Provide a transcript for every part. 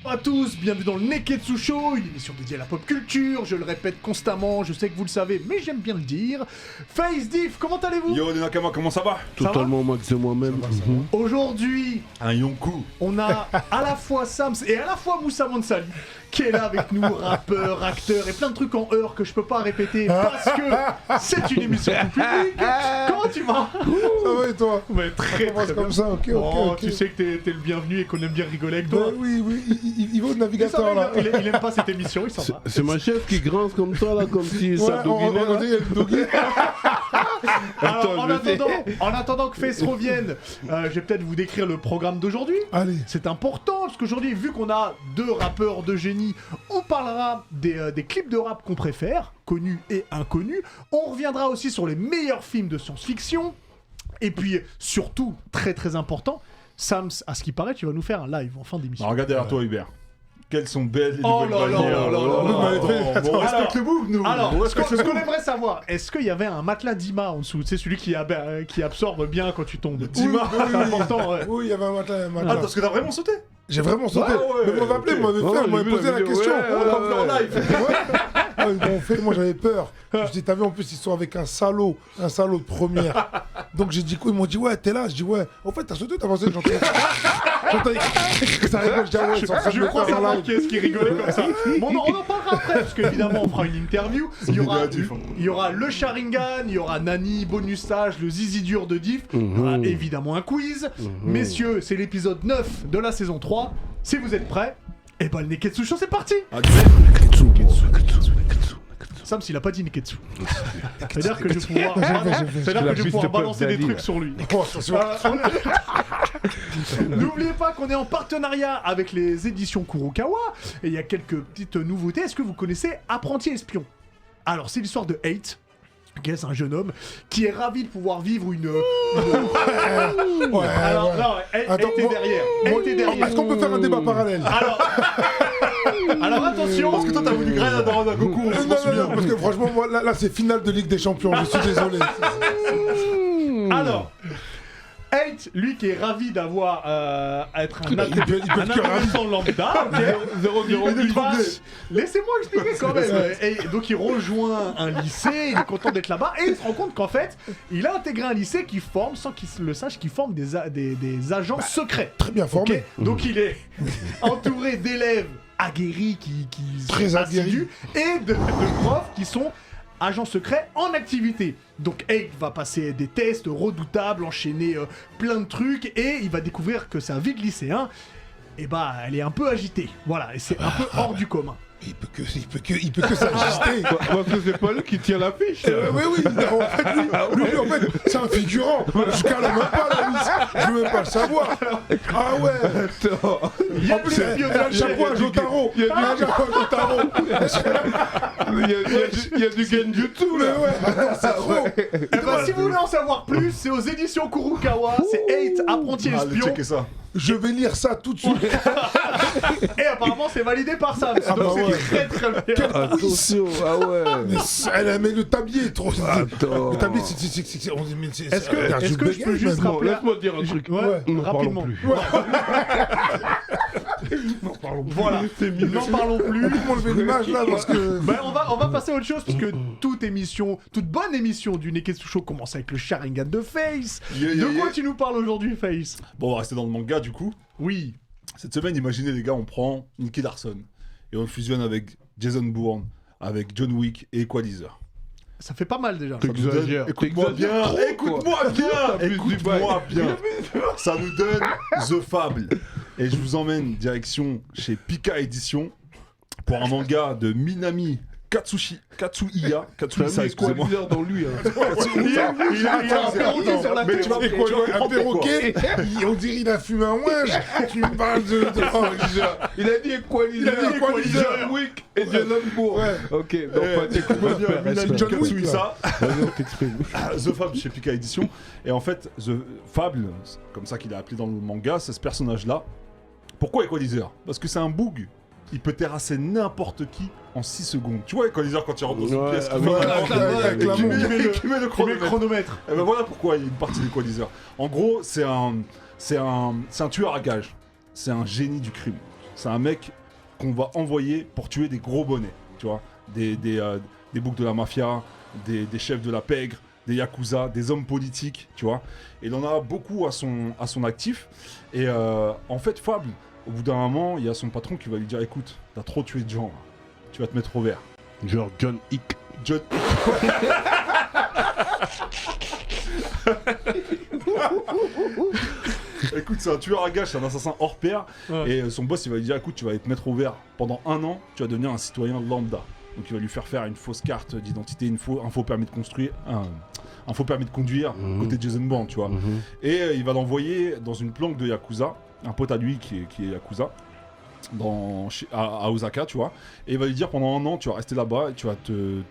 À tous, bienvenue dans le Neketsu Show, une émission dédiée à la pop culture, je le répète constamment, je sais que vous le savez, mais j'aime bien le dire. Face Diff, comment allez-vous? Yo, les Nakama, comment ça va? Totalement max de moi-même. Aujourd'hui, Un Yonkou. on a à la fois Sams et à la fois Moussa Mansali qui est là avec nous, rappeur, acteur et plein de trucs en heure que je peux pas répéter parce que c'est une émission tout public. Comment tu vas? Ça va et toi? Ouais, très commence très comme bien. ça, ok. Tu sais que t'es le bienvenu et qu'on aime bien rigoler avec toi. Bah oui, il va au Ça navigateur va, là. il aime pas cette émission, il s'en va. C'est ma chef qui grince comme ça, là, comme si ça dominait. on dit il y a le doggy. Alors, en, je sais. en attendant que Face revienne, je vais peut-être vous décrire le programme d'aujourd'hui. Allez. C'est important parce qu'aujourd'hui, vu qu'on a deux rappeurs de génie, on parlera des clips de rap qu'on préfère, connus et inconnus. On reviendra aussi sur les meilleurs films de science-fiction. Et puis, surtout, très très important, Sams, à ce qui paraît, tu vas nous faire un live en fin d'émission. Alors, regarde derrière toi, Hubert. Quelles sont belles les Oh nouvelles là là bannières. là là là. On respecte le move, nous. Alors, On ce respecte le qu'on move. aimerait savoir, est-ce qu'il y avait un matelas Dima en dessous? C'est celui qui absorbe bien quand tu tombes. Dima. C'est important, ouais. Oui, il y avait un matelas. Ah, parce que t'as vraiment sauté? J'ai vraiment sauté. Ah ouais, Mais on m'avait appelé, ok. on m'avait fait, on m'avait posé la question. On va faire en live. Ah, ils m'ont fait, moi j'avais peur. Je me suis dit, t'as vu, en plus ils sont avec un salaud de première. Donc j'ai dit quoi? Ils m'ont dit, ouais, t'es là. Je dis, ouais. En fait, t'as sauté, t'as pensé que j'entendais. Ça rigole, je dis, ah ouais, ils sont en train de Je me crois faire un savoir live. qui est-ce qui rigolait comme ça. Bon, non, on en parlera après, parce qu'évidemment, on fera une interview. Il y aura le Sharingan, il y aura Nani, bonus stage, le zizi dur de Diff. Il y aura évidemment un quiz. Messieurs, c'est l'épisode 9 de la saison 3. Si vous êtes prêts, et ben le Neketsu Show, c'est parti. Sam, s'il a pas dit Neketsu. C'est-à-dire que je vais pouvoir, balancer des trucs sur lui. N'oubliez pas qu'on est en partenariat avec les éditions Kurokawa et il y a quelques petites nouveautés. Est-ce que vous connaissez Apprenti Espion? Alors, c'est l'histoire de Eight. C'est un jeune homme qui est ravi de pouvoir vivre une. Alors, non, Eight est derrière. Eight est derrière. Est-ce qu'on peut faire un débat parallèle? Alors attention. Parce que toi, t'as voulu griller dans un Goku. Non, parce que franchement, moi, là c'est finale de Ligue des Champions, je suis désolé. Alors, Eight, lui qui est ravi d'avoir être un Il peut être que adolescent lambda, ok. 0-0-8. Laissez-moi expliquer quand même. Et donc il rejoint un lycée, il est content d'être là-bas et il se rend compte qu'en fait, il a intégré un lycée qui forme, sans qu'il le sache, qui forme des agents secrets. Très bien formé. Ok. Donc il est entouré d'élèves aguerris qui Très sont aguerris. assidus et de profs qui sont agents secrets en activité. Donc Eight va passer des tests redoutables, enchaîner plein de trucs et il va découvrir que sa vie de lycéen, et bah elle est un peu agitée. Voilà, et c'est un peu hors du commun. Il peut que s'ajuster. Parce que c'est pas lui qui tient l'affiche. Oui, en fait, lui, en fait, c'est un figurant. Je calme même pas la liste. Je veux même pas le savoir. Ah ouais. Il y a En plus, plus il y a le chapeau à Jotaro. Il y a le chapeau à Jotaro. Il y a du genjutsu, Mais là. ouais, attends, c'est trop. Eh ben, si vous voulez en savoir plus, c'est aux éditions Kurokawa, c'est Eight, apprenti Allez, espion. checker ça. Je vais lire ça tout de suite. Et apparemment c'est validé par Sam. Ah Donc bah ouais. c'est très bien. Attention, ah ouais. Mais le tablier est trop. Attends. Le tablier, c'est. Est-ce que je peux juste Bon, rappeler laisse-moi te dire un truc. Ouais, N'en parlons rapidement. plus. Voilà, n'en parlons plus. On peut m'enlever l'image là parce que. Ben, on va passer à autre chose parce que toute bonne émission du Neketsu Show commence avec le Sharingan de Face. De quoi tu nous parles aujourd'hui, Face? Bon, on va rester dans le manga du coup. Oui. Cette semaine, imaginez les gars, on prend Nicky Larson et on le fusionne avec Jason Bourne, avec John Wick et Equalizer. Ça fait pas mal déjà. T'exagères. Écoute-moi bien, écoute-moi bien. Ça nous donne The Fable. Et je vous emmène direction chez Pika Édition pour un manga de Minami Katsuhia, excusez-moi. Dans lui, hein. Il a un perroquet sur la Mais tête. tu vas Et quoi, un comprendre pourquoi. perroquet, on dirait il a fumé un ouinge. Tu me parles de. Il a dit Equalizer. Il a dit Equalizer. John Wick et Jason Bourne. Ouais. Ok, donc écoute-moi bien. Minami John Wick, Katsuhisa, Vas-y, on t'exprime. The Fable chez Pika Édition. Et en fait, The Fable, c'est comme ça qu'il a appelé dans le manga, c'est ce personnage-là. Pourquoi Equalizer? Parce que c'est un boug. Il peut terrasser n'importe qui en 6 secondes. Tu vois Equalizer quand il rentre dans une Ouais, pièce, avec la qui met le Il met le chronomètre. chronomètre. Et ben voilà pourquoi il y a une partie d'Equalizer. En gros, c'est un tueur à gages. C'est un génie du crime. C'est un mec qu'on va envoyer pour tuer des gros bonnets, tu vois. Des boucs de la mafia, des chefs de la pègre, des yakuza, des hommes politiques, tu vois. Et il en a beaucoup à son actif. Et en fait, Fable, au bout d'un moment, il y a son patron qui va lui dire, écoute, t'as trop tué de gens, là. Tu vas te mettre au vert. Genre John Wick. John... Écoute, c'est un tueur à gages, c'est un assassin hors pair. Ouais. Et son boss, il va lui dire, écoute, tu vas te mettre au vert pendant 1 an, tu vas devenir un citoyen lambda. Donc il va lui faire une fausse carte d'identité, un faux permis de construire, un faux permis de conduire côté Jason Bourne, tu vois. Et il va l'envoyer dans une planque de Yakuza, un pote à lui qui est Yakuza, à Osaka, tu vois. Et il va lui dire, pendant 1 an, tu vas rester là-bas et tu vas te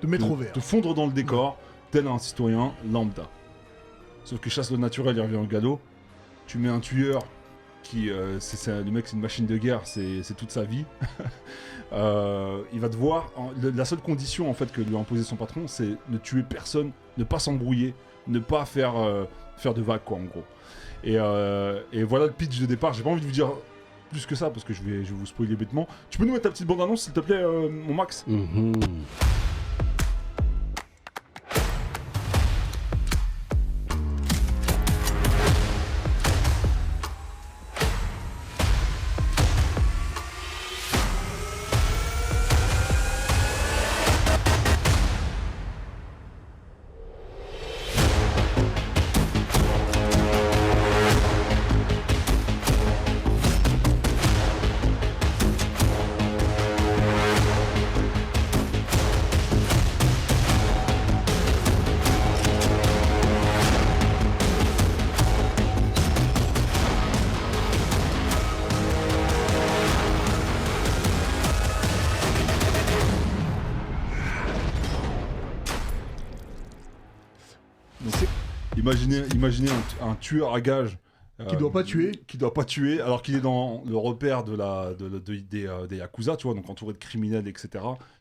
mettre au vert. te fondre dans le décor, tel un citoyen lambda. Sauf que chasse le naturel, il revient au galop. Tu mets un tueur qui, le mec c'est une machine de guerre, c'est toute sa vie. Il va devoir, la seule condition en fait que lui a imposé son patron, c'est ne tuer personne, ne pas s'embrouiller, ne pas faire de vagues quoi en gros. Et voilà le pitch de départ. J'ai pas envie de vous dire plus que ça parce que je vais vous spoiler bêtement. Tu peux nous mettre ta petite bande annonce s'il te plaît, mon Max? Imaginez un tueur à gages Qui doit pas tuer. Alors qu'il est dans le repère des Yakuza, tu vois, donc entouré de criminels, etc.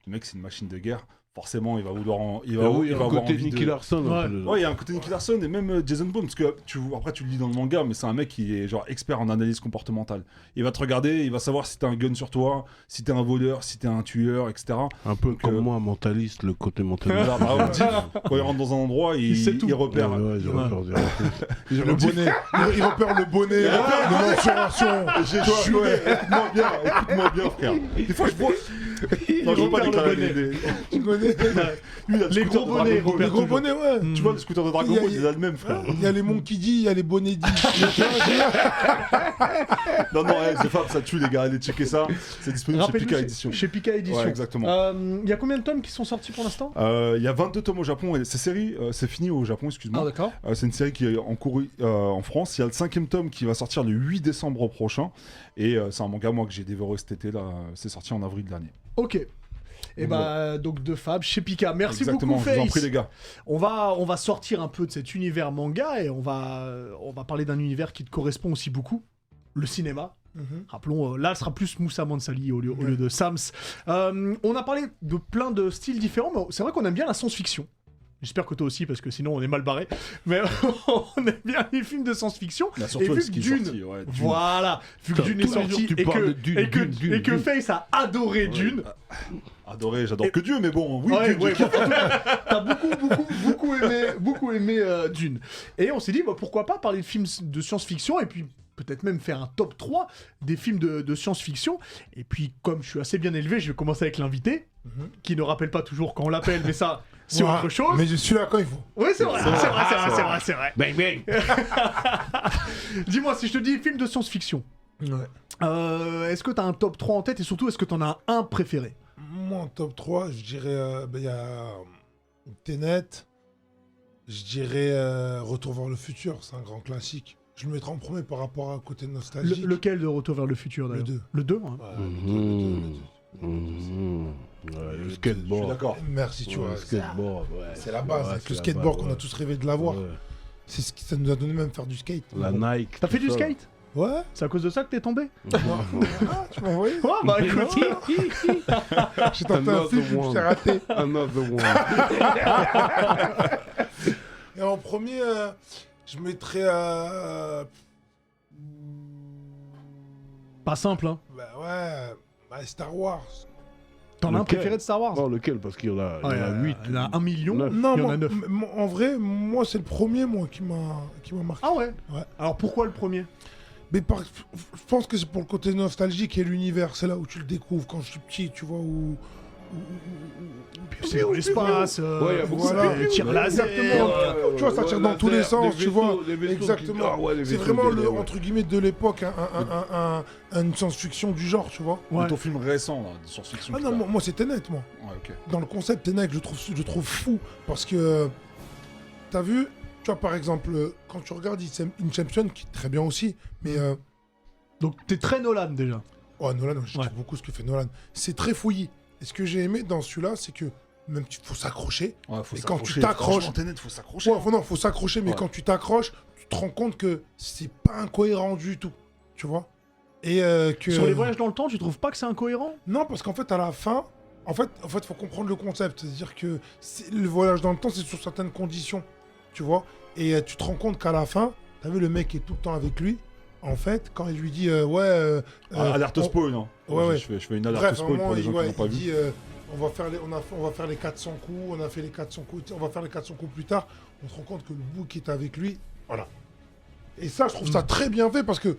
Le mec, c'est une machine de guerre. Forcément, il va vouloir il va avoir côté envie Nicky de... Larson. Ouais. un peu dedans. Ouais, il y a un côté Nicky Larson et même Jason Bourne, parce que après tu le lis dans le manga, mais c'est un mec qui est genre expert en analyse comportementale. Il va te regarder, il va savoir si t'as un gun sur toi, si t'es un voleur, si t'es un tueur, etc. Un peu Donc, comme moi, un mentaliste, le côté mentaliste. Voilà, par exemple, Diff, quand il rentre dans un endroit, Il sait tout. il repère. Ouais, j'ai repère direct. Le bonnet, il repère le bonnet, le mensuration. J'ai juré, écoute-moi bien, frère. Des fois, je vois. Non, je veux pas repère le déclarer bonnet. Tu connais Lui, il a le Les scooter gros de bonnets, Dragon Ball. repère les gros toujours. bonnets, ouais. Tu vois, le scooter de Dragon Il y a- Ball, il a le même, frère. Il y a les Monkey D, il y a les bonnets D. Non, The Fab, ça tue, les gars. Allez checker ça. C'est disponible chez Rappelle-nous, Pika Édition. Chez Pika Édition. Ouais, exactement. Il y a combien de tomes qui sont sortis pour l'instant? Il y a 22 tomes au Japon et c'est fini au Japon, Ah, excuse-moi. d'accord. C'est une série qui est en cours en France. Il y a le 5e tome qui va sortir le 8 décembre prochain. Et c'est un manga, moi, que j'ai dévoré cet été. Là, c'est sorti en avril dernier. Ok. Et bah, donc de Fab chez Pika. Merci Exactement, beaucoup, je vous en Face. prie, les gars. On va sortir un peu de cet univers manga et on va parler d'un univers qui te correspond aussi beaucoup, le cinéma. Rappelons, là, ce sera plus Moussa Mansali au lieu de Sams. On a parlé de plein de styles différents, mais c'est vrai qu'on aime bien la science-fiction. J'espère que toi aussi, parce que sinon on est mal barré. Mais on aime bien les films de science-fiction. Là, Et surtout vu avec ce que qui est Dune, sorti. Ouais, Dune. voilà, vu que Putain, Dune est tous les jours, sorti tu et parles que, de Dune, et que, Dune, et que Dune. Face a adoré Dune. Adoré, j'adore que Dieu, mais bon, oui, Ouais, Dune, ouais, j'ai bon, en tout cas, t'as beaucoup aimé Dune. Et on s'est dit, bah, pourquoi pas parler de films de science-fiction et puis peut-être même faire un top 3 des films de science-fiction. Et puis, comme je suis assez bien élevé, je vais commencer avec l'invité, qui ne rappelle pas toujours quand on l'appelle, mais ça, c'est Ouais, autre chose. Mais je suis là quand il faut. Oui, c'est vrai, c'est vrai. Bang bang. Dis-moi, si je te dis film de science-fiction, est-ce que t'as un top 3 en tête et surtout, est-ce que t'en as un préféré? Moi, en top 3, je dirais, il y a Tenet, je dirais Retour vers le futur, c'est un grand classique. Je le mettrai en premier par rapport à un côté nostalgique. Lequel de Retour vers le futur d'ailleurs? Le 2. Le 2, hein. Ouais, le 2. Ouais, le Je suis skateboard. d'accord. Merci, tu vois. Le skateboard, ouais. C'est la base, Ouais, avec c'est le la skateboard base, qu'on a ouais. tous rêvé de l'avoir. Ouais. C'est ce qui ça nous a donné même faire du skate. La Nike. T'as fait tout du ça. skate? Ouais. C'est à cause de ça que t'es tombé? Ah, tu m'as envoyé. Ouais, bah écoute. J'ai tenté un Another flip, one. j'ai raté. Another one. Et en premier, je mettrais Pas simple, hein. Bah ouais, bah, Star Wars. T'en as un Lequel préféré de Star Wars? Non, lequel? Parce qu'il y en a, Ouais, 8. Il y en a 1 million. Neuf. Non, Il y en a 9. en vrai, moi, c'est le premier, moi, qui m'a marqué. Ah ouais? Ouais. Alors pourquoi le premier? Mais je pense que c'est pour le côté nostalgique et l'univers. C'est là où tu le découvres quand je suis petit, tu vois, où C'est dans l'espace, Ouais, il y a beaucoup voilà. de tir laser. Exactement. Tu vois, ça tire dans tous les sens, tu vois. Exactement. C'est vraiment le, entre guillemets, de l'époque, une science-fiction du genre, tu vois. Ouais. De ton film récent, là, de science-fiction. Ah non, moi c'était net, moi. Ouais, ok. Dans le concept, Tenet, je trouve fou. Parce que, t'as vu, tu vois, par exemple, quand tu regardes Inception, qui est très bien aussi, mais... Donc t'es très Nolan déjà. Oh, Nolan, j'aime Ouais. beaucoup ce que fait Nolan. C'est très fouillis. Et ce que j'ai aimé dans celui-là, c'est que même faut s'accrocher. Ouais, faut Et quand s'accrocher. tu t'accroches- Franchement, Tenet, faut s'accrocher. Ouais, faut s'accrocher, mais Ouais. quand tu t'accroches, tu te rends compte que c'est pas incohérent du tout. Tu vois. Et que... Sur les voyages dans le temps, tu trouves pas que c'est incohérent? Non, parce qu'en fait, à la fin, en fait, faut comprendre le concept. C'est-à-dire que le voyage dans le temps, c'est sur certaines conditions. Tu vois. Et tu te rends compte qu'à la fin, t'as vu le mec qui est tout le temps avec lui. En fait, quand il lui dit Alerte spoil, hein. Ouais. Je fais une alerte Bref, à un spoil moment, pour les gens qui n'ont pas il vu. dit on va faire les 400 coups, on a fait les 400 coups, on va faire les 400 coups plus tard. On se rend compte que le bouc est avec lui. Voilà. Et ça, je trouve ça très bien fait parce que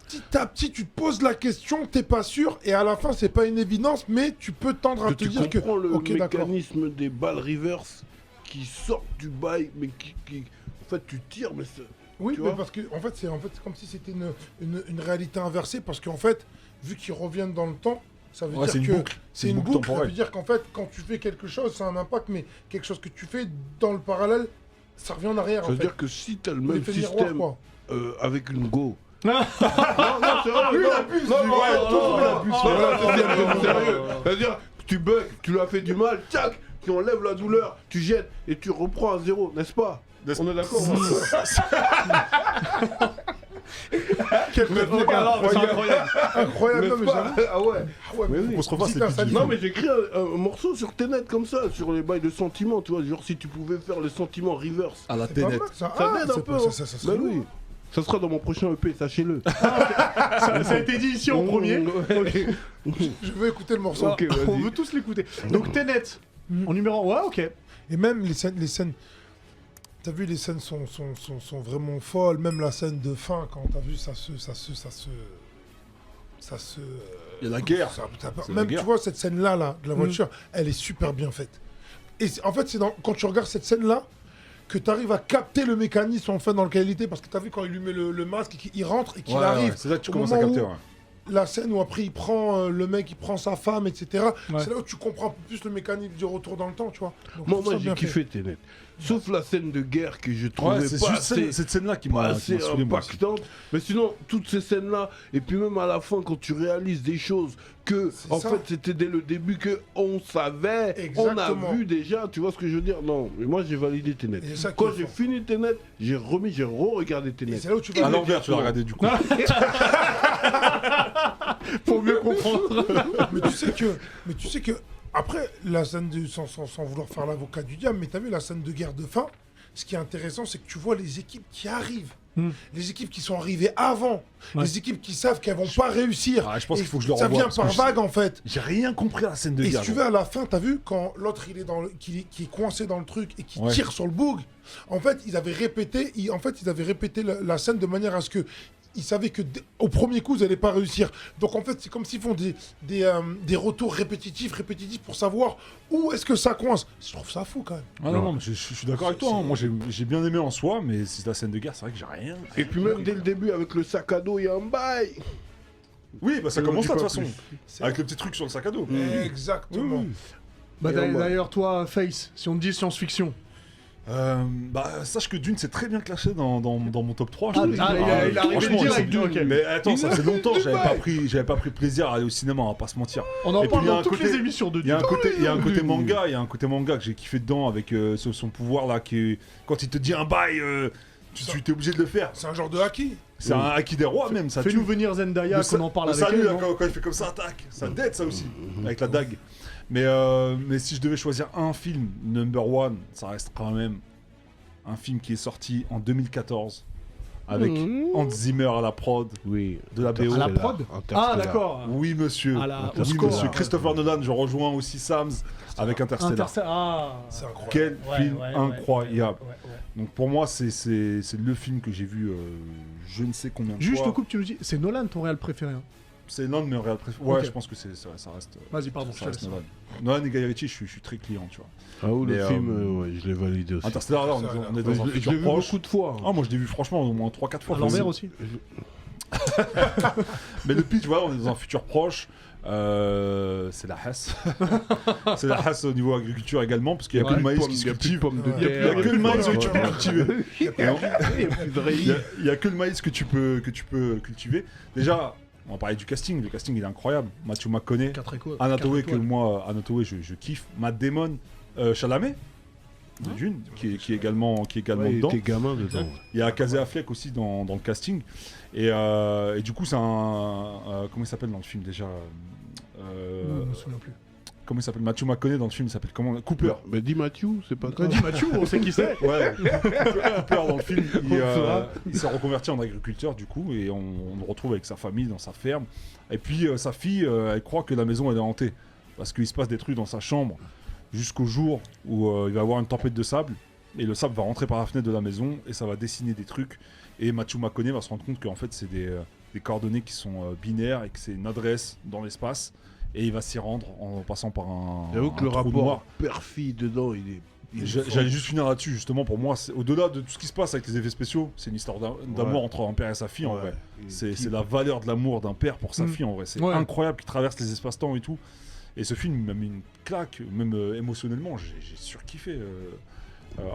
petit à petit, tu te poses la question, t'es pas sûr, et à la fin, c'est pas une évidence, mais tu peux tendre à te Tu dire que. comprends le Ok, d'accord. mécanisme des balles reverse qui sortent du bail, mais qui... En fait, tu tires, mais c'est... Oui, Tu mais vois parce que en fait, c'est comme si c'était une réalité inversée, parce qu'en fait, vu qu'ils reviennent dans le temps, ça veut Ouais, c'est dire une que boucle. c'est une boucle. Ça temporelle. veut dire qu'en fait, quand tu fais quelque chose, ça a un impact, mais quelque chose que tu fais dans le parallèle, ça revient en arrière. Ça en veut fait. dire que si t'as le même L'effet miroir, système quoi. avec une go... Non, non, c'est vrai, Lui, non, il abuse, non, lui, non, ouais, non, tout le monde non, abuse. non, Voilà, non, c'est sérieux. C'est-à-dire, tu bugs, tu lui as fait du mal, tac, tu enlèves la douleur, tu jettes et tu reprends à zéro, n'est-ce pas? On est d'accord? Quel mec incroyable. Incroyable, non, mais j'avoue. Ah ouais. Ah ouais, Mais mais oui. On se repasse si les t'as petites ça, vidéos. Non mais j'ai écrit un morceau sur Tenet comme ça, sur les bails de sentiments, tu vois, genre si tu pouvais faire le sentiment reverse. À la c'est pas Tenet. mal, ça. Ça Ah, t'aide un c'est peu, pas- hein. ça serait Ben lourd. oui. Ça sera dans mon prochain EP, sachez-le. ça a été dit ici en premier. Ouais. Je veux écouter le morceau. Ok, vas-y. On veut tous l'écouter. Donc Tenet, en numéro 1, ouais, ok. Et même les scènes. T'as vu, les scènes sont vraiment folles. Même la scène de fin, quand t'as vu, ça se. Il y a la guerre. C'est la Même, guerre. tu vois, cette scène-là, là, de la voiture, elle est super bien faite. Et en fait, quand tu regardes cette scène-là, que tu arrives à capter le mécanisme en fait dans lequel il était. Parce que t'as vu quand il lui met le masque et qu'il rentre et qu'il arrive. C'est là que tu au commences à moment capter, où- ouais. La scène où après il prend le mec, il prend sa femme, etc. Ouais. C'est là où tu comprends un peu plus le mécanisme du retour dans le temps, tu vois. Donc, Moi, je trouve ça j'ai bien kiffé Tenet. Sauf la scène de guerre que je Ouais, trouvais c'est pas juste assez... cette scène-là qui pas m'a assez saoulé, moi aussi. impactante. Mais sinon, toutes ces scènes-là, et puis même à la fin, quand tu réalises des choses que, C'est en ça. fait, c'était dès le début que on savait, on Exactement. a vu déjà, tu vois ce que je veux dire? Non, mais moi j'ai validé Tenet. Et c'est ça qui Quand est j'ai fort. fini Tenet, j'ai re-regardé Et Tenet. c'est là où tu vas. À l'envers, tu l'as regardé du coup. Pour mieux comprendre. mais tu sais que après la scène de sans vouloir faire l'avocat du diable, mais t'as vu la scène de guerre de fin. Ce qui est intéressant, c'est que tu vois les équipes qui arrivent. Les équipes qui sont arrivées avant, Ouais. les équipes qui savent qu'elles vont pas réussir. Ah, je pense Et qu'il faut que je le ça revoie, vient parce par que je- vague en fait. J'ai rien compris à la scène de Et guerre. si tu veux, à la fin, t'as vu quand l'autre il est qui est coincé dans le truc et qui Ouais. tire sur le boug. En fait, ils avaient répété, la scène de manière à ce que ils savaient que au premier coup, ils n'allaient pas réussir. Donc en fait, c'est comme s'ils font des retours répétitifs pour savoir où est-ce que ça coince. Je trouve ça fou quand même. Ah non, mais je suis d'accord avec toi. Hein. Moi, j'ai bien aimé en soi, mais c'est la scène de guerre, c'est vrai que j'ai rien. Et puis même dès le début, avec le sac à dos, il y a un bail. Oui, bah ça Je commence dis là de pas toute façon. C'est- Avec le petit truc sur le sac à dos. Exactement. Bah, Et on va- d'ailleurs, toi, Face, si on te dit science-fiction. Bah, sache que Dune, c'est très bien classé dans mon top 3. je Ah, te le dis. il a arrivé franchement, direct, c'est- ok. Mais attends, ça Il fait a longtemps, fait j'avais pas pris plaisir à aller au cinéma, on va pas se mentir. On en Et parle puis, il y a dans un toutes côté- les émissions de Il y a un côté, Dune. il y a un côté manga que j'ai kiffé dedans avec son pouvoir là, qui est... quand il te dit un bail, tu t'es obligé de le faire. C'est un genre de haki. C'est un acquis des rois même, ça tue. Fais-nous venir Zendaya, qu'on en parle le avec salut, elle. là, non quand il fait comme ça, attaque. Ça dead ça aussi, avec la dague. Mais si je devais choisir un film, number one, ça reste quand même un film qui est sorti en 2014 avec Hans Zimmer à la prod, Oui. de la BO. À la prod Ah, d'accord. Oui, monsieur. À la- au Oui, score. monsieur. Christopher Nolan, je rejoins aussi Sams avec Interstellar. Ah. C'est incroyable. Quel Ouais, film ouais, incroyable. ouais. Donc pour moi, c'est le film que j'ai vu je ne sais combien de Juste fois. au coupe, tu nous dis, c'est Nolan ton réel préféré. Hein. C'est l'un de mes réels préférés. Ouais, Ok. je pense que ça reste. Vas-y, pardon, je Ça te reste laisse. Nolan. Nolan et Guy Ritchie, je suis très client, tu vois. Ah oui, le Mais, film, ouais, je l'ai validé aussi. Interstellar, là, on est dans un Je futur l'ai vu proche. beaucoup de fois. Ah, moi je l'ai vu franchement au moins 3-4 fois. À l'envers facile. aussi. Mais le pitch, voilà, on est dans un futur proche. C'est la Hesse. C'est la Hesse au niveau agriculture également, parce qu'il n'y a que le maïs qui se cultive. pommes de Il n'y a terre. que le maïs que tu peux Ouais. cultiver. Il y a plus de rayons. Il n'y a que le maïs que tu peux cultiver. Déjà, on va parler du casting. Le casting il est incroyable. Matthew McConaughey, 4 échos. Anna Thaoué, quatre que étoiles. moi, Anna Thaoué, je kiffe. Matt Damon, Chalamet de Dune, qui est également Ouais, il dedans. était gamin dedans. Il y a Casey Affleck aussi dans le casting. Et du coup, c'est un. Comment il s'appelle dans le film déjà Je me souviens plus. Comment il s'appelle Matthew McConaughey dans le film, il s'appelle comment Cooper. Mais dis Mathieu, c'est pas toi. Quand dit Mathieu, on sait qui c'est. Ouais, Cooper dans le film, Ça. il s'est reconverti en agriculteur du coup, et on le retrouve avec sa famille dans sa ferme. Et puis sa fille, elle croit que la maison elle est hantée, parce qu'il se passe des trucs dans sa chambre, jusqu'au jour où il va y avoir une tempête de sable, et le sable va rentrer par la fenêtre de la maison, et ça va dessiner des trucs, et Matthew McConaughey va se rendre compte qu'en fait c'est des coordonnées qui sont binaires, et que c'est une adresse dans l'espace, et il va s'y rendre en passant par un J'avoue que le trou rapport noir. père-fille dedans, il est. J'allais juste finir là-dessus, justement, pour moi, au-delà de tout ce qui se passe avec les effets spéciaux, c'est une histoire d'amour Ouais. entre un père et sa fille, en Ouais. vrai. Il C'est kiffe. la valeur de l'amour d'un père pour sa Mm. fille, en vrai. C'est Ouais. incroyable qu'il traverse les espaces-temps et tout. Et ce film m'a mis une claque, même émotionnellement, j'ai surkiffé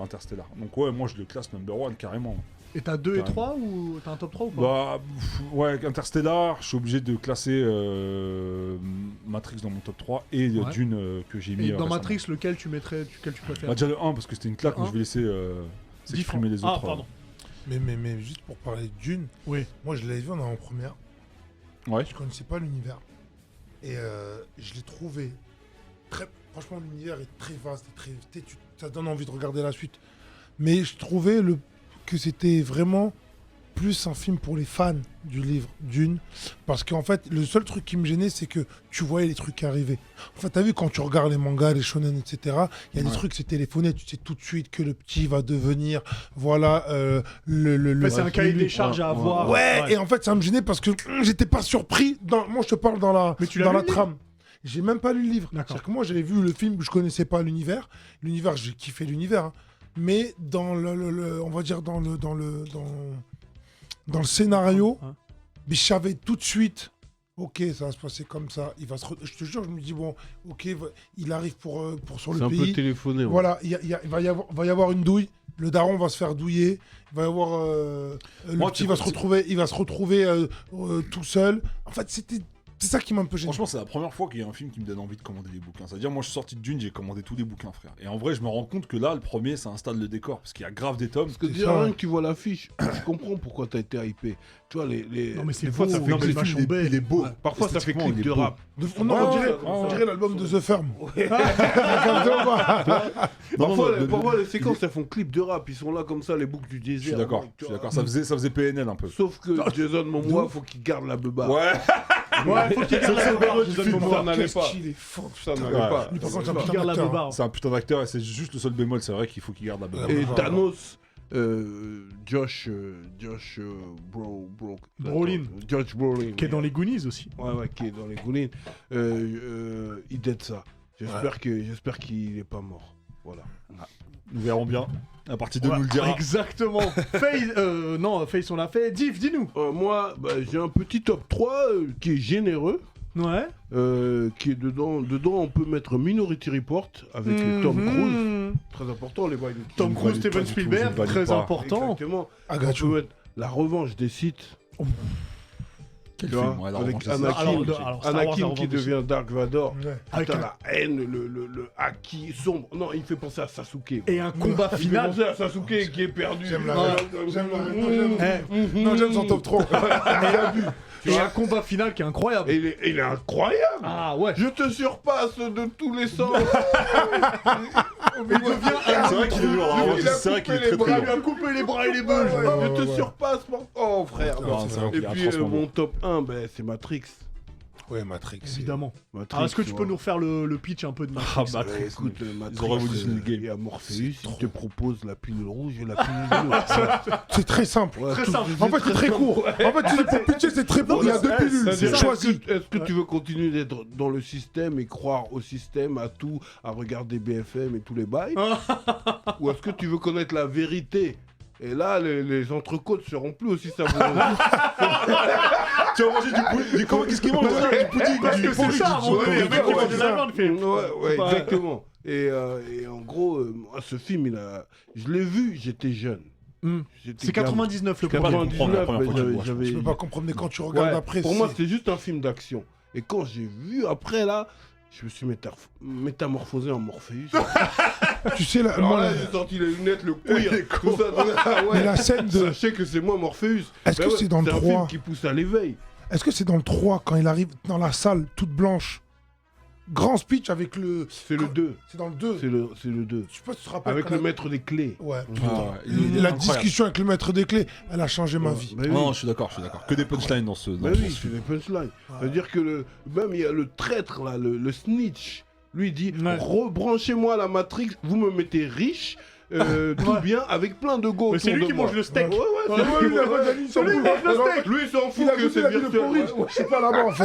Interstellar. Donc ouais, moi je le classe number one, carrément. Et t'as 2 et Carrément. 3 ou t'as un top 3 ou pas Bah, ouais, Interstellar, je suis obligé de classer Matrix dans mon top 3 et Ouais. Dune que j'ai mis Et dans récemment. Matrix, lequel tu préfères Bah, déjà le 1 parce que c'était une claque, Le mais je vais laisser s'exprimer les autres. Ah, pardon. Mais juste pour parler de Dune, Oui. moi je l'avais vu en avant-première. Ouais. Je connaissais pas l'univers. Et je l'ai trouvé très. Franchement, l'univers est très vaste. Ça donne envie de regarder la suite. Mais je trouvais que c'était vraiment plus un film pour les fans du livre Dune. Parce qu'en fait, le seul truc qui me gênait, c'est que tu voyais les trucs arriver. En fait, t'as vu, quand tu regardes les mangas, les shonen, etc., il y a des Ouais. trucs, c'est téléphoné. Tu sais tout de suite que le petit va devenir. Voilà, le. Après, c'est un cahier des charges à avoir. Ouais, et en fait, ça me gênait parce que j'étais pas surpris. Moi, je te parle dans la, Mais tu l'as dans lu, la le livre trame. J'ai même pas lu le livre. D'accord. C'est-à-dire que moi, j'avais vu le film, je connaissais pas l'univers. L'univers, j'ai kiffé l'univers. Hein. Mais dans on va dire dans le scénario, Hein. mais je savais tout de suite. Ok, ça va se passer comme ça. Je te jure, je me dis bon, ok, il arrive pour sur C'est le un peu pays. téléphoné. ouais. Voilà, il va y avoir une douille. Le daron va se faire douiller. Il va y avoir le Moi, petit tu va vois, se retrouver. Il va se retrouver tout seul. En fait, c'est ça qui m'a un peu gêné. Franchement, c'est la première fois qu'il y a un film qui me donne envie de commander des bouquins. C'est-à-dire, moi, je suis sorti de Dune, j'ai commandé tous les bouquins, frère. Et en vrai, je me rends compte que là, le premier, ça installe le décor. Parce qu'il y a grave des tomes. Parce que C'est déjà, ça. rien que tu vois l'affiche, je comprends pourquoi t'as été hypé. Tu vois, Non, mais c'est des fois, beau, ça fait non, mais clip. vachement bête. il est beau. Ouais. Parfois, ça fait Esthétiquement, clip il est de beau. rap. Non, on dirait l'album de The Firm. Parfois, les séquences, elles font clip de rap. Ils sont là comme ça, les boucles du Je désert. suis d'accord, Tu je suis vois. d'accord. Ça faisait PNL un peu. Sauf que Jason Momoa, faut qu'il garde la beuba. Ouais, Ouais, faut qu'il garde la barre, Jason film, Momoa. ça n'allait Qu'est-ce pas. qu'il est fort. Ça n'allait Ouais. pas. Lui, par contre, Faut c'est un qu'il garde la putain barre. c'est un putain d'acteur et c'est juste le seul bémol. C'est vrai qu'il faut qu'il garde la barre. Et Ouais. Thanos, Josh Brolin. Josh Brolin. Qui est dans les Goonies aussi. Ouais, qui est dans les Goonies. Il dead ça. J'espère qu'il est pas mort. Voilà. Nous verrons bien. À partir de nous le dira. Exactement. Face, on l'a fait. Div, dis-nous. Moi, j'ai un petit top 3 qui est généreux. Ouais. Qui est dedans. Dedans, on peut mettre Minority Report avec Tom Cruise. Très important, les boys. Tom Je Cruise, valide pas Steven du tout, Spielberg, je valide très pas. important. Exactement. On Agachu. peut mettre La Revanche des Sith. Quel Tu vois, film, ouais, la avec revanche des Anakin, Alors, Star Wars, Anakin La Revanche qui des Sith. devient Dark Vador. Ouais. Avec Putain, un- la haine, le haki sombre. Non, il fait penser à Sasuke. Et un combat Il fait final. penser à Sasuke qui est perdu. J'aime la Ah. j'aime son top 3. Il a bu. Et un combat final qui est incroyable. Et il est incroyable. Ah ouais. Je te surpasse de tous les sens. Il devient C'est vrai qu'il est lourd, hein. Il a C'est vrai qu'il est coupé les très très bras, lourd. Il a coupé les bras et les bœufs. Je te surpasse, mon... Oh, frère. Non, c'est vrai Et qu'il est puis, atrocement mon lourd. top 1, ben, c'est Matrix. Ouais, Matrix. Évidemment. Matrix. Alors, est-ce que tu tu peux vois. nous refaire le pitch un peu de Matrix? Ah, Ouais, Matrix. écoute, Ils Matrix, ont révolutionné le game. Il y a Morpheus, il te propose la pilule rouge et la pilule bleue. C'est très simple. Ouais, Très tout- simple. En fait, c'est très court. En fait, tu dis pour pitcher, c'est très court. Il y a deux pilules. C'est-à-dire, Choisis. Est-ce que tu veux continuer d'être dans le système et croire au système, à tout, à regarder BFM et tous les bails ou est-ce que tu veux connaître la vérité? Et là, les entrecôtes seront plus aussi savoureuses. Tu vas manger du pudding. Qu'est-ce qu'il mange Du pudding. Parce que c'est ça, on ouais, est avec qui ouais, mange de la viande, fait. Ouais, exactement. Et en gros, moi, ce film, je l'ai vu, j'étais jeune. Hmm. J'étais C'est 99 le Capable premier. de comprendre la première fois que tu le vois, je Je peux pas comprendre, mais quand tu regardes Ouais, après, pour moi, c'est- c'était juste un film d'action. Et quand j'ai vu après, là, je me suis métamorphosé en Morpheus. tu sais, là, Alors moi, là, là, j'ai sorti les lunettes, le cuir, tout ça. Ah ouais. mais la scène de. Sachez que c'est moi Morpheus. Est-ce Ben que ouais, c'est dans le un 3? film qui pousse à l'éveil. Est-ce que c'est dans le 3 quand il arrive dans la salle toute blanche? Grand speech avec le. C'est le 2. C'est dans le 2. C'est le 2. Je sais pas si tu te rappelles. Avec quand le la- maître des clés. Ouais. Ah, putain. ouais, il est La incroyable. discussion avec le maître des clés, elle a changé ma vie. Bah oui. Non, je suis d'accord. Que des punchlines dans ce. Bah dans ce oui, c'est des punchlines. C'est-à-dire que même il y a le traître là, le snitch. Lui il dit Ouais. rebranchez-moi la Matrix, vous me mettez riche, tout bien, avec plein de go. Mais c'est autour lui de qui moi. mange le steak. Ouais, ouais, Ouais, c'est lui, lui, il a ouais. regardé, il s'en Lui, fout. il mange le Alors, steak. Lui, il s'en fout Il a que goûté c'est la vie de virtuel. pourri. Ouais. Je sais pas là-bas en fait.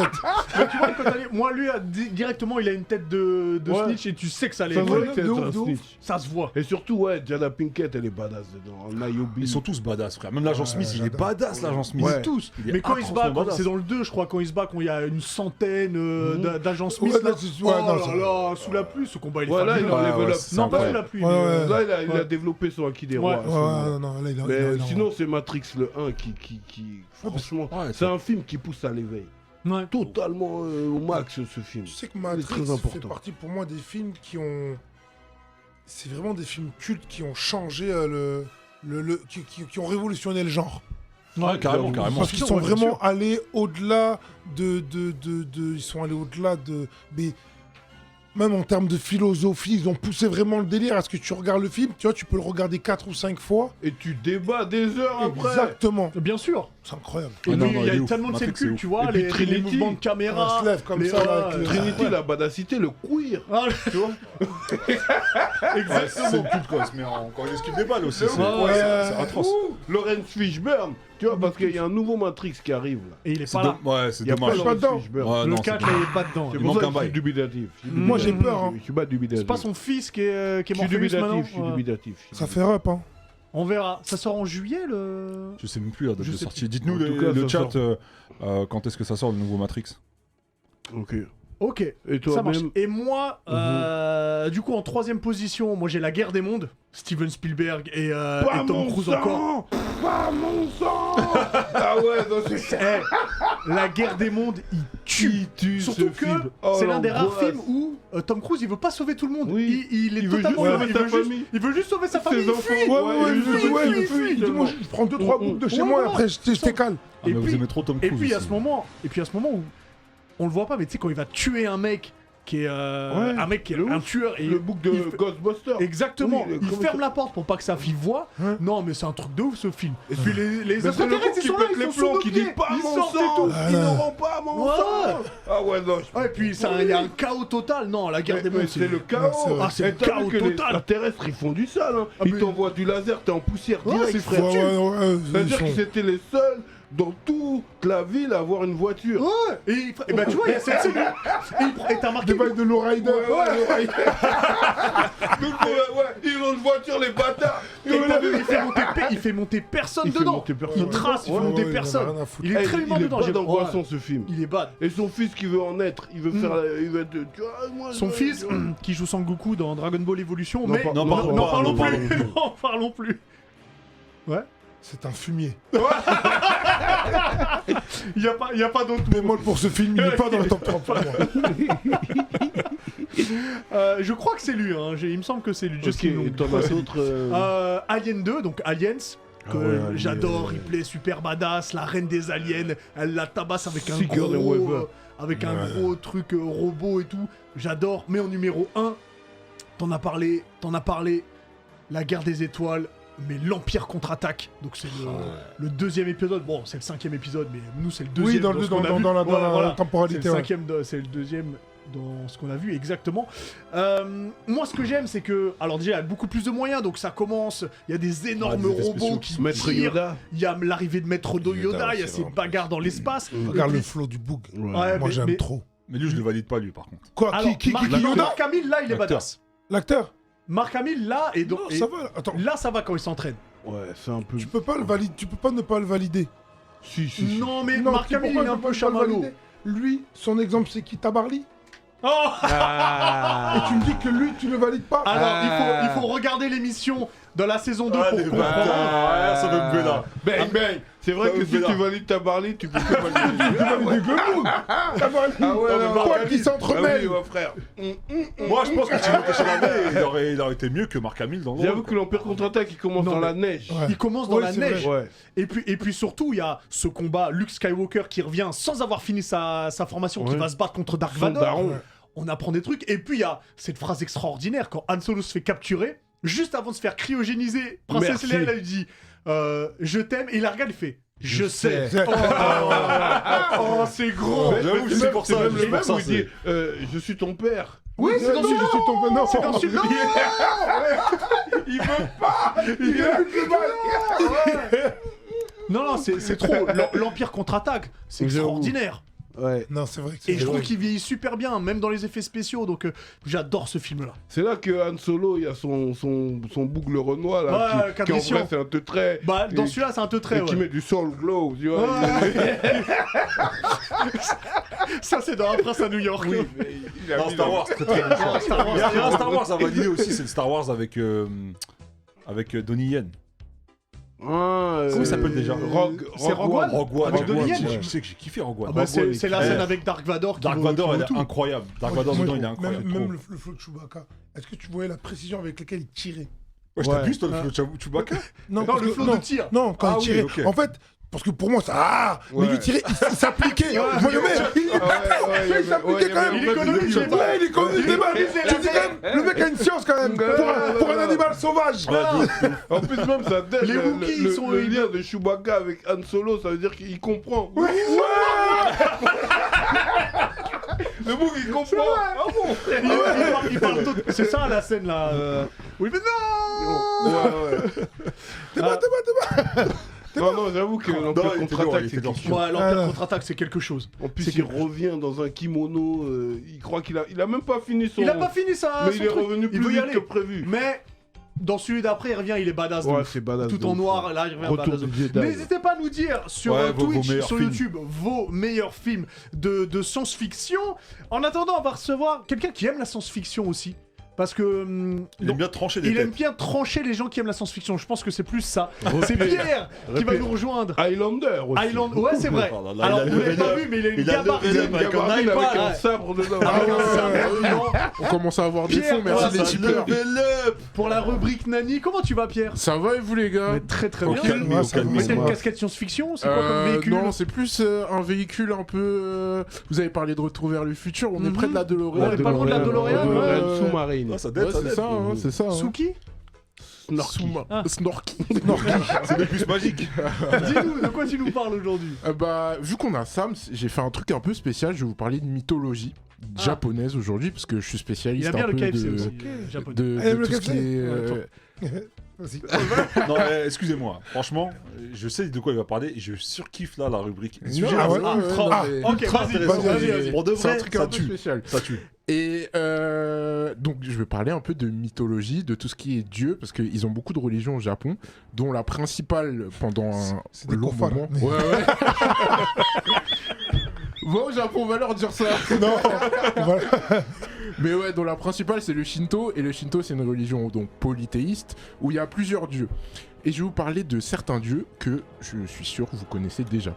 Mais tu vois, quand t'as- moi, lui, directement, il a une tête de Ouais. snitch et tu sais que ça allait Ça se voit être. que c'est de ouf, un de ouf. snitch. Ça se voit. Et surtout, ouais, Jada Pinkett, elle est badass dedans. Niobe. Ils sont tous badass, frère. Même l'agent Smith, il est j'adore. badass, l'agent Smith. Ouais. Tous. Il est Mais quand il se bat, atrocement badass. c'est dans le 2, je crois, quand il se bat, quand il y a une centaine d'agents Smith. Ouais, là. là, c'est- Oh ouais, là non, c'est- là, sous la pluie, ce combat, il est Ouais, là, il fabuleux. en level ouais, up. c'est Non, pas incroyable. sous la pluie. Ouais, mais, ouais. Là, il a Ouais. développé son acquis des Ouais. rois. à ce Ouais, moment-là. non, là, il a. Mais il a- sinon, c'est Matrix le 1 qui franchement, Ouais, c'est un film qui pousse à l'éveil. Ouais. Totalement au max, ce film. Tu sais que C'est Matrix très fait important. partie pour moi des films qui ont. C'est vraiment des films cultes qui ont changé qui ont révolutionné le genre. Ouais, carrément, carrément. Parce qu'ils sûr, sont ouais, bien vraiment sûr. allés au-delà ils sont allés au-delà de. Mais même en termes de philosophie, ils ont poussé vraiment le délire. Est-ce que tu regardes le film, tu vois, tu peux le regarder 4 ou 5 fois. Et tu débats des heures après. Exactement. Bien sûr. C'est incroyable. Et Ah non, puis, non, il y il est a ouf. tellement de scènes Matrix, c'est cultes, ouf. tu vois, Et puis les Trinity. mouvements de caméra. On se lève comme les- ça, là, avec ouais, le- Trinity, ouais. la badacité, le queer. Ah, Tu vois Ouais, c'est le culte quand il se met en. Quand il esquive des balles aussi. C'est Ouais, c'est atroce. Lawrence Fishburne. Tu vois, parce qu'il y a un nouveau Matrix qui arrive là. Et il est C'est pas là. Ouais, c'est Il y a dommage. pas pas Lawrence dedans. Fishburne. Ouais, Le non, c'est 4, il est pas dedans. C'est il pour manque ça un que je suis bail. dubitatif. Moi, j'ai peur, hein. Je suis pas dubitatif. C'est pas son fils qui est Je suis Morpheus maintenant. dubitatif, je suis Ouais. dubitatif. Ça fait rap, hein. On verra. Ça sort en juillet le. Je sais même plus la date Je de sais sortie. Dites-nous En tout cas, le ça chat sort. quand est-ce que ça sort le nouveau Matrix. Ok. Ok. Et Ça marche. toi-même Et moi, du coup, en troisième position, moi j'ai La Guerre des Mondes, Steven Spielberg et Tom Cruise encore. Pas mon sang. Ah ouais, non, c'est La Guerre des Mondes, il tue. Surtout que c'est l'un des rares films où Tom Cruise il veut pas sauver tout le monde. Oui. Il est Il veut totalement. juste sauver sa famille. Il veut juste sauver sa Ses famille. il enfants. fuit. Ouais, Il dit, moi, je prends 2-3 boucles de chez moi et après, je t'écale. Ah, mais vous puis- aimez trop Tom Et Cruise. puis à aussi. ce moment, où on le voit pas, mais tu sais quand il va tuer un mec qui est un mec qui est un tueur et Le book de il fait- Ghostbusters. Exactement, Oui, il comment ferme ça- la porte pour pas que sa fille voie. Hein Non, mais c'est un truc de ouf ce film. Et puis les Mais c'est le extraterrestres, coup ils qui sont là, pète ils les sont sous plombs, nos qui pieds, dit pas ils mon sortent et sang. tout. Ah, Ils là. n'auront pas mon Ouais. sang. Ah ouais, non. Ouais, et puis il y a un chaos total. Non, la guerre des mondes, C'est le chaos. c'est vrai. Ah, c'est le Et t'as vu chaos que les total. extraterrestres, ils font du sale. Hein. Ah, Ils mais- t'envoient du laser, t'es en poussière Ouais, direct, c'est frère. Ouais, ils C'est-à-dire sont- que c'était les seuls dans toute la ville à avoir une voiture. Ouais. Et bah tu vois, il y a cette scène. Et t'as remarqué. Des bails de lowrider. Ouais. Ils ont une voiture, les bâtards. Il fait monter personne Il fait dedans. monter personne. Il trace, il fait Ouais, monter ouais, il en a personne. rien à foutre. Il est Eh, très humain il est dedans. pas j'aime- d'angoissant, ouais. ce film. Il est bad. Et son fils qui veut en être, il veut faire, il veut être. Moi, Son je- fils, qui joue Sangoku dans Dragon Ball Evolution, Non, mais non, parlons n'en pas, parlons n'en parlons plus. plus. N'en parlons plus. Ouais. C'est un fumier. Il y a pas d'autre. Bémol pour ce film, il n'est pas dans le top 3 pour moi. Je crois que c'est lui. Hein. Il me semble que c'est lui. Ok, Justin et Long. t'en as d'autres. Alien 2, donc Aliens. que ouais, j'adore, Ripley super badass, la reine des aliens, elle la tabasse avec un Sigourney gros, Weaver. avec un gros truc robot et tout. J'adore. Mais en numéro 1, t'en as parlé, la guerre des étoiles, mais l'Empire contre-attaque. Donc c'est le deuxième épisode. Bon, c'est le 5e épisode, mais nous c'est le deuxième. Oui, dans ce qu'on a vu. la Voilà. temporalité. C'est le ouais. 5e, c'est le deuxième dans ce qu'on a vu, exactement. Moi, ce que j'aime, c'est que... Alors déjà, il y a beaucoup plus de moyens, donc ça commence... Il y a des énormes des effets robots spéciaux. qui Maître tirent. Yoda. Il y a l'arrivée de Maître Yoda, il y a c'est ces vraiment bagarres dans l'espace. Regarde Et le puis- flow du boug. Ouais, Moi, j'aime trop. Mais lui, je le valide pas, lui, par contre. Quoi Alors, Qui Mark Yoda Hamill, là, il est L'acteur. badass. L'acteur Mark Hamill, là, et donc... Non, et ça va. Attends, là, ça va quand il s'entraîne. Ouais, c'est un peu. tu peux pas le valider. Tu peux pas ne pas le valider. Si. Non, mais Non, Mark tu sais Hamill, il pourquoi est un je peux peu pas le chamallow. valider Lui, son exemple, c'est qui Tabarly. Oh Ah. Et tu me dis que lui, tu le valides pas Alors, il faut regarder l'émission dans la saison 2 Ah, pour les comprendre. bâtards, ça me fait là. Bang, bang. C'est vrai Ça que me si fait là. tu valides ta Barley, tu peux que valider. Tu valides le boug. Tabarly. Ah ouais, non, Quoi Mark qui Hamill. s'entremêle. Ah oui, mon frère. Moi, je pense que Timothée Chalamet, il aurait été mieux que Mark Hamill dans le J'avoue rôle. que l'Empire contre-attaque, il commence Non, dans mais- la neige. Ouais. Il commence dans Ouais, la c'est neige. Ouais. Et puis surtout, il y a ce combat Luke Skywalker qui revient sans avoir fini sa formation, qui Ouais. va se battre contre Dark Son Vador. daron. On apprend des trucs. Et puis il y a cette phrase extraordinaire quand Han Solo se fait capturer, juste avant de se faire cryogéniser, Princesse Merci. Leia elle lui dit je t'aime, et il la regarde, il fait je sais. sais. Oh, c'est gros. J'avoue, c'est pour ça. même c'est le pour même ça, où il dit je suis ton père. Oui, c'est dans Non, celui je suis tombé. Non, C'est dans celui-là. Il veut pas. Il est plus mal. Non, c'est trop. L'Empire contre-attaque, c'est J'avoue. extraordinaire. Ouais. Non, c'est vrai que Et je trouve vrai. qu'il vieillit super bien, même dans les effets spéciaux. Donc j'adore ce film-là. C'est là que Han Solo, il y a son bougle Renoir là, Ouais, qui en Capriccio. vrai c'est un trait. Bah, dans Et- celui-là, c'est un peu très. Et qui met du soul glow, tu vois. Ça, c'est dans Un Prince à New York. Oui, mais il a Non, mis Star dans- Wars, très très bon choix. Star Wars, Il y a un Star Wars à valider aussi, c'est le Star Wars avec Donnie Yen. Ah, Comment il s'appelle déjà C'est Rogue One. Rogue One. Avec Donnie Yen. Je sais que j'ai kiffé Rogue One. Ah bah, c'est la Eh, scène avec Dark Vador qui Dark vaut- Vador, qui il vaut est tout. incroyable. Dark Moi, Vador, moi, dedans, il est incroyable. Même trop. le flow de Chewbacca. Est-ce que tu voyais la précision avec laquelle il tirait Ouais, je t'abuse, toi, le flow de Chewbacca. Non, parce le que- flow de tir. Non, quand Ah il tirait. oui, ok. En fait, parce que pour moi, ça. Ah Mais Ouais. lui tirait, il s'appliquait. Moi, le mec, il s'appliquait quand même. Il économise les balles. Ouais, il économise les balles. Tu dis quand même, le mec a une science quand même. Pour un animal sauvage. En plus, même ça dèche, Les Wookiees, ils sont- le lien de Chewbacca avec Han Solo, ça veut dire qu'il comprend. Le bouc, il comprend. Ah bon. Il parle tout. C'est ça la scène là. Oui, mais non. Ouais. T'es pas. Non, j'avoue que l'Empire Non, il était lourd, contre-attaque, il c'est était quelque lourd. chose. Ouais, l'Empire non. contre-attaque, c'est quelque chose. En plus, C'est il quelque- revient dans un kimono. Il croit qu'il a même pas fini son. Il a pas fini ça. Mais son il est truc. revenu Il plus veut y vite aller. que prévu. Mais dans celui d'après, il revient, il est badass. de Ouais, ouf. c'est badass. Tout de en ouf, noir, ouais. là, il revient Retour badass. du Jedi. N'hésitez pas à nous dire sur Ouais, vos Twitch, meilleurs sur films. YouTube, vos meilleurs films de science-fiction. En attendant, on va recevoir quelqu'un qui aime la science-fiction aussi. Parce que Il aime bien trancher des il aime têtes. bien trancher les gens qui aiment la science-fiction. Je pense que c'est plus ça. C'est Pierre qui va Repère. nous rejoindre. Highlander aussi. Island, ouais, c'est vrai. Oh là là, Alors, il a vous l'avez levé pas up. vu, mais il a une Il a gabarre. levé up avec un Gabardine iPad, avec un ouais. sabre dedans. Avec un ouais, sabre, non. On commence à avoir des Pierre, fonds, merci ouais, les Ça tipeurs. level up. Pour la rubrique Nani, comment tu vas, Pierre? Ça va et vous les gars? Mais très très Au bien. calme, Ouais, au ça calme. va. Mais c'est une Ouais. casquette science-fiction? C'est quoi comme véhicule? Non, c'est plus un véhicule un peu. Vous avez parlé de Retour vers le futur, on est près de la DeLorean. On est pas loin de la DeLorean, ouais. Sous-marine. Ah, ça Ouais, date, ça c'est date. ça, hein, c'est ça. hein. Suki? Snorky. Ah. Snorky. C'est le plus magique. Dis-nous, de quoi tu nous parles aujourd'hui? Bah, vu qu'on a Sam, j'ai fait un truc un peu spécial. Je vais vous parler de mythologie japonaise aujourd'hui, parce que je suis Il spécialiste a bien un le peu KFC de, aussi, japonais. de Ah, il aime le tout ce qui KFC? est. Vas-y. Non, excusez-moi. Franchement, je sais de quoi il va parler et je surkiffe là la rubrique. Non, Sujet, ah ouais, non, trop. non, mais- Ok, ultra vas-y, intéressant. vas-y. Pour de C'est un vrai, truc ça un peu tue. spécial. Ça tue. Et donc je vais parler un peu de mythologie, de tout ce qui est dieu, parce qu'ils ont beaucoup de religions au Japon, dont la principale pendant un C'est des long confins, moment. mais- Ouais, ouais. Va au Japon, on va leur dire ça. Non, voilà. Mais ouais, dont la principale c'est le Shinto, et le Shinto c'est une religion donc polythéiste où il y a plusieurs dieux. Et je vais vous parler de certains dieux que je suis sûr que vous connaissez déjà.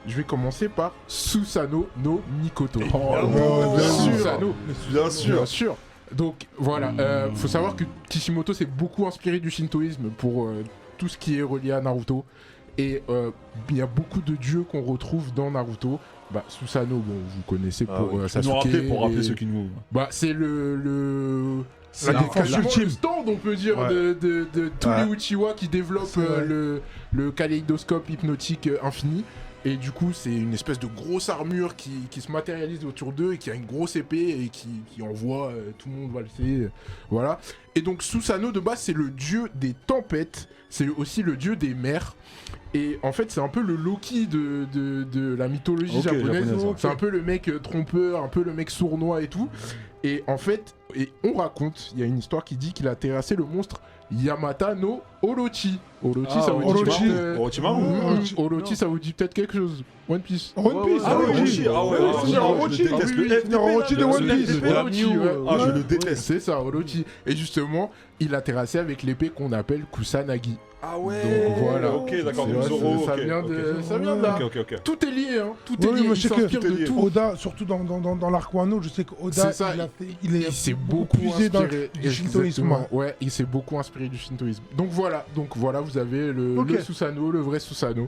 Je vais commencer par Susanoo no Mikoto. non, bien sûr. Susanoo. Bien sûr. Bien sûr. Donc voilà, faut savoir que Kishimoto s'est beaucoup inspiré du shintoïsme pour tout ce qui est relié à Naruto. Et il y a beaucoup de dieux qu'on retrouve dans Naruto. Bah, Susanoo, bon, vous connaissez pour Tu peux Sasuke. nous rappeler pour rappeler et- ceux qui nous. Bah, c'est C'est la la- défense la- ultime stand, on peut dire, Ouais. de tous Ouais. les Uchiwa qui développent C'est vrai. le kaléidoscope hypnotique infini. Et du coup, c'est une espèce de grosse armure qui se matérialise autour d'eux et qui a une grosse épée et qui envoie tout le monde valser. Voilà. Et donc, Susanoo, de base, c'est le dieu des tempêtes. C'est aussi le dieu des mers. Et en fait, c'est un peu le Loki de la mythologie Ok, japonaise. japonaise, ouais. C'est un peu le mec trompeur, un peu le mec sournois et tout. Et en fait, on raconte, il y a une histoire qui dit qu'il a terrassé le monstre Yamata no Orochi. Orochi, Ah, ça vous dit Orochi. peut-être, Orochimaru. Orochi, ça vous dit peut-être quelque chose. One Piece. One Piece, Ah oui, Orochi. Orochi. Ah ouais, Ouais, c'est Orochi. je déteste Ah oui, le c'est Orochi de One Piece. Orochi, ouais. Ah, je le déteste. C'est ça, Orochi. Et justement, il a terrassé avec l'épée qu'on appelle Kusanagi. Ah ouais. Donc voilà. Ok, d'accord. C'est donc vrai, Zoro, ça ok, vient ok. de, ça vient de là. Ok, ok. Tout est lié, hein. Tout est Oui, lié. mais Il je sais que s'inspire tout est de lié. tout. Oda, surtout dans l'arc Wano, je sais qu'Oda, C'est ça, il s'est beaucoup puisé dans du shintoïsme. exactement. Ouais, il s'est beaucoup inspiré du shintoïsme. Donc voilà, vous avez le Ok. Susanoo, le vrai Susanoo.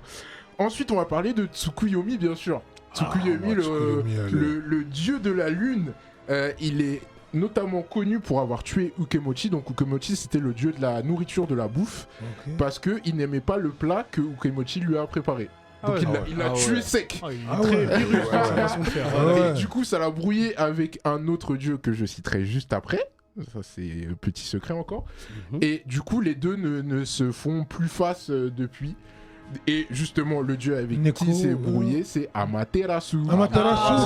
Ensuite, on va parler de Tsukuyomi, bien sûr. Tsukuyomi, le dieu de la lune, il est notamment connu pour avoir tué Ukemochi. Donc Ukemochi, c'était le dieu de la nourriture, de la bouffe, parce que il n'aimait pas le plat que Ukemochi lui a préparé. Donc il l'a tué sec. Ah, il est Ah très ouais. virus dans sa façon de faire. Ah ouais. Et du coup, ça l'a brouillé avec un autre dieu que je citerai juste après. Ça, c'est un petit secret encore. Et du coup, les deux ne se font plus face depuis. Et justement, le dieu avec Neko, qui s'est brouillé, c'est Amaterasu. Amaterasu,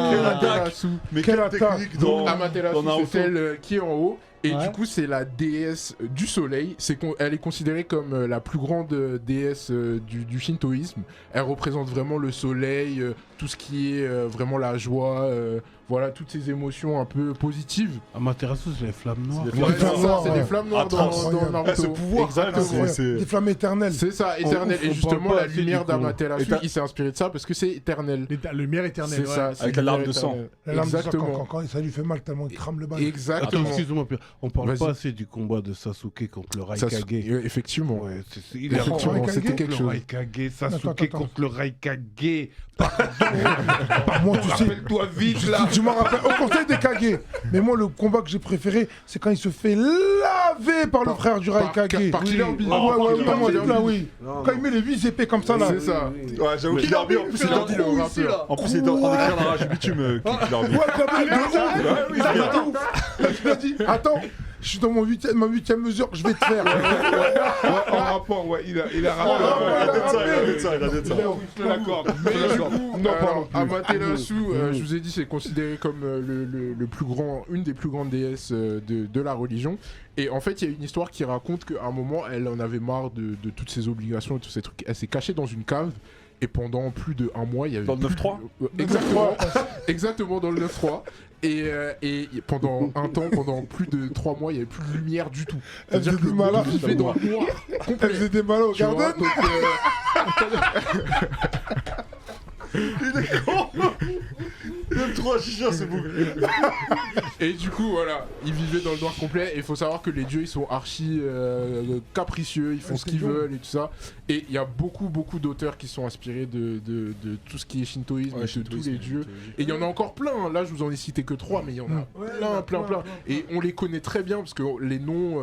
quelle attaque. Amaterasu. Mais Quelle quelle attaque. technique dans Amaterasu, dans c'est Naruto. celle qui est en haut. Et Ouais. du coup, c'est la déesse du soleil. Elle est considérée comme la plus grande déesse du shintoïsme. Elle représente vraiment le soleil, tout ce qui est vraiment la joie, voilà, toutes ces émotions un peu positives. Amaterasu, c'est les flammes noires. C'est des Ouais, flammes c'est ça, noires, c'est ouais. des flammes noires dans, Atroce. dans Naruto. Eh, ce pouvoir, quand même, Exactement. c'est- Des flammes éternelles. C'est ça, éternel. On Et justement, parle pas la assez lumière du coup. d'Amaterasu, Et t'as- il s'est inspiré de ça parce que c'est éternel. La lumière éternelle. C'est ouais. ça. c'est Avec la larme lumière de sang. éternelle. La lame de sang, Exactement. quand ça lui fait mal tellement il crame le bail. Attends, Exactement. excuse-moi, Pierre. On parle Vas-y. pas assez du combat de Sasuke contre le Ça, Raikage. effectivement. Ouais, il est Effectivement, Raikage c'était contre quelque le chose. Raikage, Sasuke Attends. contre le Raikage. Moi, tu sais, Rappelle-toi vite là. je m'en rappelle au conseil des Kage. Mais moi, le combat que j'ai préféré, c'est quand il se fait laver par le frère du Raikage. par Killer Bee. Ah ouais, Par ouais, Killer vraiment, Bee. là, oui. Non, Quand non. il met les 8 épées comme ça, là. C'est ça. Ouais, j'avoue qu'il a bien. En plus, il est en- Killer Bee, le rappeur. en plus, il est en train d'écrire la rage bitume. Ouais, Gabriel, de ouf. Ouais, oui, Ça c'est m'a bien. dit ouf. Il m'a dit, attends, je suis dans ma 8ème mesure, je vais te faire. En rapport, ouais, il a Il a dit ça, il a dit ça. Je te l'accorde. Mais du coup, Non, pardon. Amaterasu, je vous ai dit, c'est considéré comme une des plus grandes déesses de la religion. Et en fait, il y a une histoire qui raconte qu'à un moment, elle en avait marre de toutes ses obligations et tous ces trucs. Elle s'est cachée dans une cave. Et pendant plus de 1 mois, il y avait. Dans le 9-3 Exactement. Exactement, dans le 9-3. Et pendant un temps, pendant plus de 3 mois, il n'y avait plus de lumière du tout. Elle C'est-à-dire faisait que du le malin. monde vivait dans le noir. Elle faisait des malins au Tu vois, garden. donc, Il est con. Il aime trop la chicha, ce bouc. Et du coup, voilà, ils vivaient dans le noir complet. Et il faut savoir que les dieux, ils sont archi capricieux, ils font ce qu'ils veulent et tout ça. Et il y a beaucoup d'auteurs qui sont inspirés de tout ce qui est shintoïsme, de tous les dieux. Et il y en a encore plein. Hein. Là, je vous en ai cité que 3, mais il y en a plein. Et on les connaît très bien parce que les noms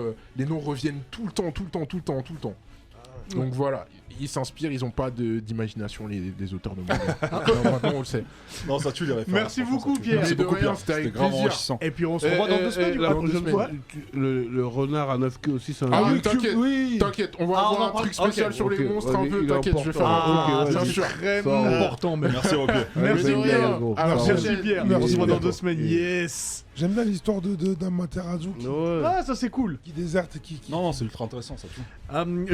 reviennent tout le temps. Donc voilà, ils s'inspirent, ils n'ont pas d'imagination, les auteurs de manga. Maintenant, on le sait. Non, ça tue les références. Merci franchement, beaucoup, ça tue. Pierre. Merci Mais de beaucoup, rien, Pierre. c'était avec grave plaisir. enrichissant. Et puis on se revoit dans 2 semaines. du La coup. prochaine Ouais. fois, le renard à 9 queues aussi, c'est un Ah jeu. oui, t'inquiète. Oui. T'inquiète, on va Ah, on avoir en un parle. truc spécial Ok, sur les ok, monstres un vas-y, peu, il est t'inquiète, je vais faire important. un Ah, Ok, ça vas-y. c'est sûr. extrêmement Ça- important, même. Merci, Rocky. Merci de rien. gros. Alors, Merci Michel, Pierre. Merci, On se revoit dans Pierre. 2 semaines. Yes. J'aime bien l'histoire d'Amaterasu Ouais. Ah, ça c'est cool. qui déserte et qui. Non, non, c'est ultra intéressant, ça tue.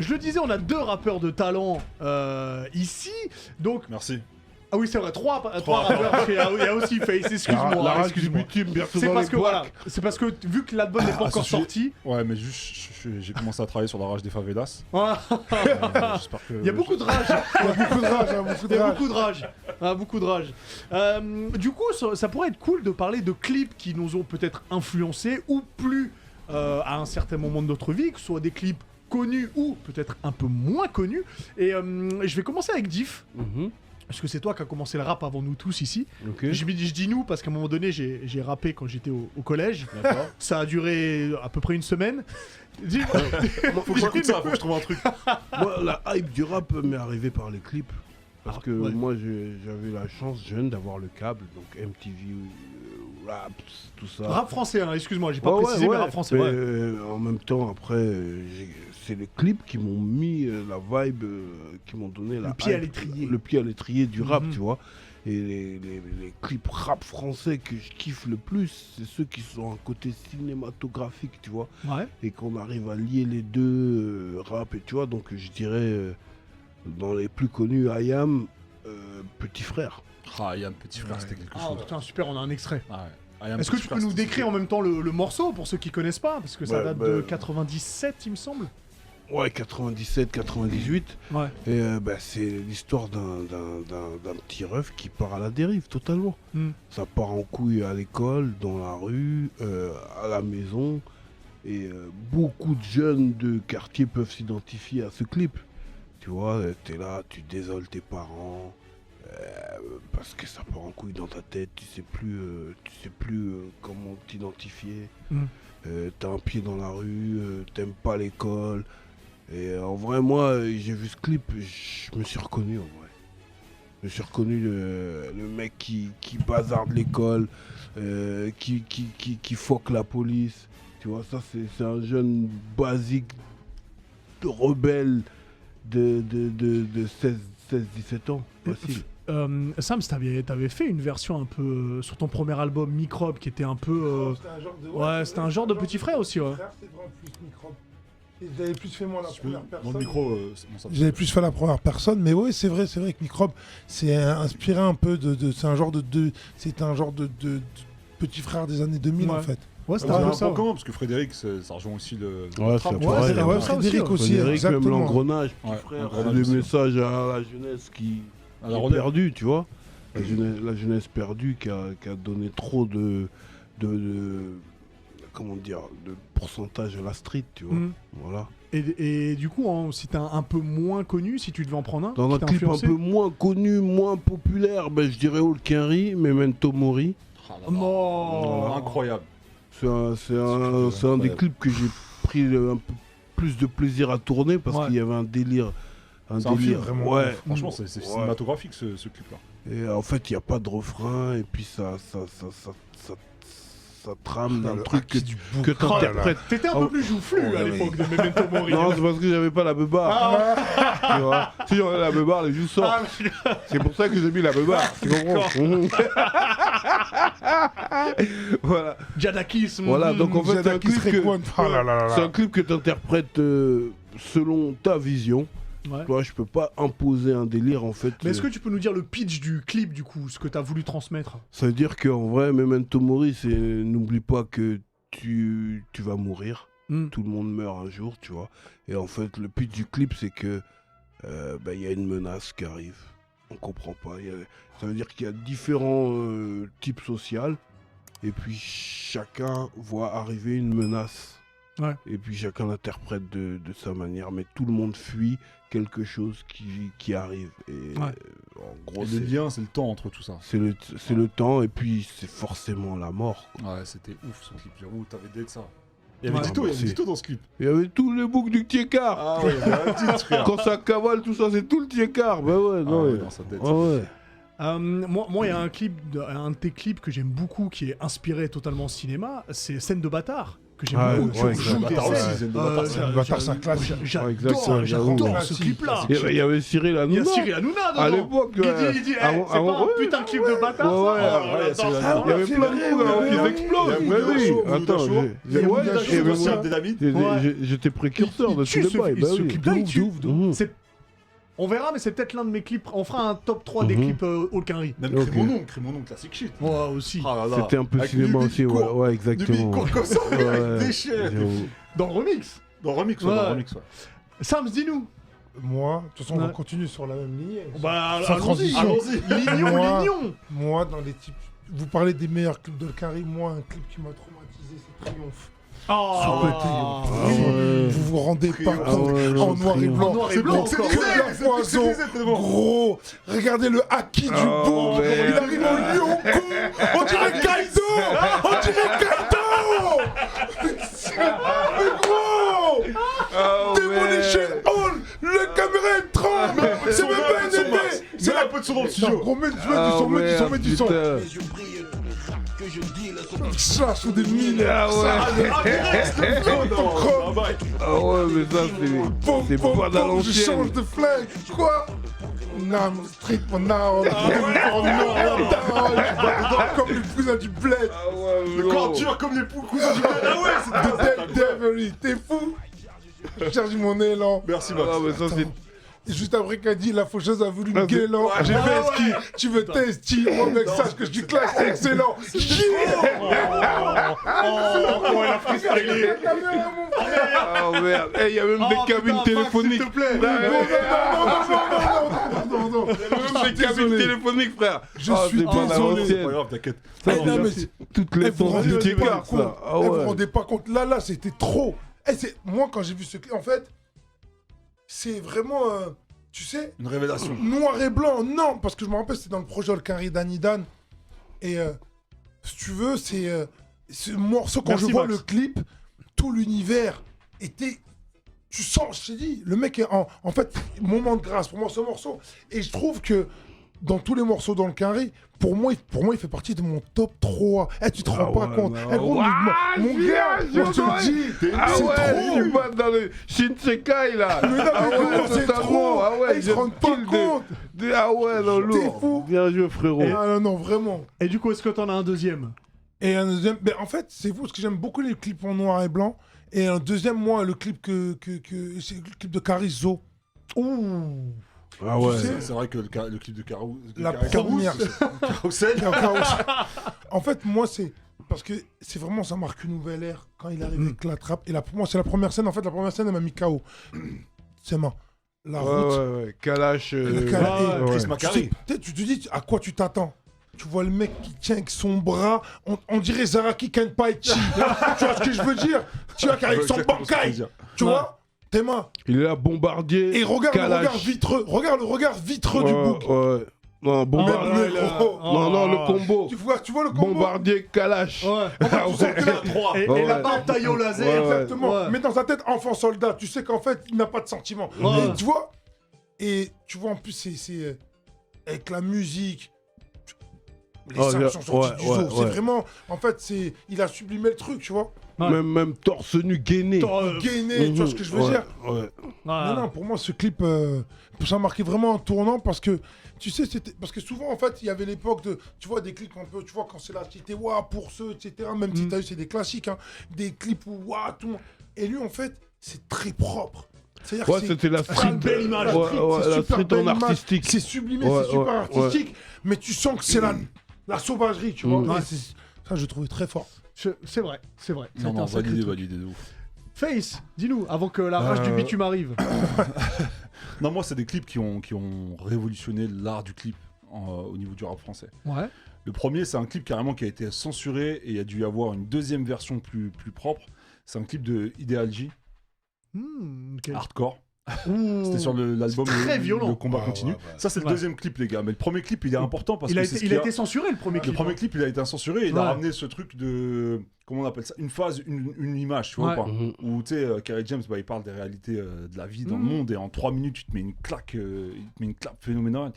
Je le disais, on a 2 rappeurs de talent ici. Donc, Merci. ah oui, c'est vrai, 3 rappeurs. Parce qu'il y a aussi Face, excuse-moi. La rage du excuse-moi. bitume, bientôt C'est dans parce les que boîtes. voilà, c'est parce que vu que l'album n'est pas encore ce sujet- sorti, Ouais, mais juste, j'ai commencé à travailler sur la rage des favelas. voilà, J'espère que. il y a beaucoup de rage. Il y a beaucoup de rage, hein, beaucoup Il de y a rage. beaucoup de rage. Ah, beaucoup de rage. Du coup, ça pourrait être cool de parler de clips qui nous ont peut-être influencés ou plus à un certain moment de notre vie, que ce soit des clips connus ou peut-être un peu moins connus. Et je vais commencer avec Diff. Parce que c'est toi qui as commencé le rap avant nous tous ici. Ok. Je dis nous parce qu'à un moment donné, j'ai rappé quand j'étais au collège. Ça a duré à peu près une semaine. Faut que j'écoute ça, faut que je trouve un truc. Moi, la hype du rap m'est arrivée par les clips. Parce que ouais. moi, j'avais la chance jeune d'avoir le câble, donc MTV, rap, tout ça. Rap français, hein, excuse-moi, j'ai pas Ouais, précisé, ouais, mais rap français. mais, Ouais. en même temps, après, c'est les clips qui m'ont mis la vibe, qui m'ont donné la pied à hype, l'étrier. le pied à l'étrier du rap, Mhm. tu vois. Et les clips rap français que je kiffe le plus, c'est ceux qui sont un côté cinématographique, tu vois. Ouais. Et qu'on arrive à lier les deux, rap et tu vois. Donc je dirais, dans les plus connus, IAM, Petit Frère. Ah, Yann, petit frère, c'était quelque Ah chose. putain, super, on a un extrait. Ah, ouais. Yann, Est-ce que petit tu frère, peux nous c'était décrire en même temps le morceau pour ceux qui connaissent pas? Parce que ça Ouais, date de 97, il me semble. Ouais, 97, 98. Ouais. Et c'est l'histoire d'un petit ref qui part à la dérive totalement. Mm. Ça part en couille à l'école, dans la rue, à la maison. Et beaucoup de jeunes de quartier peuvent s'identifier à ce clip. Tu vois, t'es là, tu désoles tes parents. Parce que ça part en couille dans ta tête, tu sais plus comment t'identifier. Mm. T'as un pied dans la rue, t'aimes pas l'école. Et en vrai, moi, j'ai vu ce clip, je me suis reconnu en vrai. Je me suis reconnu le mec qui bazarde l'école, qui fuck la police. Tu vois, ça c'est un jeune basique, rebelle de 16-17 ans, facile. Sam, t'avais fait une version un peu sur ton premier album Microbe qui était un peu. C'était un genre de petit frère aussi, ouais. C'était vraiment plus Microbe. Et j'avais plus fait moi la Si tu peux, première dans personne. le micro, c'est bon, ça. J'avais plus fait la première personne, mais oui, c'est vrai que Microbe, c'est inspiré un peu c'est un genre de petit frère des années 2000 Ouais. en fait. Ouais, c'était C'est un un peu ça. point commun parce que Frédéric, ça rejoint aussi le. Ouais, trap, c'est tu vois, pareil, c'est- ouais. ça Frédéric aussi, Frédéric, même exactement. l'engrenage, petit Ouais, frère, l'engrenage des aussi. messages à la jeunesse qui À la est relève. perdue, tu vois. La jeunesse perdue qui a donné trop de comment dire, de pourcentage à la street, tu vois. Mm. Voilà. Et du coup, hein, si t'es un peu moins connu, si tu devais en prendre un, Dans qui un t'a clip influencé un peu moins connu, moins populaire, je dirais Hulk Henry, Memento Mori. Ah, là-bas. Non. Incroyable. C'est un des clips que j'ai pris un peu plus de plaisir à tourner parce Ouais. qu'il y avait un délire. C'est un film, vraiment. Ouais. Franchement, c'est Ouais. cinématographique ce clip-là. Et en fait, il n'y a pas de refrain et puis ça trame d'un truc que t'interprètes. T'étais un Oh. peu plus joufflu Oh, à ouais. l'époque de Memento Mori. Non, c'est parce que j'avais pas la beubare. Tu vois. Si j'avais la beubare, les joues sortent. C'est pour ça que j'ai mis la beubare. Tu comprends? Voilà. Jadakis. Voilà, donc en fait, c'est un Qui clip serait que, quoi Oh là là là c'est là. un clip que t'interprètes selon ta vision. Ouais. Toi, je peux pas imposer un délire en fait. Mais est-ce que tu peux nous dire le pitch du clip, du coup, ce que t'as voulu transmettre? Ça veut dire qu'en vrai, Memento Mori, c'est n'oublie pas que tu vas mourir. Mm. Tout le monde meurt un jour, tu vois. Et en fait, le pitch du clip, c'est que y a une menace qui arrive. On comprend pas. Ça veut dire qu'il y a différents types sociaux. Et puis chacun voit arriver une menace. Ouais. Et puis chacun l'interprète de sa manière. Mais tout le monde fuit quelque chose qui arrive. Et Ouais. en gros, Et le lien, c'est le temps entre tout ça. c'est le temps. Et puis c'est forcément la mort. Ouais, c'était ouf ce clip. J'avoue, t'avais d'être ça. Il y avait Ouais. Dito, il y avait Merci. Dito dans ce clip. Il y avait tous les boucs du Tiekar. Ah ouais, il y avait un titre, frère. Quand ça cavale, tout ça, c'est tout le Tiekar. Bah ouais, Ah non. ouais, ouais. dans sa tête. Ouais. Moi, il y a un de tes clips que j'aime beaucoup, qui est inspiré totalement cinéma, c'est Scène de bâtard, que j'aime Ah, beaucoup. ouais, Tu exact. joues des Bâtard aussi, scènes. Scène de bâtard, Scène de bâtard, c'est un classique. Ouais, exactement, J'adore ce classique. clip-là. Il y avait Cyril Il y a Hanouna. Cyril Hanouna dedans. À l'époque, Il dit, c'est pas un ouais. putain de clip de bâtard, Ouais, ça. ouais, Oh, ouais, j'adore Cyril ça. Hanouna. Il y avait c'est plein de vrai, coups là, ouais, qui ouais. explosent. Il y Mais a oui, Moudachour, attends, Moudachour. j'ai- Moudachour, Social Dynamite. Ouais. j'étais précurseur de Il tue tous les bails. Bah ce oui. clip-là, il tue. Mhm. On verra, mais c'est peut-être l'un de mes clips. On fera un top 3 des Mhm. clips Hulk Henry. Même Ok. Crée mon nom, classique shit. Moi aussi. Ah là là. C'était un peu Avec cinéma Nubi aussi, qui ouais, court. ouais, Nubi exactement. court comme ça, Ouais, avec des chiens. j'avoue. Dans le remix. Dans le remix, ouais, Ouais. dans le remix, ouais. Sam, dis-nous. Moi, de toute façon, on va Ouais. continuer sur la même ligne. Bah, Sans allons-y. transition. Allons-y. Lignon, Moi- lignon. Moi, dans les types. Vous parlez des meilleurs clips de Carré, moi, un clip qui m'a traumatisé, c'est Triomphe. Vous vous rendez pas compte. En noir et blanc. C'est blanc, C'est de la poison. Gros. Regardez le haki du bourg. Il arrive en Yonko. On dirait Kaido. On dirait Kaido. Mais gros. Demolition Hall. Le caméra elle tremble. C'est même pas un effet. C'est un peu de son dans le Non, studio. gros, mets du son. Ça, sous des milliards. Ah ouais, mais ça, c'est pas à Je l'ancienne. change de flag. Quoi? Non, street for now. Comme le cousin du bled. Ah ouais, Le corps dur comme les cousins du bled. Ah ouais, c'est The Devilry. T'es fou? Je charge mon élan. Merci Max. Ah, mais ça, c'est. Et juste après qu'elle dit la faucheuse a voulu me guélan. J'ai fait ski. Tu veux tester? Moi, mec, sache que je suis classe, c'est excellent. Oh, elle a freestylé. Ah merde. Eh, il y a même des cabines téléphoniques. S'il te plaît. Non. Même des cabines téléphoniques, frère. Je Ah, suis c'est pas à désolé. C'est pas l'ancienne. grave, t'inquiète. Ça, Eh, non, déjà, mais c'est toutes les vous vous sons rendez du pas Tigard, compte. ça. Ah Vous vous ouais. rendez pas compte. Là, c'était trop. Moi, quand j'ai vu ce clip, en fait, c'est vraiment, tu sais, Une révélation. noir et blanc. Non, parce que je me rappelle, c'était dans le projet Olkari d'Anidan. Et si tu veux, c'est ce morceau, quand Merci, je vois Max. le clip, tout l'univers était. Tu sens, je t'ai dit, le mec est en fait, moment de grâce pour moi, ce morceau. Et je trouve que dans tous les morceaux dans le carré, pour moi, il fait partie de mon top 3. Eh, tu te rends pas ouais, compte. non. Eh, gros, mon gars, je te le dis, Ah c'est ouais, trop. tu vas dans le Shinsekai là. Mais non, mais Ah gros, ouais, c'est totalement. trop. Ah ouais, Ils se rendent pas compte. Ah ouais, non, lourd. fou. Bien joué, frérot. Ah non, vraiment. Et du coup, est-ce que t'en as un deuxième? Et un deuxième, ben en fait, c'est fou parce que j'aime beaucoup les clips en noir et blanc. Et un deuxième, moi, le clip c'est le clip de Carizo. Ouh. Ah Tu ouais. sais, C'est vrai que le clip de Carou. La première. Carousel. En fait, moi, c'est parce que c'est vraiment, ça marque une nouvelle ère quand il arrive avec la trappe. Et là, pour moi, c'est la première scène. En fait, la première scène, elle m'a mis KO. C'est ma. La route. Ouais. Kalash. Le Kalash. ouais. Chris Tu Macari. tu te dis à quoi tu t'attends. Tu vois le mec qui tient avec son bras, on dirait Zaraki Kenpaichi. Tu vois ce que je veux dire? Tu vois qu'avec son bankai, tu vois tes mains. Il est là, bombardier. Et regarde le Kalash. regard vitreux, regarde le regard vitreux du bouc. Ouais. Non, bombardier. Même le gros. Non, le combo. Tu vois le combo. Bombardier, Kalash. Ouais. Ah ouais. Et la barbe taille au laser. Ouais, ouais. Exactement. Ouais. Mais dans sa tête, enfant soldat, tu sais qu'en fait, il n'a pas de sentiments. Ouais. Et tu vois, en plus, c'est avec la musique. Les Oh, singes sont sortis ouais, du zoo. ouais, C'est ouais. vraiment, en fait, il a sublimé le truc, tu vois. Ouais. Même torse nu gainé. Gainé, tu vois ce que je veux dire. Ouais. Non, pour moi, ce clip, ça a marqué vraiment un tournant parce que, tu sais, parce que souvent, en fait, il y avait l'époque de, tu vois, des clips un peu, tu vois, quand c'est là, c'était waouh, pour ceux, etc. Même si t'as eu, c'est des classiques, hein, des clips où waouh, tout le monde. Et lui, en fait, c'est très propre. C'est-à-dire Ouais, que c'était la c'est street. une belle image. Ouais, c'est la super street belle en image. artistique. C'est sublimé, Ouais, c'est super ouais, artistique, mais tu sens que c'est la sauvagerie, tu vois. Ouais. Et ça, je trouvais très fort. C'est vrai. Ça a Non, été non, un sacré truc. validé de ouf. Face, dis-nous, avant que la rage du bitume arrive. Non, moi, c'est des clips qui ont révolutionné l'art du clip au niveau du rap français. Ouais. Le premier, c'est un clip carrément qui a été censuré et il y a dû y avoir une deuxième version plus propre. C'est un clip de Ideal J, Ok. hardcore. Ouh. C'était sur l'album C'est très violent. Le combat Ouais, continue. ouais. Ça, c'est le Ouais. deuxième clip, les gars. Mais le premier clip, il est important parce Il que a c'est été, ce il qui a été censuré, le premier Le clip. premier clip, il a été censuré et il a Ouais. ramené ce truc de. Comment on appelle ça? Une phase, une image, tu vois Ouais. pas? Où tu sais, Kerry James, il parle des réalités de la vie dans le monde et en 3 minutes, tu te mets une claque, phénoménale.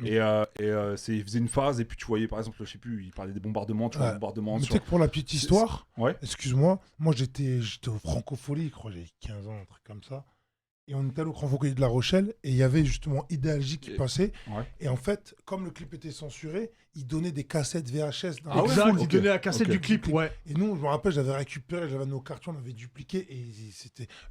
Et il faisait une phase et puis tu voyais, par exemple, je sais plus, il parlait des bombardements, tu vois, Ouais. bombardements Mais tu sur. sais que pour la petite histoire, Ouais. excuse-moi, moi j'étais au Francophonie, je crois, j'avais 15 ans, un truc comme ça. Et on était allé au Francophonie de La Rochelle et il y avait justement Ideal J qui Et- passait. Ouais. Et en fait, comme le clip était censuré, il donnait des cassettes VHS dans Ah ouais, Exact, full, il ok. donnait la cassette Ok. du clip, ouais. Et nous, je me rappelle, j'avais récupéré, j'avais nos cartons, on avait dupliqué et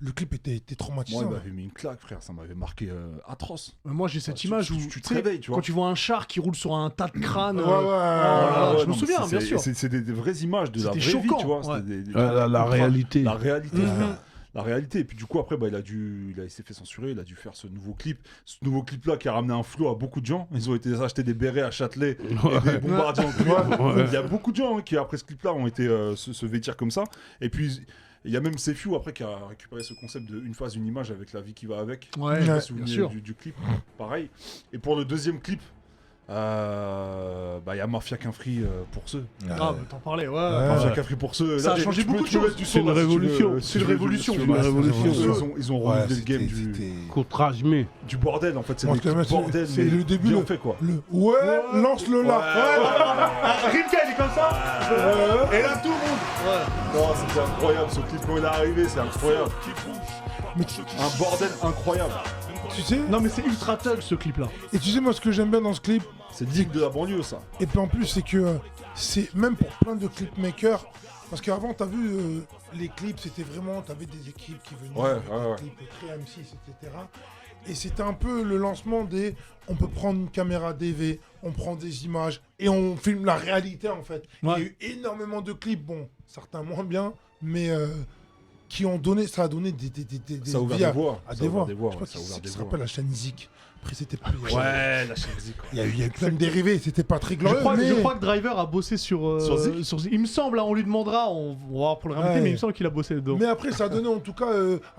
le clip était Moi, traumatisant. il m'avait mis une claque, frère. Ça m'avait marqué atroce. Moi, j'ai cette Tu- image tu- où tu te sais, réveilles, tu vois. quand tu vois un char qui roule sur un tas de crânes. Ouais, oh là là, je me non, souviens, mais bien sûr. C'est des vraies images de la C'était vraie vie, choquant, tu vois. ouais. C'était La réalité. La réalité. Mhm. La réalité. Et puis du coup, après, il s'est fait censurer. Il a dû faire ce nouveau clip. Ce nouveau clip-là qui a ramené un flow à beaucoup de gens. Ils ont été acheter des bérets à Châtelet et des bombardiers en cuir. Ouais. Il y a beaucoup de gens qui, après ce clip-là, ont été se vêtir comme ça. Et puis, Il y a même Sefiu après qui a récupéré ce concept de une phase, une image avec la vie qui va avec. Ouais, Je sais pas bien si vous vous sûr. souvenez du clip. Pareil. Et pour le deuxième clip, il y a Mafia qu'un free pour ceux. Ah, bah, t'en parlais, ouais. Mafia qu'un free pour ceux. Ça a Là, changé tu peux- beaucoup de tu peux choses. mettre du C'est son, une là, si tu veux, révolution. si C'est tu une veux, révolution. si tu C'est veux. une révolution. Ils ont Ouais, renouvelé le game Contre-Ajmé. du bordel en fait. C'est Moi, des ce que j'aime, bordel, c'est mais le début, bien le- fait quoi. Lance-le là. Rimka, il est comme ça. Et là, tout le monde. Non, c'était incroyable ce clip quand il est arrivé, c'est incroyable. Mais Un bordel incroyable. tu sais, Non, mais c'est ultra thug ce clip-là. et tu sais, moi, ce que j'aime bien dans ce clip, C'est digne de la banlieue ça. et puis en plus, c'est que c'est même pour plein de clipmakers, parce qu'avant, t'as vu, les clips, c'était vraiment, t'avais des équipes qui venaient Ouais, avec ouais, ouais. des clips très M6, etc. Et c'était un peu le lancement des, on peut prendre une caméra DV, on prend des images, et on filme la réalité, en fait. Ouais. Il y a eu énormément de clips, bon, certains moins bien, mais qui ont donné, ça a donné des Ça a ouvert vies des voies. à Ça des a ouvert voix. des voies, Je sais ouais, pas ça a qui ouvert c'est qui des se voies. rappelle la chaîne Zik. Après, c'était plus. Ouais, la chaîne Zik. Il y a eu plein de dérivés, c'était pas très glorieux. Je mais... crois que Driver a bossé sur Zik. Zik. Il me semble, hein, on lui demandera, on va voir pour le réinviter, Ouais. mais il me semble qu'il a bossé dedans. Mais après, ça a donné en tout cas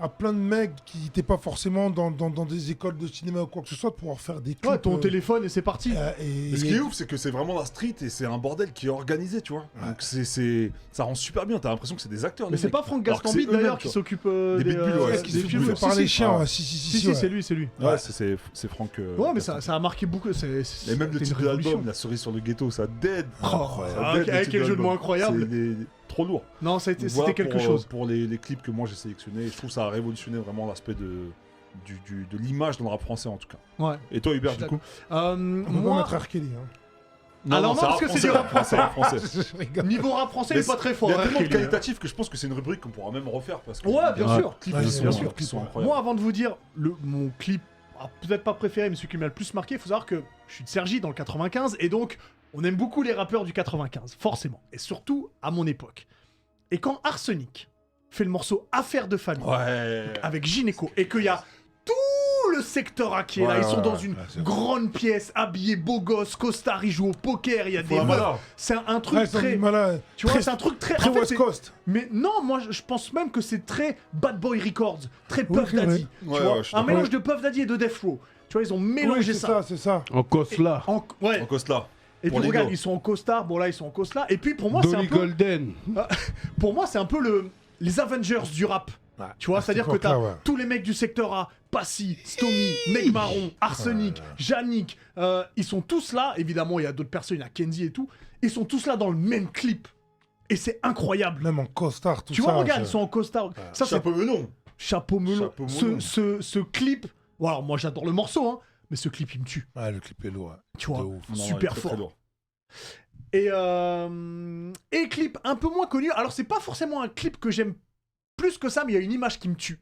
à plein de mecs qui n'étaient pas forcément dans des écoles de cinéma ou quoi que ce soit de pouvoir faire des clips. Ouais, ton téléphone et c'est parti. Mais ce qui est ouf, c'est que c'est vraiment la street et c'est un bordel qui est organisé, tu vois. Donc ça rend super bien. T'as l'impression que c'est des acteurs. Mais les c'est mecs. pas Franck Alors que Gastambide c'est eux-mêmes, d'ailleurs tu qui vois. s'occupe Des des pitbulls, ouais. Est-ce qu'il des se pitbulls. fait par Si, les si. chiens Ah. Si, Si, ouais. c'est lui, c'est lui. Ouais, c'est Franck. Ouais, mais ça a marqué beaucoup. Et même le c'était une titre de l'album, révolution. La cerise sur le ghetto, ça dead. Avec quel jeu de mots incroyable. Trop lourd. Non, c'était Voilà quelque pour, chose. Pour les clips que moi j'ai sélectionnés, je trouve que ça a révolutionné vraiment l'aspect de l'image dans le rap français en tout cas. Ouais. Et toi Hubert Je du coup On peut pas Moi, mettre R. Kelly. Hein. Alors non, parce que c'est du rap français. rap français. Je rigole. niveau rap français, il Mais est pas très fort. Il y a hein, tellement de Kelly, hein. qualitatifs que je pense que c'est une rubrique qu'on pourra même refaire parce que Ouais, bien il y a sûr. des clips Ouais, qui bien sont- sûr. qui sont Moi, incroyables. avant de vous dire mon clip, peut-être pas préféré, mais celui qui m'a le plus marqué, il faut savoir que je suis de Cergy dans le 95, et donc on aime beaucoup les rappeurs du 95, forcément, et surtout à mon époque. Et quand Arsenic fait le morceau Affaire de famille Ouais. avec Gynéco, et qu'il y a tout le secteur à qui est là, Ouais, ils sont ouais, dans ouais. une c'est grande pièce, habillés beaux gosses, costard, ils jouent au poker, il y a des la meufs. malade. C'est un truc Ouais, c'est très... un malade. Tu vois, c'est un truc très... Très en fait, West c'est- Coast. mais non, moi je pense même que c'est très Bad Boy Records, très Puff c'est vrai. Daddy. Ouais, Tu vois, ouais, je suis un d'accord. mélange de Puff Daddy et de Death Row. Tu vois, ils ont Oui, mélangé c'est ça. c'est ça. En Cosla. Ouais. En Cosla. Et pour puis les regarde, gars. ils sont en costard. Bon là, ils sont en costard. Et puis pour moi, c'est un Dolly peu, Golden. pour moi, c'est un peu les Avengers du rap. Tu vois, à c'est-à-dire cette que t'as époque-là, ouais. tous les mecs du secteur A, Passy, Stomy, Meg Marron, Arsenic, Yannick, ils sont tous là. Évidemment, il y a d'autres personnes, il y a Kenzie et tout. Ils sont tous là dans le même clip. Et c'est incroyable. Même en costard, tout Tu ça. vois, regarde, ça- ils sont en costard. Ça, c'est Chapeau melon. chapeau melon. Chapeau melon. Ce clip. Bon, alors moi, j'adore le morceau, hein. Mais ce clip, il me tue. Ouais, le clip est lourd. Ouais. Tu vois, De ouf. Non, il est super très, fort. très lourd. Et clip un peu moins connu. Alors, c'est pas forcément un clip que j'aime plus que ça, mais il y a une image qui me tue.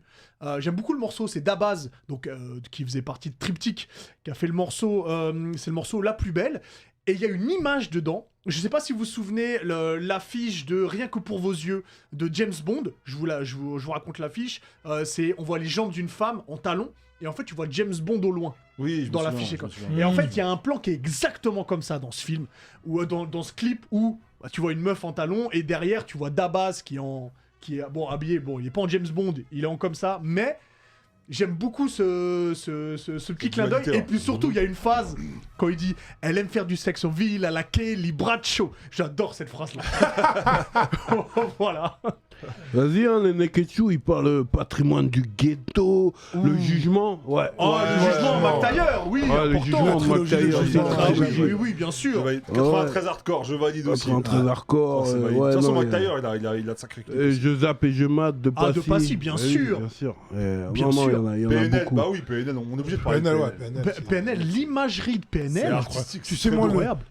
J'aime beaucoup le morceau, c'est Dabaz, donc, qui faisait partie de Triptyque, qui a fait le morceau, c'est le morceau La Plus Belle. Et il y a une image dedans. Je sais pas si vous vous souvenez l'affiche de Rien que pour vos yeux de James Bond. Je vous raconte l'affiche. On voit les jambes d'une femme en talons. Et en fait, tu vois James Bond au loin. Oui, je me Dans souviens, l'affiche je me école. souviens. Et en fait, il y a un plan qui est exactement comme ça dans ce film, ou dans ce clip où bah, tu vois une meuf en talons et derrière tu vois Dabaz qui est bon habillé. Bon, il est pas en James Bond, il est en comme ça, mais j'aime beaucoup ce petit clin d'œil. dualité, Et puis surtout, il y a une phase quand il dit elle aime faire du sexe en ville à la quai, libracho. J'adore cette phrase-là. Voilà. Vas-y, hein, les Neketsu, ils parlent patrimoine du ghetto, le jugement. Ouais. Oh, le jugement, Mac Taylor, oui, Ah, le important. jugement de Mac Taylor, trilogie, c'est la une Ah, trilogie. oui, oui, bien Je sûr. valide. 93 hardcore, je valide aussi. 93 hardcore. Ça, c'est valide. ouais, De toute façon, non, Mac Taylor, il a de sacrés clips. Je zappe et je mate de Passy. Ah, de Passy, bien Oui, sûr. Bien sûr. Bien Vraiment, sûr. il y en a PNL, beaucoup. bah oui, PNL, on est obligé de parler de PNL, ouais, PNL. PNL. c'est- PNL, l'imagerie de C'est PNL. artistique. Tu c'est sais, très moi, drôle. incroyable.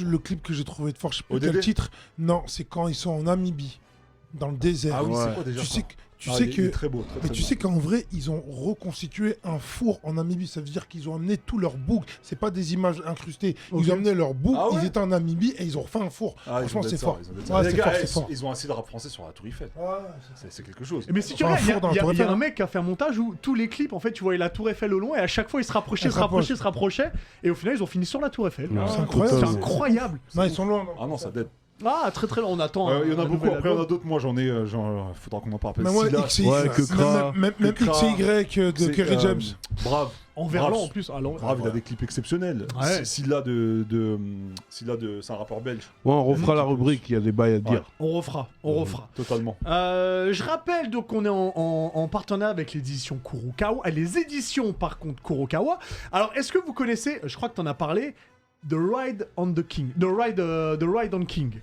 le clip que j'ai trouvé de fort, je sais plus ODD? quel titre. Non, c'est quand ils sont en Namibie, dans le désert. Ah oui, Ouais. c'est quoi déjà Tu ça sais que. Tu Ah, sais il est que. très beau, très, Mais très tu beau. sais qu'en vrai, ils ont reconstitué un four en Namibie. Ça veut dire qu'ils ont amené tout leur boug. C'est pas des images incrustées. Ok. Ils ont amené leur boug. Ah ouais ils étaient en Namibie et ils ont refait un four. Ah, ils Franchement, ont c'est ça, fort. ils ont ça. Ouais, Les c'est gars, fort, eh, c'est fort. ils ont assez de rap français sur la Tour Eiffel. C'est quelque chose. Mais si tu Enfin, un regardes, il y a- four dans il y, la Tour a- il y a Eiffel, un hein. mec qui a fait un montage où tous les clips, en fait, tu voyais la Tour Eiffel au loin et à chaque fois, ils se rapprochaient, Elle se rapprochaient. Et au final, ils ont fini sur la Tour Eiffel. Ouais, C'est incroyable. C'est incroyable. Non, ils sont loin. non. Ah non, ça date. Ah, très très long, on attend. Il y en a un beaucoup, nouvel après il y en a album. d'autres, moi j'en ai, faudra qu'on en parle. Mais moi, Scylla, XY, Ouais, que Kra. même que Kra. XY de c'est, Kerry James. Brave. En verlan Brave. en plus. Ah, Brave, il a des clips exceptionnels. Ouais. Scylla c'est un rappeur belge. Ouais, on refera la rubrique, il y a des bails à dire. On refera. Totalement. Je rappelle donc qu'on est en partenariat avec l'édition Kurokawa. Les éditions par contre Kurokawa. Alors est-ce que vous connaissez, je crois que tu en as parlé, The Ride on the King. The Ride on King.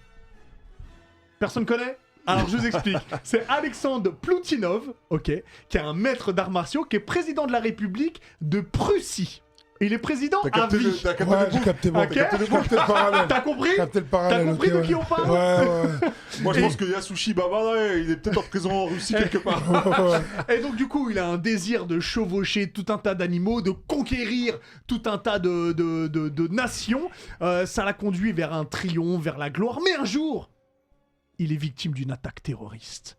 Personne connaît? Alors je vous explique. C'est Alexandre Ploutinov, ok, qui est un maître d'arts martiaux, qui est président de la République de Prussie. Et il est président à vie. Ouais, j'ai capté Ok. le parallèle. T'as compris? Capté le T'as parallèle. compris ok, de ouais. qui on parle? Ouais. Moi je pense que Yasushi Baba, ouais, il est peut-être en prison en Russie quelque part. Et donc du coup, il a un désir de chevaucher tout un tas d'animaux, de conquérir tout un tas de nations. Ça l'a conduit vers un triomphe, vers la gloire. Mais un jour, il est victime d'une attaque terroriste.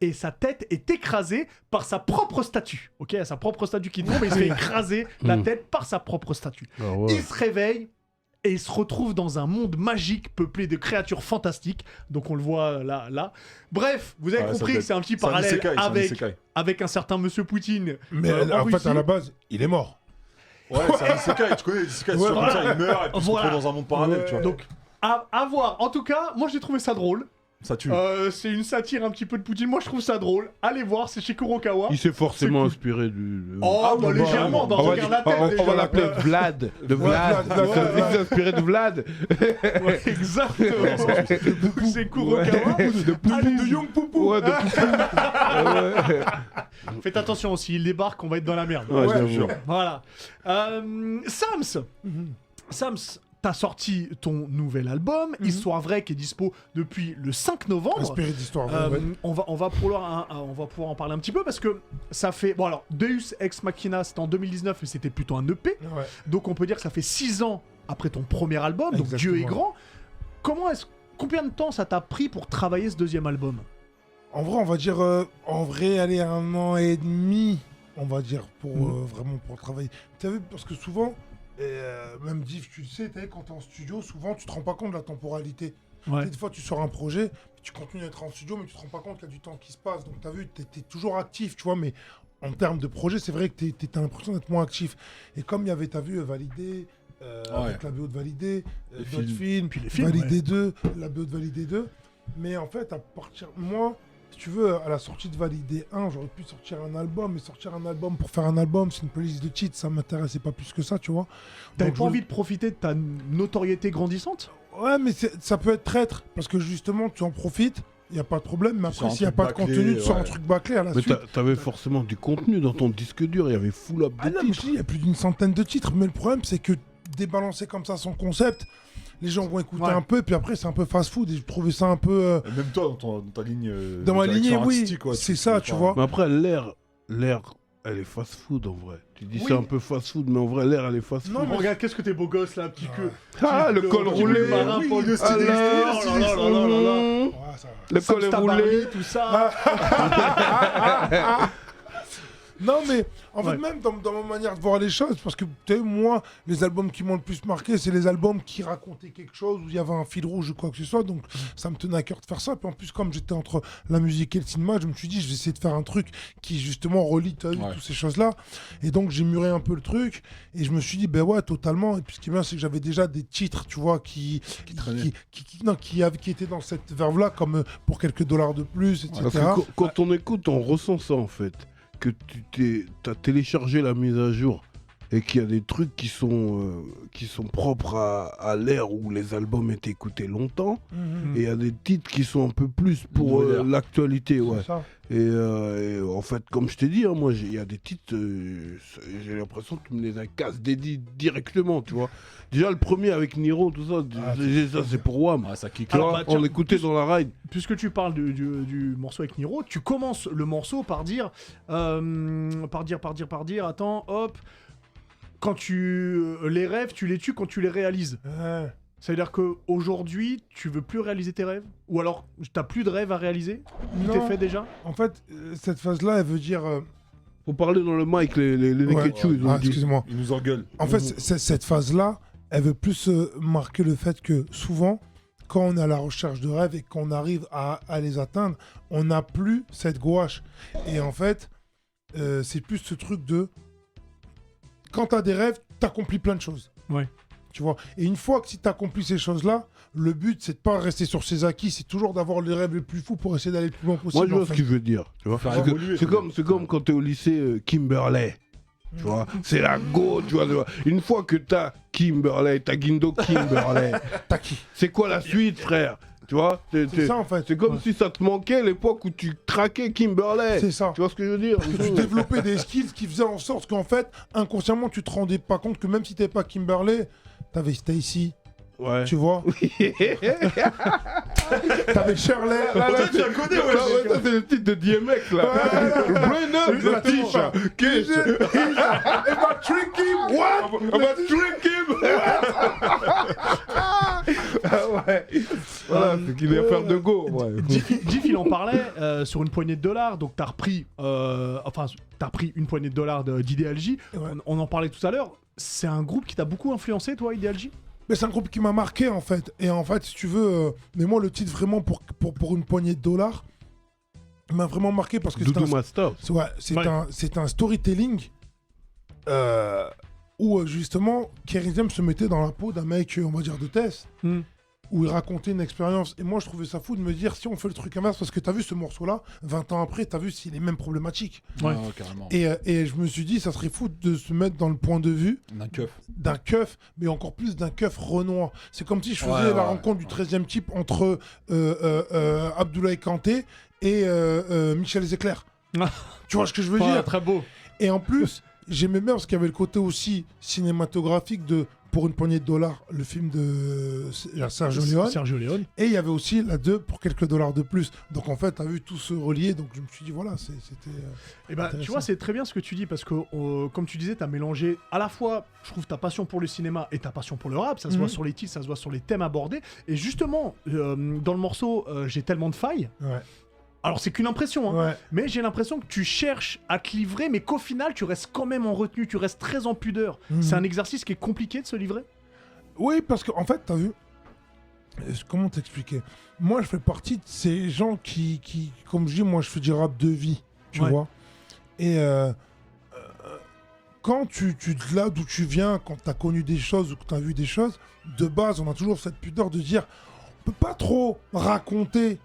Et sa tête est écrasée par sa propre statue. Ok, sa propre statue qui tombe et il se fait écraser la tête par sa propre statue. Ah ouais. Il se réveille et il se retrouve dans un monde magique peuplé de créatures fantastiques. Donc on le voit là. Bref, vous avez Ouais, compris ça que c'est un petit C'est un parallèle isekai, c'est un isekai. avec un certain monsieur Poutine. Mais en en fait, Russie. à la base, il est mort. Ouais, c'est un isekai, tu connais les isekai, c'est Ouais, toujours comme voilà. ça, il meurt et puis il se Voilà. retrouve dans un monde parallèle, Ouais. tu vois. Donc, à voir. En tout cas, moi j'ai trouvé ça drôle. Ça tue. C'est une satire un petit peu de Poutine. Moi je trouve ça drôle. Allez voir, c'est chez Kurokawa. Il s'est forcément C'est inspiré du. Oh, Ah, bah, oui, légèrement. Bah, on va, regarde la tête. on déjà. va l'appeler Vlad. De Vlad. Vlad, ouais, Il s'est inspiré de Vlad. Ouais, exactement. C'est Kurokawa. Allez, De Young Poupou. Ouais, de Poupou. Ouais. Faites attention, s'il débarque, on va être dans la merde. Ouais, Ouais, j'avoue. Voilà. Sams. Sams, t'as sorti ton nouvel album, Histoire vraie, qui est dispo depuis le 5 novembre. Inspiré d'histoire. Euh, on va pouvoir en parler un petit peu parce que ça fait... Bon alors, Deus Ex Machina, c'était en 2019 et c'était plutôt un EP. Ouais. Donc on peut dire que ça fait 6 ans après ton premier album, donc Exactement. Dieu est grand. Combien de temps ça t'a pris pour travailler ce deuxième album? En vrai, on va dire, allez, 1 an et demi, on va dire, pour vraiment pour travailler. Tu as vu, parce que souvent, même Div, tu le sais, quand tu es en studio, souvent, tu te rends pas compte de la temporalité. Ouais. Tu sais, des fois, tu sors un projet, tu continues d'être en studio, mais tu te rends pas compte qu'il y a du temps qui se passe. Donc, tu as vu, tu es toujours actif, tu vois, mais en termes de projet, c'est vrai que tu as l'impression d'être moins actif. Et comme il y avait, tu as vu, Validé, avec la BO de Validé, d'autres films, Puis les films, Validé 2, la BO de Validé 2. Mais en fait, à partir... Moi, si tu veux, à la sortie de Validé 1, j'aurais pu sortir un album, mais sortir un album pour faire un album, c'est une playlist de cheats, ça m'intéressait pas plus que ça, tu vois. T'avais Donc, pas envie de profiter de ta notoriété grandissante? Ouais, mais ça peut être traître, parce que justement, tu en profites, il n'y a pas de problème, mais sors après, un s'il n'y a truc pas de bâclé, contenu, tu sors un ouais. truc bâclé à la Mais suite. t'avais forcément du contenu dans ton disque dur, il y avait full up Ah de non, mais je titres. dis, il y a plus d'une centaine de titres, mais le problème, c'est que débalancer comme ça son concept, les gens vont écouter Ouais. un peu, puis après, c'est un peu fast-food, et je trouvais ça un peu... Et même toi, dans ta ligne. Dans ma de lignée, direction oui, artistique, ouais, c'est ça, tu vois. Mais après, l'air, elle est fast food en vrai. Tu dis Oui. c'est un peu fast food, mais en vrai, l'air, elle est fast food. Non, mais- Regarde, qu'est-ce que t'es beau gosse là, petit queue. Ah, le col petit roulé. bleu marin, oui, Paul le Styliste, styliste, oh là là là là là là. Ouais, ça va. Le col est Samsta roulé. Barley, tout ça. Non, mais en fait, Ouais. même dans ma manière de voir les choses, parce que tu sais, moi, les albums qui m'ont le plus marqué, c'est les albums qui racontaient quelque chose, où il y avait un fil rouge ou quoi que ce soit. Donc, ça me tenait à cœur de faire ça. Puis en plus, comme j'étais entre la musique et le cinéma, je me suis dit, je vais essayer de faire un truc qui, justement, relie Ouais. toutes ces choses-là. Et donc, j'ai muré un peu le truc. Et je me suis dit, ben ouais, totalement. Et puis, ce qui est bien, c'est que j'avais déjà des titres, tu vois, qui étaient dans cette verve-là, comme pour quelques dollars de plus, etc. Parce que quand on écoute, on ressent ça en fait. Que tu t'as téléchargé la mise à jour et qu'il y a des trucs qui sont propres à l'ère où les albums étaient écoutés longtemps. Mhm. Et il y a des titres qui sont un peu plus pour Nouvelle ère. l'actualité. Ouais. C'est ça. Et en fait, comme je t'ai dit, hein, moi, il y a des titres, j'ai l'impression que tu me les as casse dédiés directement, tu vois. Déjà, le premier avec Niro, tout ça, ça c'est pour WAM. Ah, ça kick. Tu vois, bah, tiens, on l'écoutait dans la ride. Puisque tu parles du morceau avec Niro, tu commences le morceau par dire, attends, hop, quand les rêves, tu les tues quand tu les réalises. Ouais. Ça veut dire qu'aujourd'hui, tu veux plus réaliser tes rêves? Ou alors, t'as plus de rêves à réaliser? Tout est Non. fait déjà? En fait, cette phase-là, elle veut dire... Faut parler dans le mic, les ouais. Neketsu, ils ont Ah, dit. excusez-moi. Il nous engueule. En fait, cette phase-là, elle veut plus marquer le fait que souvent, quand on est à la recherche de rêves et qu'on arrive à les atteindre, on n'a plus cette gouache. Et en fait, c'est plus ce truc de... Quand tu as des rêves, tu accomplis plein de choses. Ouais. Tu vois. Et une fois que si tu accomplis ces choses-là, le but, c'est de pas rester sur ses acquis, c'est toujours d'avoir les rêves les plus fous pour essayer d'aller le plus loin possible. Moi, je vois en ce fait. qu'il veut dire. Tu vois. Faire C'est que- évoluer, c'est comme quand tu es au lycée Kimberley. Tu vois, c'est la go, tu vois. Une fois que t'as Kimberley, t'as Guindo Kimberley, T'as qui c'est quoi la suite, frère? Tu vois, C'est ça en fait. c'est comme Ouais. si ça te manquait l'époque où tu traquais Kimberley. C'est ça. Tu vois ce que je veux dire? Parce que tu développais des skills qui faisaient en sorte qu'en fait, inconsciemment, tu te rendais pas compte que même si t'étais pas Kimberley, t'avais Stacy, Ouais. tu vois. T'avais Shirley. Tu la connais, ouais. Ça, c'est le titre de DMX là. Brain up, the teacher. Kiss. Am I tricky? What? On va trick him. Ah ouais. Voilà, c'est qu'il est affaire de go. Ouais. Diff, il en parlait sur une poignée de dollars, donc t'as repris une poignée de dollars d'Ideal J. Ouais. On en parlait tout à l'heure. C'est un groupe qui t'a beaucoup influencé, toi, Ideal J? Mais c'est un groupe qui m'a marqué en fait. Et en fait, si tu veux, mais moi, le titre vraiment pour une poignée de dollars, il m'a vraiment marqué parce que Doudou Master. c'est un storytelling où justement Kerry James se mettait dans la peau d'un mec, on va dire, de Tess, où il racontait une expérience. Et moi, je trouvais ça fou de me dire si on fait le truc inverse, parce que t'as vu ce morceau-là, 20 ans après, t'as vu c'est les mêmes problématiques. Ouais. Ah, carrément. Et je me suis dit, ça serait fou de se mettre dans le point de vue Un keuf. d'un keuf, mais encore plus d'un keuf renois. C'est comme si je faisais Ouais, la ouais, rencontre du 13e type entre Abdoulaye Kanté et Michel Zecler. Ah. Tu vois ce que je veux Voilà, dire? très beau. Et en plus, j'aimais bien parce qu'il y avait le côté aussi cinématographique de Pour une poignée de dollars, le film de Sergio Leone. Sergio Leone. Et il y avait aussi la 2 pour quelques dollars de plus. Donc en fait, t'as vu tout se relier. Donc je me suis dit, voilà, c'était. Et bah, tu Intéressant. vois, c'est très bien ce que tu dis parce que, comme tu disais, t'as mélangé à la fois, je trouve, ta passion pour le cinéma et ta passion pour le rap. Ça se voit sur les titres, ça se voit sur les thèmes abordés. Et justement, dans le morceau J'ai tellement de failles. Ouais. Alors, c'est qu'une impression, hein. Ouais. Mais j'ai l'impression que tu cherches à te livrer, mais qu'au final, tu restes quand même en retenue, tu restes très en pudeur. Mhm. C'est un exercice qui est compliqué de se livrer. Oui, parce qu'en fait, t'as vu. Comment t'expliquer? Moi, je fais partie de ces gens qui, comme je dis, moi, je fais du rap de vie, tu Ouais. vois. Et quand là d'où tu viens, quand t'as connu des choses ou que t'as vu des choses, de base, on a toujours cette pudeur de dire, on peut pas trop raconter,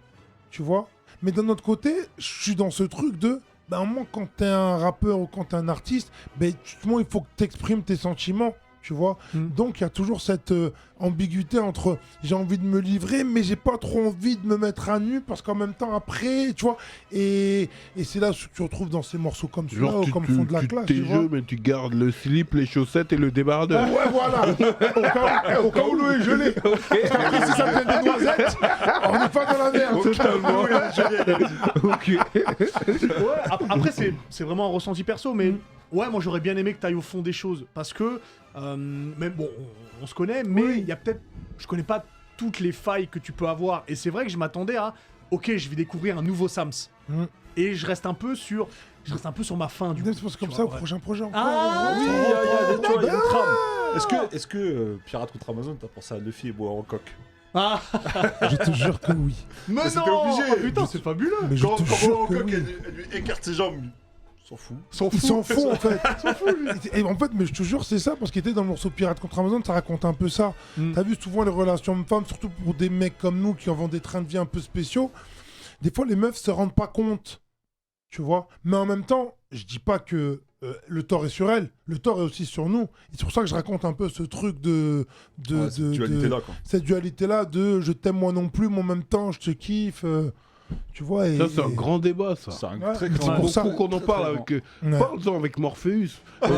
tu vois. Mais d'un autre côté, je suis dans ce truc de, ben, à un moment, quand t'es un rappeur ou quand t'es un artiste, ben, justement, il faut que t'exprimes tes sentiments. Tu vois, donc il y a toujours cette ambiguïté entre j'ai envie de me livrer, mais j'ai pas trop envie de me mettre à nu parce qu'en même temps après, tu vois, et c'est là ce que tu retrouves dans ces morceaux comme celui-là Genre, ou comme Fond de la classe. t'es tu vois. jeu, mais tu gardes le slip, les chaussettes et le débardeur. Ouais, voilà. Au cas où l'eau est gelée. Parce qu'après, si ça devient des noisettes, on n'est pas dans la merde. Totalement. Ok. Ouais, après, c'est vraiment un ressenti perso, mais ouais, moi j'aurais bien aimé que tu ailles au fond des choses parce que, même bon, on se connaît, mais il y a peut-être, je connais pas toutes les failles que tu peux avoir, et c'est vrai que je m'attendais à, ok, je vais découvrir un nouveau Sams, et je reste un peu sur ma fin du coup. C'est parce que comme tu ça, vois, au ouais. prochain projet encore. Ah, Oui, oui, tu vois, il y a une trame. Est-ce que Pirate contre Amazon, t'as pensé à Luffy et Boa Hancock? Ah, Je te jure que oui. mais c'était non, obligé. oh, putain, c'est fabuleux. Mais je Quand te Boa jure que Hancock, oui. elle lui écarte ses jambes, s'en fout. Il s'en fout en fait. Et en fait, mais je te jure, c'est ça, parce qu'il était dans le morceau Pirate contre Amazon, ça raconte un peu ça. T'as vu souvent les relations hommes-femmes, surtout pour des mecs comme nous qui ont des trains de vie un peu spéciaux. Des fois, les meufs se rendent pas compte, tu vois. Mais en même temps, je dis pas que le tort est sur elle, le tort est aussi sur nous. Et c'est pour ça que je raconte un peu ce truc de Cette dualité-là, quoi. cette dualité-là de je t'aime moi non plus, mais en même temps, je te kiffe. Tu vois. Et, Ça, c'est un grand débat, ça. C'est un Ouais, très mais grand. c'est pour ça- Faut qu'on en Très, parle très avec. Ouais. Parle-en avec Morpheus. Ouais.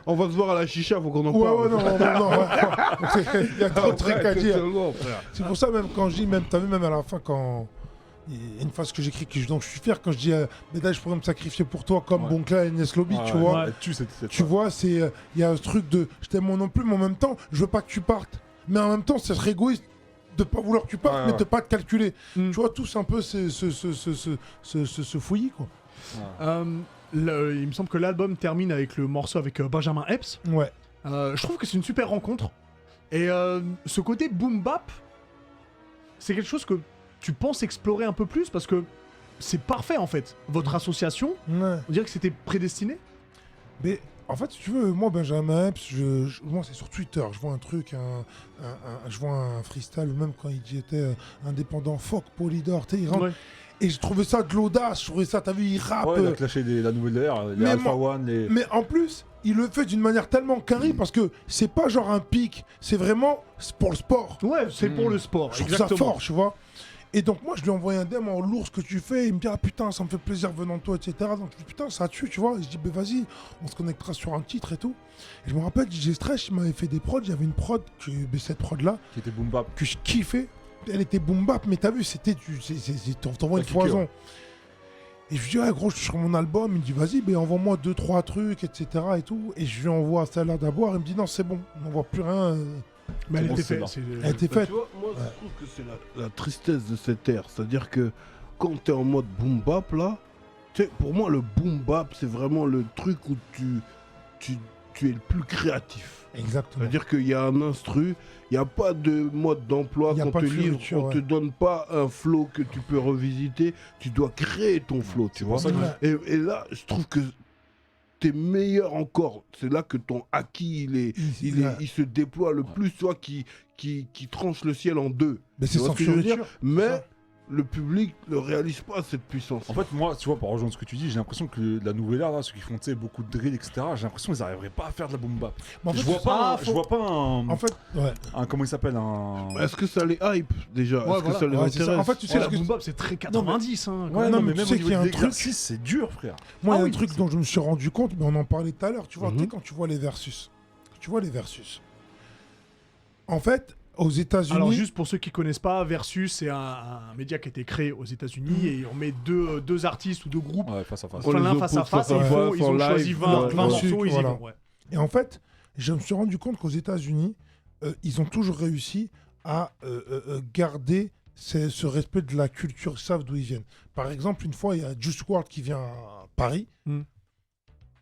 On va se voir à la chicha, faut qu'on en Ouais, parle. ouais, non, ouais. Il y a trop de trucs à dire. Totalement, frère. C'est pour ça, même quand je dis, même, t'as vu, même à la fin, quand. Il y a une phrase que j'écris, donc je suis fier quand je dis Médaille, je pourrais me sacrifier pour toi, comme Ouais. Boncla et Agnès Lobby, tu vois. Elle tue cette Tu vois, c'est. Il y a ce truc de je t'aime moi non plus, mais en même temps, je veux pas que tu partes. Mais en même temps, c'est serait égoïste de pas vouloir que tu partes, Ouais, mais ouais. de pas te calculer. Mm. Tu vois, tous un peu ce fouillis, quoi. Il me semble que l'album termine avec le morceau avec Benjamin Epps. Ouais. Je trouve que c'est une super rencontre. Et ce côté boom bap, c'est quelque chose que tu penses explorer un peu plus parce que c'est parfait en fait. Votre association, Ouais. on dirait que c'était prédestiné. Mais en fait, si tu veux, moi, Benjamin Epps, moi, c'est sur Twitter. Je vois un truc, je vois un freestyle, même quand il était indépendant, fuck Polydor, tu sais, il rentre. Ouais. Et je trouvais ça de l'audace, je trouvais ça, t'as vu, il rappe. Ouais, il a clashé la nouvelle ère, les Mais Alpha moi- One, les. Mais en plus, il le fait d'une manière tellement carrée parce que c'est pas genre un pic, c'est vraiment pour le sport. Ouais, c'est pour le sport. Je trouve ça fort, tu vois. Et donc moi je lui ai envoyé un DM en lourd ce que tu fais, il me dit ah putain ça me fait plaisir venant de toi, etc. Donc je dis putain ça tue, tu vois. Et je dis bah vas-y, on se connectera sur un titre et tout. Et je me rappelle DJ Stretch, il m'avait fait des prods, il y avait une prod, cette prod là, Qui était boom bap. que je kiffais. Elle était boom bap, mais t'as vu, c'était t'envoies une T'as kiffé, foison. ouais. Et je lui dis ouais gros je suis sur mon album, il me dit vas-y ben envoie-moi 2-3 trucs, etc. et tout. Et je lui envoie celle-là d'abord, il me dit non c'est bon, on n'envoie plus rien. Mais elle Bon, était c'est faite. là. Elle était Bah, faite. tu vois, moi, je trouve que c'est la tristesse de cette ère. C'est-à-dire que quand t'es en mode boom bap, là, tu sais, pour moi, le boom bap, c'est vraiment le truc où tu es le plus créatif. Exactement. C'est-à-dire qu'il y a un instru, il n'y a pas de mode d'emploi Il y a qu'on pas te de livre, fioriture, on ouais. te donne pas un flow que tu peux revisiter, tu dois créer ton flow, tu vois. pour ça que- Ouais. Et là, je trouve que t'es meilleur encore. C'est là que ton acquis, il se déploie le plus, toi, qui tranche le ciel en deux. Mais Tu c'est vois sans ce que je veux dire fioriture. Mais le public ne réalise pas cette puissance. En fait, moi, tu vois, pour rejoindre ce que tu dis, j'ai l'impression que la nouvelle ère, là, ceux qui font tu sais, beaucoup de drill, etc., j'ai l'impression qu'ils n'arriveraient pas à faire de la boom bap. Mais en fait, Je vois pas, Ah, je vois pas un, En fait, ouais. comment il s'appelle, un. Est-ce que ça les hype déjà Ouais, Est-ce que voilà. ça les Ouais, c'est ça. intéresse En fait, tu sais Ouais, ce la que boom bap, c'est très 90. Hein, quand Ouais, même. non, non, mais mais tu même sais au niveau qu'il y a de un truc- l'exercice, c'est dur, frère. Moi, il y a Ah un oui, truc c'est- dont je me suis rendu compte, mais on en parlait tout à l'heure, tu vois, Mhm. tu sais, quand tu vois les versus. En fait, aux États-Unis. Alors juste pour ceux qui connaissent pas, Versus c'est un média qui a été créé aux États-Unis et on met deux artistes ou deux groupes Ouais, face à face. On les l'un oppose face à face et face à face, ils en ont live, choisi 20 ouais, 20 ouais. morceaux, ils y Voilà. vont. Ouais. Et en fait, je me suis rendu compte qu'aux États-Unis, ils ont toujours réussi à garder ce respect de la culture, ils savent d'où ils viennent. Par exemple, une fois, il y a Juice WRLD qui vient à Paris. Mm.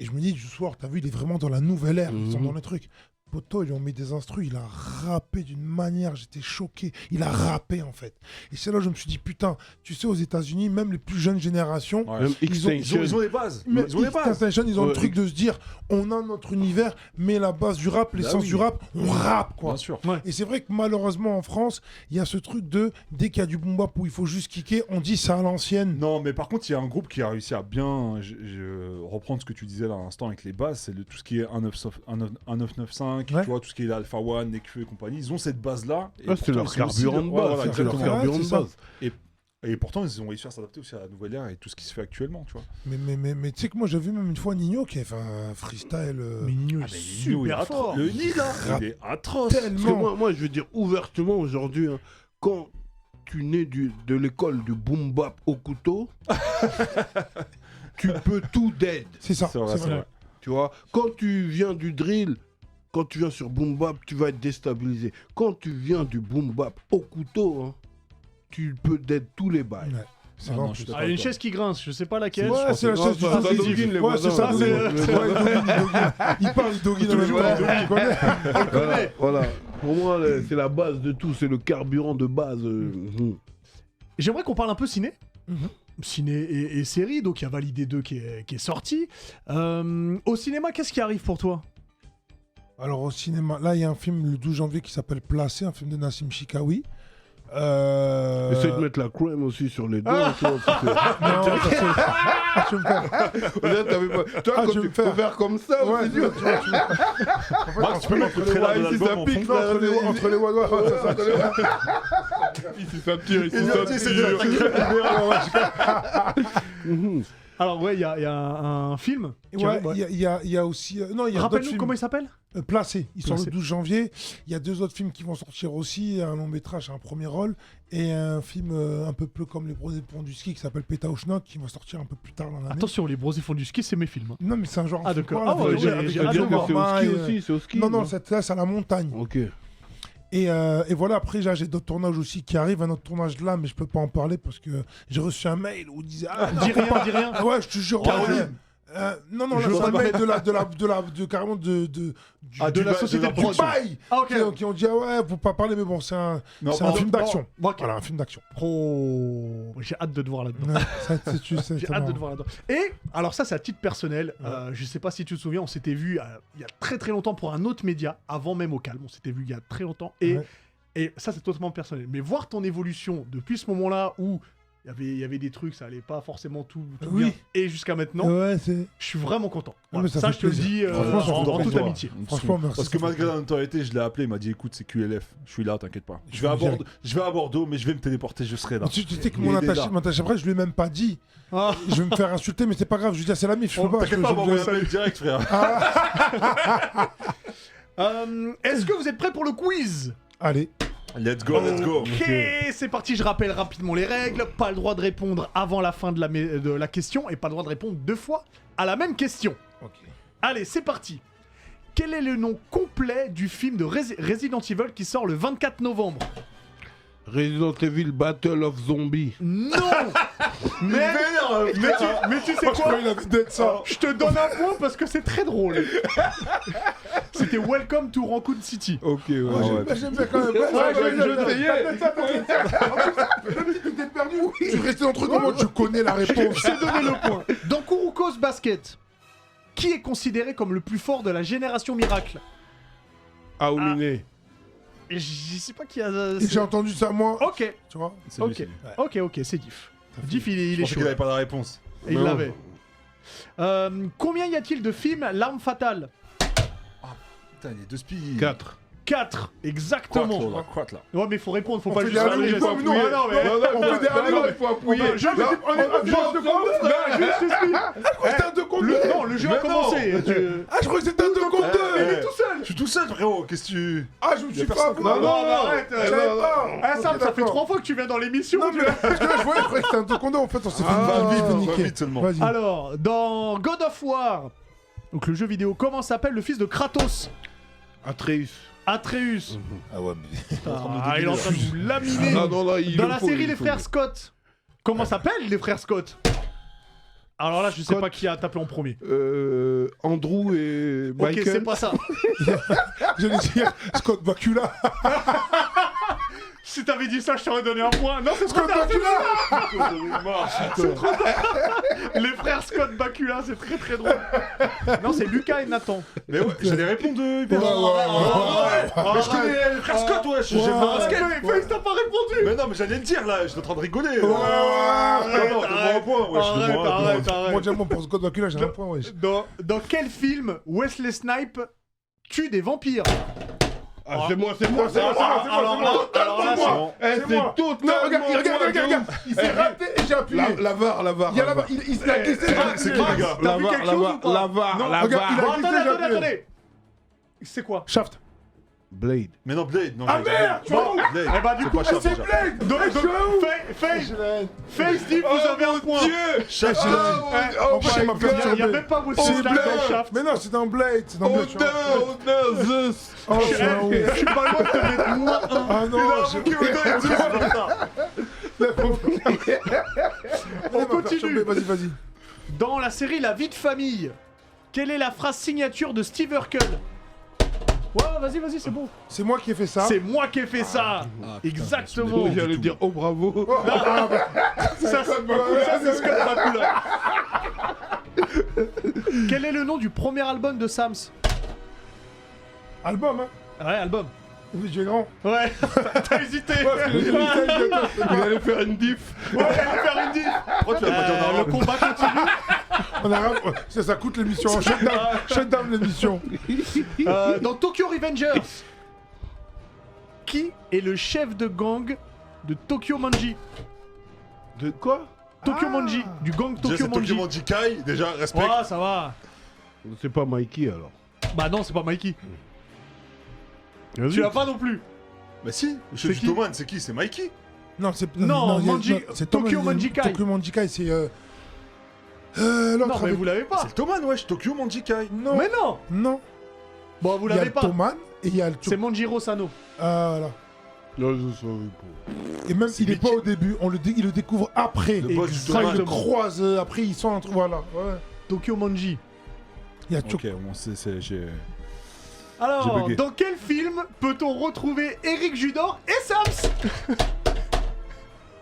Et je me dis, Juice WRLD, t'as vu, il est vraiment dans la nouvelle ère. Ils sont Mhm. dans les trucs. Poto, ils lui ont mis des instrus, il a rappé d'une manière, j'étais choqué. Il a rappé en fait. Et c'est là où je me suis dit, putain, tu sais, aux États-Unis, même les plus jeunes générations, Ouais. Même Ils ont- Extinction. Des bases. mais Ils ont des bases. X-Tentation, ils ont le Ouais, truc de se dire, on a notre univers, mais la base du rap, l'essence oui. du rap, on rappe quoi. Bien sûr. Et c'est vrai que malheureusement en France, il y a ce truc de dès qu'il y a du boom bap où il faut juste kicker, on dit c'est à l'ancienne. Non, mais par contre, il y a un groupe qui a réussi à bien reprendre ce que tu disais là à l'instant avec les bases, c'est tout ce qui est 1995, Ouais. tu vois, tout ce qui est Alpha One, Nekfeu et compagnie. Ils ont cette base-là. et Ah, c'est pourtant, leur ils sont carburant aussi- de ouais, base. voilà, c'est leur exactement. carburant Ouais, de c'est ça. base. Et pourtant, ils ont réussi à s'adapter aussi à la nouvelle ère et tout ce qui se fait actuellement, tu vois. Mais tu sais que moi j'ai vu même une fois Nino qui a fait un freestyle Mais Nino Ah, est mais Nino, il est super atro- fort. Le nid là, il est atroce. Parce que tellement. moi, je veux dire ouvertement aujourd'hui, hein, quand tu nais de l'école du boom bap au couteau, tu peux tout dead. C'est ça, C'est vrai, c'est c'est vrai. vrai. Tu vois, quand tu viens du drill, quand tu viens sur boom bap, tu vas être déstabilisé. Quand tu viens du boom bap au couteau, hein, tu peux dead tous les bails. Ouais, c'est Ah vrai. non, en je suis plus. Ah, il y a une chaise qui grince, je sais pas laquelle. Ouais, c'est la chaise du ça Doggin. doggine les Ouais, c'est voisins. ça, Ça, Doggin. c'est- Ouais, Doggin. Il parle, il Doggin en même Toujours, temps. Doggin. Tu connais Voilà. Pour moi, c'est la base de tout, c'est le carburant de base. J'aimerais qu'on parle un peu ciné. Mhm. Ciné et série, donc il y a Validé 2 qui est sorti. Au cinéma, qu'est-ce qui arrive pour toi? Alors au cinéma, là il y a un film le 12 janvier qui s'appelle Placé, un film de Nassim Chikawi. Essaye de mettre la crème aussi sur les doigts. tu vois, parce que- Non, ça, c'est- Ah, tu veux me faire. Là, t'avais pas- Toi, Ah, quand je vais tu me faire. peux faire comme ça, Ouais, c'est tu dur. vois, tu vois. En fait, Max, tu peux mettre le trailer de ici, l'album ça en pique, fond. là, entre les doigts, ouais, c'est ça. Ici, ça tire, ici, Il ça a dit, c'est de tire. la Alors ouais, il y a un film. qui Ouais, arrive, ouais. il y a aussi. Non, il y a d'autres Rappelle-nous films. comment il s'appelle? Placé. Il sort Placé. le 12 janvier. Il y a 2 autres films qui vont sortir aussi. Un long métrage, un premier rôle. Et un film un peu plus comme Les Brosés font du ski qui s'appelle Pétaouchnok qui va sortir un peu plus tard dans l'année. Attention, les brosés font du ski, c'est mes films. hein. Non, mais c'est un genre. Ah, d'accord. Voilà, Ah, ouais, avec- j'ai- avec j'ai le hâte C'est de au voir. Norma ski et, aussi, c'est au ski. Non, non, c'est à la montagne. Ok. Et voilà, après, j'ai d'autres tournages aussi qui arrivent. Un autre tournage là, mais je peux pas en parler parce que j'ai reçu un mail où il disait. Ah, non, Dis rien, dis rien. ah ouais, je te jure. Caroline. ouais. Non, là, Je veux ça pas mec carrément de la société de du production. bail. Ah, ok. Qui ont dit, ah ouais, faut pas parler, mais bon, c'est un film d'action. Voilà, un film d'action. Oh, j'ai hâte de te voir là-dedans. J'ai hâte de te voir là-dedans. Et, alors ça, c'est à titre personnel. Je sais pas si tu te souviens, on s'était vu il y a très très longtemps pour un autre média, avant même au Calme. On s'était vu il y a très longtemps. Et ça, c'est totalement personnel. Mais voir ton évolution depuis ce moment-là où il y avait des trucs, ça allait pas forcément tout bien. Et jusqu'à maintenant, je suis vraiment content. Voilà. Ça, je te le dis en toute amitié. Franchement, merci. Parce que malgré la notoriété, je l'ai appelé, il m'a dit écoute, c'est QLF, je suis là, t'inquiète pas. Je vais à Bordeaux, mais je vais me téléporter, je serai là. Tu sais que mon attaché après, je lui ai même pas dit. Je vais me faire insulter, mais c'est pas grave, je lui dis c'est la mif, je peux pas. T'inquiète pas, on va envoyer un mail direct, frère. Est-ce que vous êtes prêts pour le quiz? Allez. Let's go. Ok, c'est parti, je rappelle rapidement les règles. Pas le droit de répondre avant la fin de la question et pas le droit de répondre 2 fois à la même question. Allez, c'est parti. Quel est le nom complet du film de Resident Evil qui sort le 24 novembre? Resident Evil Battle of Zombies. Non. mais tu sais quoi? Je te donne un point parce que c'est très drôle. C'était Welcome to Raccoon City. Ok, ouais. J'aime bien quand même. T'es perdu. Tu restais entre nous, moi je connais la réponse. Je t'ai donné le point. Dans Kuroko's Basket, qui est considéré comme le plus fort de la génération Miracle? Aomine. Je sais pas qui a. J'ai entendu ça moi. Ok. Tu vois? Ok, c'est Diff. Diff, il est chaud. Il avait pas la réponse. Et il l'avait. Combien y a-t-il de films L'Arme Fatale? Putain, les 2 spies. 4. 4, exactement. Quoi là? Ouais, mais faut répondre, faut On pas fait juste des faire les allées, gestes. on fait des allées, il faut appuyer. Non, le jeu a commencé. Ah, je crois que c'était un 2 contre 2. Il est tout seul. Je suis tout seul, frérot. Qu'est-ce que tu. Ah, je me suis pas. Non, arrête. Ah, Ça fait 3 fois que tu viens dans l'émission. Non, mais parce que là, je croyais que c'était un 2 contre 2. En fait, on s'est fait niquer. Vite seulement. Vas-y. Alors, dans God of War, donc le jeu vidéo, comment s'appelle le fils de Kratos? Atreus. Atreus. Ah ouais, mais. Il est en train de vous laminer. Dans la série Les Frères Scott, comment s'appellent les Frères Scott? Alors là, je sais pas qui a tapé en premier. Andrew et Michael. Ok, c'est pas ça. J'allais dire Scott Bakula. Si t'avais dit ça, je t'aurais donné un point. Non, c'est Scott Bakula. C'est trop tard. Les frères Scott Bakula, c'est très très drôle. Non, c'est Lucas et Nathan. Mais ouais, j'allais répondre hyper. Ouais. Mais je connais les frères Scott, ouais. J'ai pas basket. Face, t'as pas répondu. Mais non, mais j'allais le dire là, j'étais en train de rigoler. Ouais. Non, donne-moi un point, ouais. Arrête. Moi, déjà, pour Scott Bakula, j'ai un point, ouais. Dans quel film Wesley Snipes tue des vampires? Ah, c'est moi. Alors là, C'est tout. Non, regarde. Il s'est raté et j'ai appuyé. La VAR. Il y a la VAR. Il s'est glissé. C'est qui les gars? T'as vu quelque chose ou pas? La VAR. Regarde, il a glissé, j'ai appuyé. Attendez. C'est quoi? Shaft. Blade. Mais non, Blade. Non, Ah merde, tu vois. Blade. Eh bah du coup, C'est pas C'est Shaft, Blade. Donc, Face, Steve, vous avez un point. Shaft, En fait, il m'a Il y a perturbé. même pas Wesley C'est Snipes dans Blade. Shaft. Mais non, c'est dans Blade. C'est dans Blade. tu vois. Zeus. Oh, je suis un ouf. Je suis pas loin de te mettre moins un. Ah non, On continue. Vas-y. Dans la série La vie de famille, quelle est la phrase signature de Steve Urkel? Ouais, vas-y, c'est bon. C'est moi qui ai fait ça. C'est moi qui ai fait ça. Exactement. J'allais dire oh bravo. Ça, c'est Scott Bakula. Quel est le nom du premier album de Sams? Album, hein. Ouais, album. Oui, j'ai grand. Ouais, t'as hésité. Il allait faire une diff. Ouais, il allait faire une diff. Pourquoi tu l'as pas dit en Le arabe? combat continue. On a... ça coûte l'émission. Shut down l'émission. Dans Tokyo Revengers, qui est le chef de gang de Tokyo Manji? De quoi? Tokyo Manji, du gang Déjà, Tokyo c'est Tokyo Manji. Manji Kai, déjà, respect. Ouais, ça va. C'est pas Mikey alors. Bah non, c'est pas Mikey. Tu l'as pas non plus. Bah si, le chef C'est du qui? Toman, c'est qui? C'est Mikey? Non, c'est Non, il y a- Manji- c'est Tokyo Thomas, Manji Kai. Tokyo Manji Kai, c'est Non, l'autre mais avec... vous l'avez pas. C'est le Toman, wesh, Tokyo Manji Kai. Non. Mais non. Non. Bon, vous Il y a l'avez le pas. Toman et il y a le C'est Manjiro Sano. Ah, voilà. Non, je savais pas. Et même il est Mickey. pas au début, il le découvre après. Le boss du Quand Toman. il le croise, après ils sont entre... Voilà. Ouais. Tokyo Manji. Il y a Ok, Choco. bon, j'ai... J'ai Alors, bugué. dans quel film peut-on retrouver Eric Judor et Sams?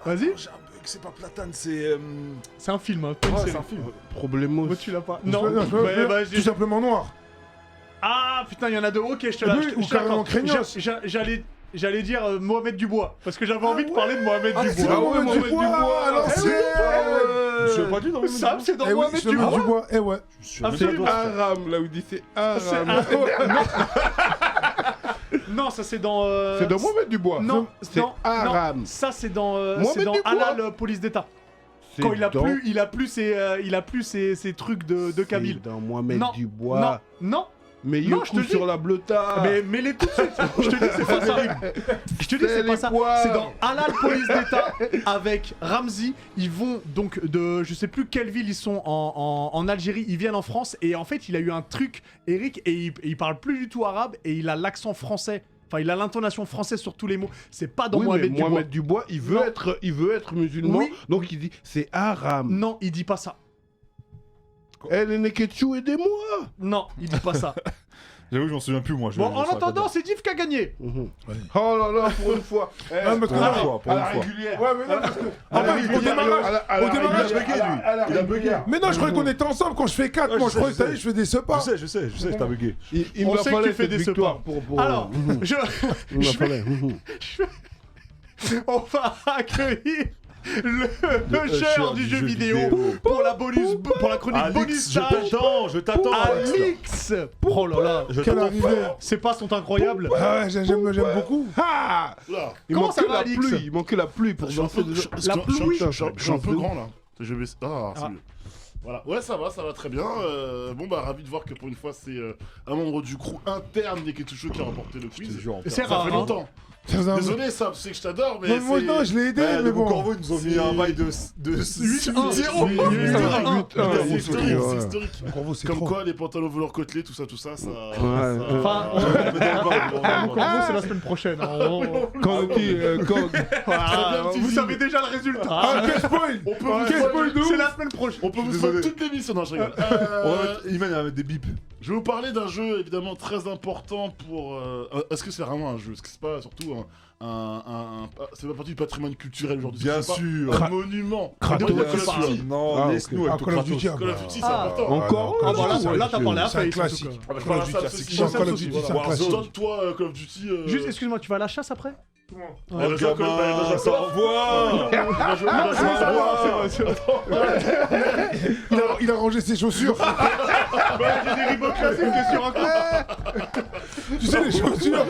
Vas-y. J'ai un bug, c'est pas Platane, c'est... C'est un film, hein, pas une Ouais, série. c'est un film. Problemos. Moi, tu l'as pas. Je Non. peux- je peux- Ouais, bah, j'ai- tout simplement noir. Ah putain, il y en a deux. Ok, je te Oui, la. ou je te carrément l'accorde. Craignos. J'allais dire Mohamed Dubois parce que j'avais envie de parler de Mohamed Ah, c'est Dubois. Mohamed Dubois, alors Eh c'est... oui, Je l'ai pas dit dans le Sam, c'est dans Eh oui, Mohamed c'est Mohamed Dubois. Dubois. Eh ouais. Je suis même Absolument. pas dedans. Aram, là où il dit c'est C'est- Aram. Non, ça c'est dans. C'est dans Mohamed Dubois. Non, c'est non, Aram. non, ça c'est dans, Mohamed c'est dans Dubois. Halal Police d'État. C'est Quand il a dans- plus, il a plus ses trucs de Kabyle. C'est dans Mohamed Non, Dubois. non. Mais Non, Yoku je te le dis. sur la bleuta. Mais mets-les tout de suite. Je te dis, c'est pas ça. Je te dis, c'est pas ça. C'est dans Halal Police d'État avec Ramzi. Ils vont donc de, je sais plus quelle ville ils sont en Algérie. Ils viennent en France et en fait, il a eu un truc, Eric, et il parle plus du tout arabe et il a l'accent français. Enfin, il a l'intonation française sur tous les mots. C'est pas dans Oui, Mohamed mais Dubois. Mohamed Dubois, il veut Non. être musulman, Oui. donc il dit c'est Aram. Non, il dit pas ça. Elle est Neketsu, aidez-moi. Non, il dit pas ça. J'avoue, je m'en souviens plus, moi. Bon, en attendant, c'est Div qui a gagné. Oh là là, pour une fois. Eh, Ah, mais Pour une Ah, fois, pour à une la fois. régulière. Ouais, mais non, parce que... À la Ah, régulière, au démarrage, à la au démarrage, régulière, il a bugué. Mais non, je croyais qu'on était ensemble quand je fais 4. Ouais, Moi, je je croyais sais, que je je fais des sepas. Je sais, t'as bugué. Il On me sait que fallait tu fais cette des victoire sepas. pour... Alors, je... Il me je vais- fallait. on va accueillir le cher du jeu vidéo pour la chronique bonus Alix, stage. je t'attends, Alix. Oh là là, Je Quelle t'attends arrivée. fort. ces pas sont incroyables. Ah ouais, j'aime beaucoup. Ah Oula. Il Comment manquait ça va, la Alix pluie, il manquait la pluie pour Je suis un danser peu, déjà. La pluie. je suis un peu grand là. Je vais... Ah, c'est Ah. mieux. Voilà, ouais, ça va très bien. Bon, bah, ravi de voir que pour une fois, c'est un membre du crew interne Neketsu qui a remporté le quiz. Et c'est Ça rare, fait hein. longtemps. Ça faisait un- Désolé, Sam, tu sais que je t'adore, mais. Non, moi, c'est- non, je l'ai aidé, Les mais bon. Corbeaux, ils nous ont mis un bail de 8-1. 0. C'est c'est historique, ouais. c'est historique. Corbeau, c'est Comme trop. quoi, les pantalons velours côtelés, tout ça. Ça... Enfin, c'est la semaine prochaine. hein. Quand on dit... Voilà, petit vous film. savez déjà le résultat. Ah, quel spoil. On peut vous Quel spoil de ouf. C'est la semaine prochaine. On peut vous désolé. faire toute l'émission, non, je rigole. Iman, il va mettre des bips. Je vais vous parler d'un jeu évidemment très important pour. Est-ce que c'est vraiment un jeu? Est-ce que c'est pas surtout c'est pas partie du patrimoine culturel aujourd'hui? Bien C'est pas sûr. Un monument. Kratos. De Call of Duty. Non, Ah, laisse-nous Ah, avec ton Call of Duty, Kratos. ah, Call of bah. Duty, c'est Ah. important. Encore Ah bah là t'as parlé à C'est un Face, en classique. tout cas. Ah bah, je Call parle of à Duty ça, classique. ceci. Call of Duty, c'est un Warzone. classique. Donne-toi Call of Duty. Juste, excuse-moi, tu vas à la chasse après? Oh, Ouais, le je vois que- gamin, bah, je ça vois- envoie. Il a rangé ses chaussures. J'ai des Reebok classiques, qu'est-ce que tu racontes? Tu sais, les chaussures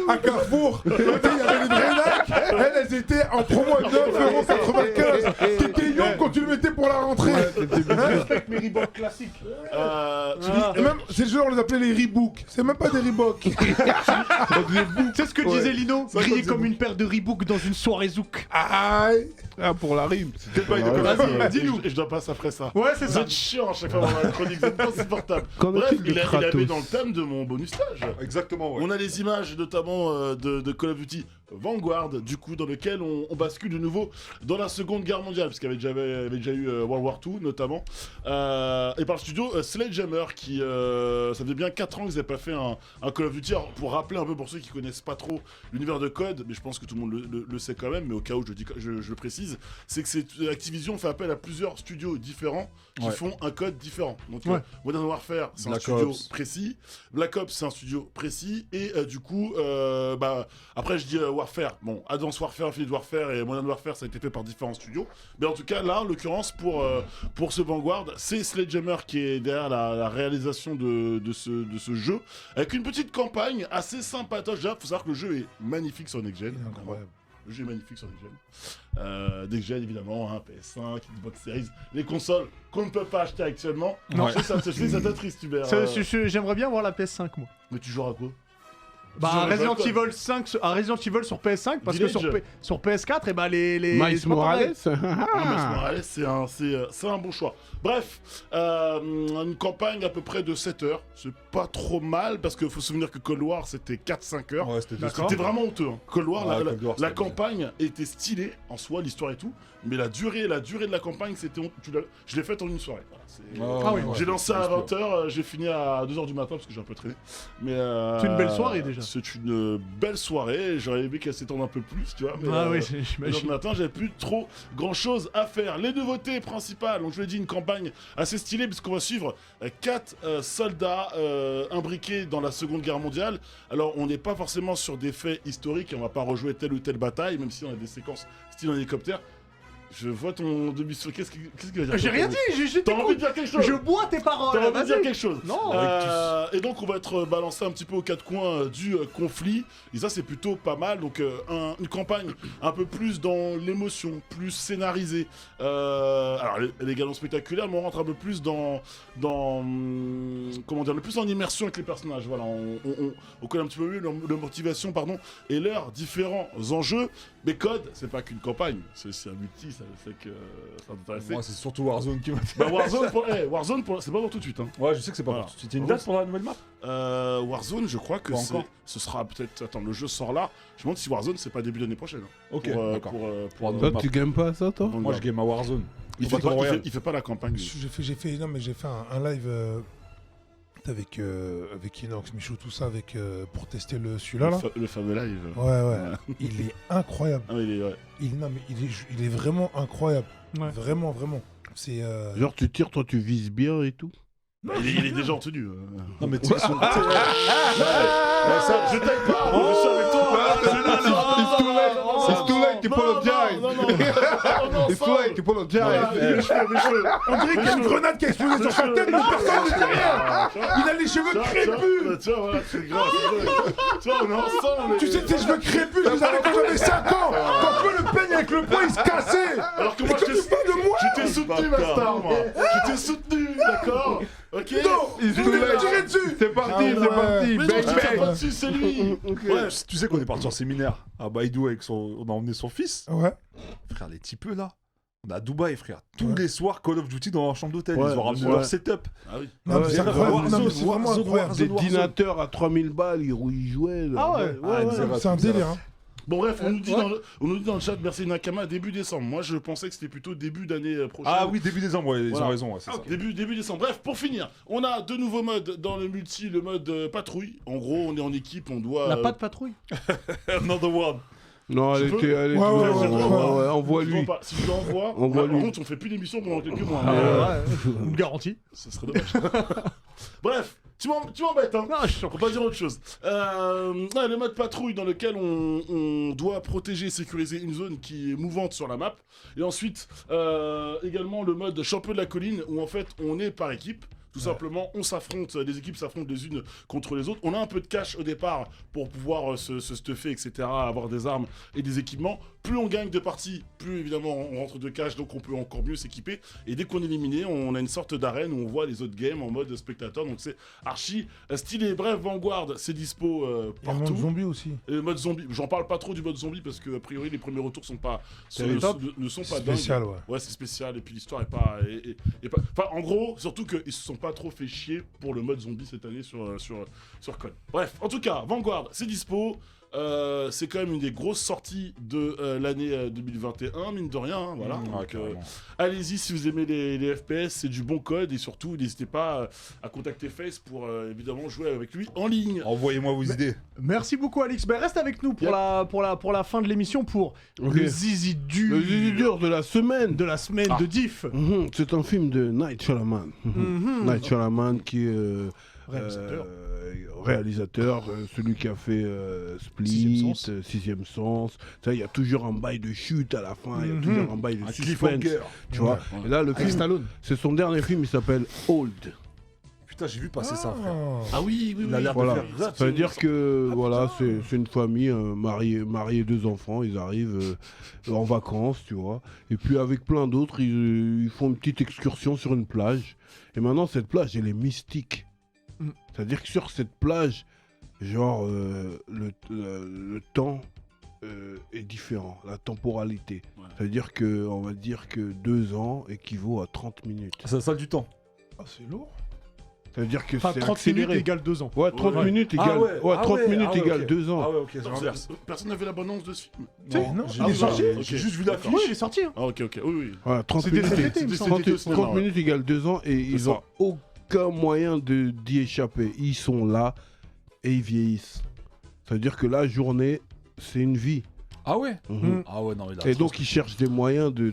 à Carrefour, il y avait les vraies Nike. Elles étaient en promo à 9,95 €. T'étais young quand tu le mettais pour la rentrée. Respecte mes Reebok classiques. Et même, ces jeux, on les appelait les Reebok. C'est même pas des Reebok. Tu sais ce que disait Lino? Grillé comme une paire de Reebok dans une soirée zouk. Aïe. Ah, pour la rime. Quel bail de Vas-y, Call of Duty. dis-nous. Et je dois passer après ça. Ouais, c'est Vous ça. êtes chiant à chaque fois dans la chronique, vous êtes insupportable. Qu'en Bref, est-il de il a Kratos mis dans le thème de mon bonus stage. Exactement, ouais. On a les images notamment de Call of Duty Vanguard, du coup, dans lequel on bascule de nouveau dans la Seconde Guerre mondiale, parce qu'il y avait déjà eu World War II notamment, et par le studio Sledgehammer, qui ça faisait bien 4 ans qu'ils n'avaient pas fait un Call of Duty. Alors, pour rappeler un peu pour ceux qui connaissent pas trop l'univers de Code, mais je pense que tout le monde le sait quand même, mais au cas où je le précise, c'est que Activision fait appel à plusieurs studios différents qui Ouais. font un code différent. Donc Ouais. Modern Warfare, c'est un Black studio Ops. précis, Black Ops, c'est un studio précis, et du coup, après je dis Warfare, bon, Advanced Warfare, Infinite Warfare et Modern Warfare, ça a été fait par différents studios, mais en tout cas, là, en l'occurrence, pour ce Vanguard, c'est Sledgehammer qui est derrière la réalisation de ce jeu, avec une petite campagne assez sympatoche. Déjà, faut savoir que le jeu est magnifique sur Next Gen. Incroyable. Le jeu est magnifique sur Next Gen. Next Gen, évidemment, hein, PS5, Xbox Series, les consoles qu'on ne peut pas acheter actuellement. Non. Je sais, ça t'attriste, Hubert. J'aimerais bien voir la PS5, moi. Mais tu joueras à quoi? Bah, Ils ont Resident Evil 5, Resident Evil sur PS5, parce que Village. sur PS4, et bah les. Miles c'est pas pareil. Morales. Miles Morales, c'est un bon choix. Bref, une campagne à peu près de 7 heures. C'est pas trop mal parce qu'il faut se souvenir que Cold War c'était 4-5 heures. Ouais, c'était D'accord. C'était vraiment honteux. Hein. Cold War, Ouais, la Cold War, la c'était campagne était stylée en soi, l'histoire et tout. Mais la durée de la campagne, je l'ai faite en une soirée. Voilà, Ah oui, j'ai lancé à 20h, j'ai fini à 2h du matin parce que j'ai un peu traîné. Mais C'est une belle soirée, déjà. C'est une belle soirée. J'aurais aimé qu'elle s'étende un peu plus, tu vois. Mais, Ah oui, 2h du j'imagine. matin, j'avais plus trop grand chose à faire. Les nouveautés principales, donc je l'ai dit, une campagne assez stylée puisqu'on va suivre 4 soldats imbriqués dans la Seconde Guerre mondiale. Alors on n'est pas forcément sur des faits historiques et on va pas rejouer telle ou telle bataille, même si on a des séquences style en hélicoptère. Je vois ton demi-sourd. Qu'est-ce qu'il va dire? J'ai rien dit, j'ai T'as envie de dire quelque chose? Je bois tes paroles. T'as envie de vas-y. dire quelque chose? Non. Et donc on va être balancé un petit peu aux quatre coins du conflit. Et ça c'est plutôt pas mal. Donc une campagne un peu plus dans l'émotion, plus scénarisée. Alors elle est également spectaculaire, mais on rentre un peu plus dans comment dire, le plus en immersion avec les personnages. Voilà, on connaît un petit peu mieux leur motivation, pardon, et leurs différents enjeux. Mais Code, c'est pas qu'une campagne, c'est un multi, ça c'est que ça t'intéresse. Moi, c'est surtout Warzone qui m'a Bah Warzone, c'est pas pour tout de suite. Hein. Ouais, je sais que c'est pas Voilà. pour tout de suite. Il y a une date pour la nouvelle map? Warzone, je crois que Pas encore. ce sera peut-être. Attends, le jeu sort là. Je me demande si Warzone c'est pas début d'année prochaine. Hein. Ok, d'accord. Pour Toi, Toi, tu gagnes pas ça, toi? Moi, je game à Warzone. il, Au fait Battle pas, Royale. il fait pas la campagne. lui. J'ai fait un live avec Inox, Michou, tout ça, pour tester celui-là. Là. Le fameux live. Ouais. Il est incroyable. Ah, il est, ouais. Il est vraiment incroyable. Ouais. Vraiment. C'est. Genre, tu tires, toi, tu vises bien et tout. Bah, il est déjà en tenue. Non, mais tu sais, son- Je t'aide pas, je suis avec toi. It's too late, tu apologize. Non, It's too late, tu apologize. On dirait qu'il y a une grenade qui a explosé sur sa tête, mais personne ne dit rien. Il a les cheveux crépus. Tu vois, voilà, c'est grave. Tu vois, on est ensemble. Tu sais, tes cheveux crépus, je les avais quand j'avais 5 ans. Quand je le peigne avec le poing, il se cassait. Alors que Et moi, quand tu parles de moi, je t'ai soutenu, ma star, moi. Je t'ai soutenu, d'accord? Ok? non, je voulais me tirer dessus. C'est parti, Ah ouais. c'est parti. Mais non, Bang, tu tires pas bang. dessus, c'est lui. Ouais, tu sais qu'on est parti en séminaire à Baïdou avec son. On a emmené son fils. Ouais. Frère, les typeux là. On est à Dubaï, frère. Tous Ouais. les soirs, Call of Duty dans leur chambre d'hôtel. Ouais, Ils ont ramené ouais. leur setup. Ah oui. Non, mais Ouais, c'est incroyable. Warzone, Non, mais c'est vraiment Warzone, incroyable. Des Warzone. dinateurs à 3000 balles, ils jouaient. Là. Ah ouais. C'est un délire. Hein. Bon, bref, on nous dit dans le chat, merci Nakama, début décembre. Moi, je pensais que c'était plutôt début d'année prochaine. Ah oui, début décembre, ouais, ils Voilà. ont raison. Ouais, c'est ça. Début décembre. Bref, pour finir, on a deux nouveaux modes dans le multi, le mode patrouille. En gros, on est en équipe, on doit. La patte patrouille. Another one. Non, elle Tu peux était. Ouais, On voit lui. Si je l'envoie, On voit par lui. contre, on fait plus d'émissions pendant quelques mois. Ah, mais, ouais, une garantie. ce serait dommage. Bref, tu m'embêtes, hein. Non, je suis Faut pas dire autre chose. Le mode patrouille dans lequel on doit protéger et sécuriser une zone qui est mouvante sur la map. Et ensuite, également le mode champion de la colline où en fait on est par équipe. Tout simplement, on s'affronte, les équipes s'affrontent les unes contre les autres. On a un peu de cash au départ pour pouvoir se stuffer, etc., avoir des armes et des équipements. Plus on gagne de parties, plus évidemment on rentre de cash, donc on peut encore mieux s'équiper. Et dès qu'on est éliminé, on a une sorte d'arène où on voit les autres games en mode spectateur. Donc c'est archi stylé. Bref, Vanguard, c'est dispo Il y a le partout. monde zombie aussi. Et le mode zombie, j'en parle pas trop du mode zombie parce que a priori les premiers retours sont pas C'est le top. ne sont pas Spécial, dingues. ouais. Ouais, c'est spécial et puis l'histoire est pas est pas enfin en gros, surtout qu'ils se sont pas trop fait chier pour le mode zombie cette année sur COD. Bref, en tout cas, Vanguard, c'est dispo. C'est quand même une des grosses sorties de l'année 2021, mine de rien, hein, voilà. Ouais, Donc, carrément. allez-y si vous aimez les FPS, c'est du bon code et surtout n'hésitez pas à contacter Face pour évidemment jouer avec lui en ligne. Envoyez-moi vos idées. Merci beaucoup, Alix. Ben, reste avec nous pour la fin de l'émission pour Ok. le zizi dur Le zizi dur de la semaine. de la semaine de Diff. C'est un film de Night Shyamalan. Night Shyamalan qui est Réalisateur. réalisateur, celui qui a fait Sixième Split, Sens. Sixième Sens. Ça, il y a toujours un bail de chute à la fin, il y a Mhm. toujours un bail de Un suspense. cliffhanger. Tu vois. Et là, le Avec film, Stallone. c'est son dernier film, il s'appelle Old. Putain, j'ai vu passer ça, frère. Ah oui, Il a l'air Voilà. de faire grave. Ça veut dire que voilà, c'est une famille mariée, 2 enfants, ils arrivent en vacances, tu vois. Et puis avec plein d'autres, ils font une petite excursion sur une plage. Et maintenant, cette plage, elle est mystique. Mm. C'est-à-dire que sur cette plage, genre le temps est différent, la temporalité. Ouais. Ça veut dire que, on va dire que 2 ans équivaut à 30 minutes. C'est la salle du temps. Ah, c'est lourd. Ça veut dire que Enfin, c'est 30 accéléré. minutes égale 2 ans. Ouais, 30 Ouais. minutes Ah égale, ouais, ouais, ah 30 ouais, minutes ah ouais, égale ok. 2 ans. Ah ouais, ok, c'est Non, l'inverse. personne n'a vu la bande-annonce de ce film. Non, J'ai il est j'ai- sorti. j'ai juste vu l'affiche. Oui, il est sorti. Hein. Ah, ok, oui, oui. Voilà, 30 C'était minutes, cet été, il me semble. 30, C'était au cinéma, 30 ouais. minutes égale 2 ans et ils ça. ont aucun moyen d'y échapper. Ils sont là et ils vieillissent. Ça veut dire que la journée, c'est une vie. Ah ouais Mhm. Ah ouais, non, mais là. Et donc ils cherchent des moyens de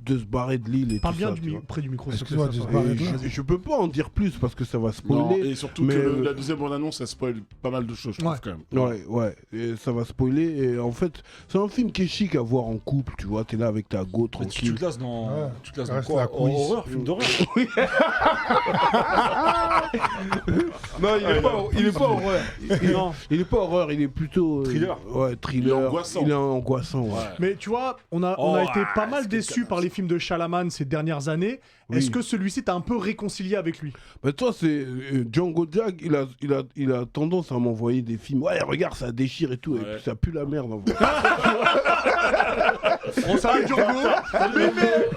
se barrer de l'île et Parle tout bien ça. tu vois. près du micro. s'il te Excuse-moi, plaît, ça de se sera- barrer Et de l'île. je peux pas en dire plus parce que ça va Non, spoiler. et surtout mais, que la deuxième bande-annonce, ça spoil pas mal de choses, je trouve, Ouais. quand même. Ouais, ouais, et ça va spoiler. Et en fait, c'est un film qui est chic à voir en couple, tu vois. T'es là avec ta go Mais tu tranquille. te classes dans. Ouais. Tu te classes Ça dans reste quoi la couisse. Horreur, film d'horreur. Non, il est pas horreur. Non. Il est pas horreur, il est plutôt. Thriller. Ouais, thriller. Il est angoissant. Il est angoissant, ouais. Ouais. Mais tu vois, on a Oh, été pas mal c'est déçus par les films de Shalaman ces dernières années. Oui. Est-ce que celui-ci t'a un peu réconcilié avec lui? Mais toi, c'est Django Jack, il a tendance à m'envoyer des films. Ouais, regarde, ça déchire et tout. Et Ouais. puis ça pue la merde en vrai. On salue Django.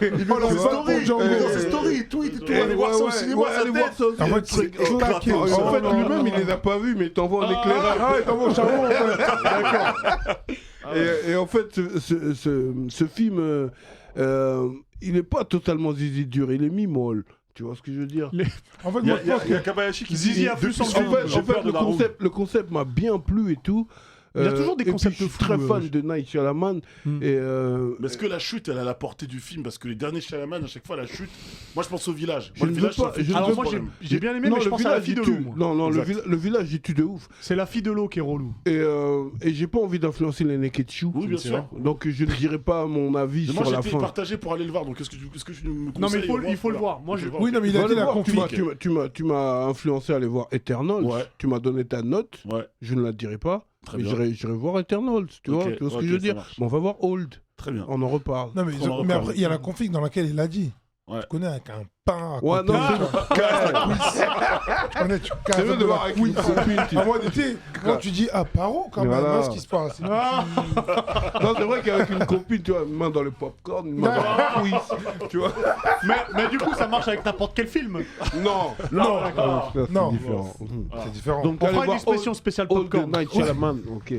Il veut ses dans stories, Django. dans ses stories, il tweet et tout. Allez voir ça au cinéma, ça allez voir ça au En fait, c'est claqué. En fait, lui-même, il les a pas vus, mais il t'envoie un éclairage. Ah, il t'envoie au charbon. Et en fait, ce film, il est pas totalement zizi dur, il est mi-molle. Tu vois ce que je veux dire? En fait, Il y moi, a- je il y a- pense il y a que Kabayashi qui Zizi dit a plus depuis en ce fait, film, j'ai En fait, peur de la roue. le concept m'a bien plu et tout. Il y a toujours des et puis, concepts je suis fous, très fan de Night Shyamalan. Hmm. Et Mais est-ce que la chute, elle a la portée du film? Parce que les derniers Shyamalan, à chaque fois, la chute. Moi, je pense au village. Je Moi, le ne village, veux ça pas- fait je ne Alors veux moi pas- j'ai bien aimé, non, mais je le pense à la village, fille de il l'eau. tue. moi. Non, non, Exact. le village, il tue de ouf. C'est la fille de l'eau qui est relou. Et j'ai pas envie d'influencer les Neketsu. Oui, bien C'est sûr. vrai. Donc je ne dirai pas mon avis Mais moi, sur la j'étais fin. partagé pour aller le voir. Donc, est-ce que tu me conseilles? Non, mais il au moins, faut le voilà. voir. Moi, je- Oui, non, mais il a Va dit le la voir, config. tu m'as influencé à aller voir Eternals. Ouais. Tu m'as donné ta note. Ouais, Je ne la dirai pas. très Mais bien. j'irai voir Eternals. Tu vois, Ok, tu vois ce que ok, je veux ça dire? marche. Bon, on va voir Old. Très bien. On en reparle. Non, mais, On en mais reparle. après, il y a la config dans laquelle il a dit. Ouais. Tu connais avec un pain. à Ouais, côté, non, tu c'est connais, tu casses C'est mieux de de voir la avec couille. une copine. tu- À moi d'été, quand tu dis ah paro quand même, Voilà. hein, ce qui se passe. Non, c'est vrai qu'avec une copine, tu vois, une main dans le popcorn, une main dans la cuisse. Tu vois? Mais du coup, ça marche avec n'importe quel film. Non, Non, ça, c'est Non. différent. c'est différent. Donc, On allez fera une voir expression spéciale Old popcorn. Night Shyamalan. Ok.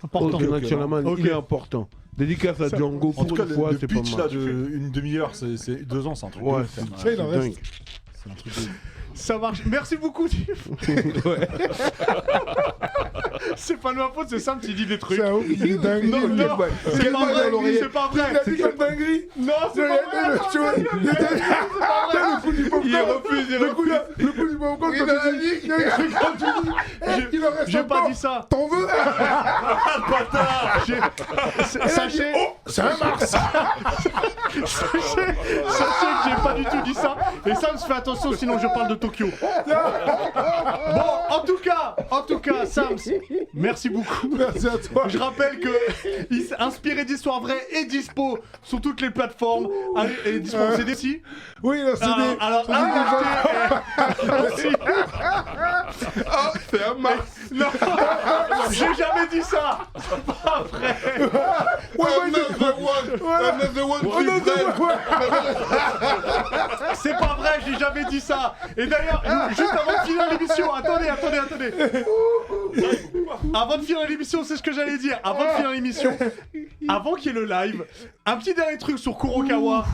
Important. Old Night Shyamalan, Ok. il est important. Dédicace à Django En tout pour cas, une fois, le c'est pas pitch là mal. de une demi-heure, c'est 2 ans, c'est un truc de Ouais, ouf, c'est Ça, il en c'est reste. c'est un truc de ouf. Ça marche. Merci beaucoup, Tiff. dingue. Ouais. C'est pas de ma faute, c'est simple, tu dis des trucs. C'est un ouf, il est dingue. Non, non, c'est Quelle pas balle dans vrai, l'oreiller. c'est pas Il vrai. a dit quelle dinguerie. Non, c'est pas vrai. Tu vois, il était le coup du popcorn. Il refuse, il Le coup du popcorn, quand tu dis, quand tu dis, il en reste J'ai pas encore. dit ça. T'en veux? Sachez, C'est un Mars. sachez que j'ai pas du tout dit ça. Et ça, me fait attention, sinon je parle de Tokyo. Bon, en tout cas, Sams, merci beaucoup. Merci à toi. Je rappelle que Inspiré d'Histoire Vraie est dispo sur toutes les plateformes. Allez, et dispo en CD aussi. Oui, là, c'est des. Alors, allez, C'est un Mars. non, j'ai jamais dit ça. C'est pas vrai. Another one, C'est pas vrai, j'ai jamais dit ça. Et d'ailleurs, juste avant de finir l'émission, attendez. Avant de finir l'émission, c'est ce que j'allais dire. Avant de finir l'émission, avant qu'il y ait le live, un petit dernier truc sur Kurokawa,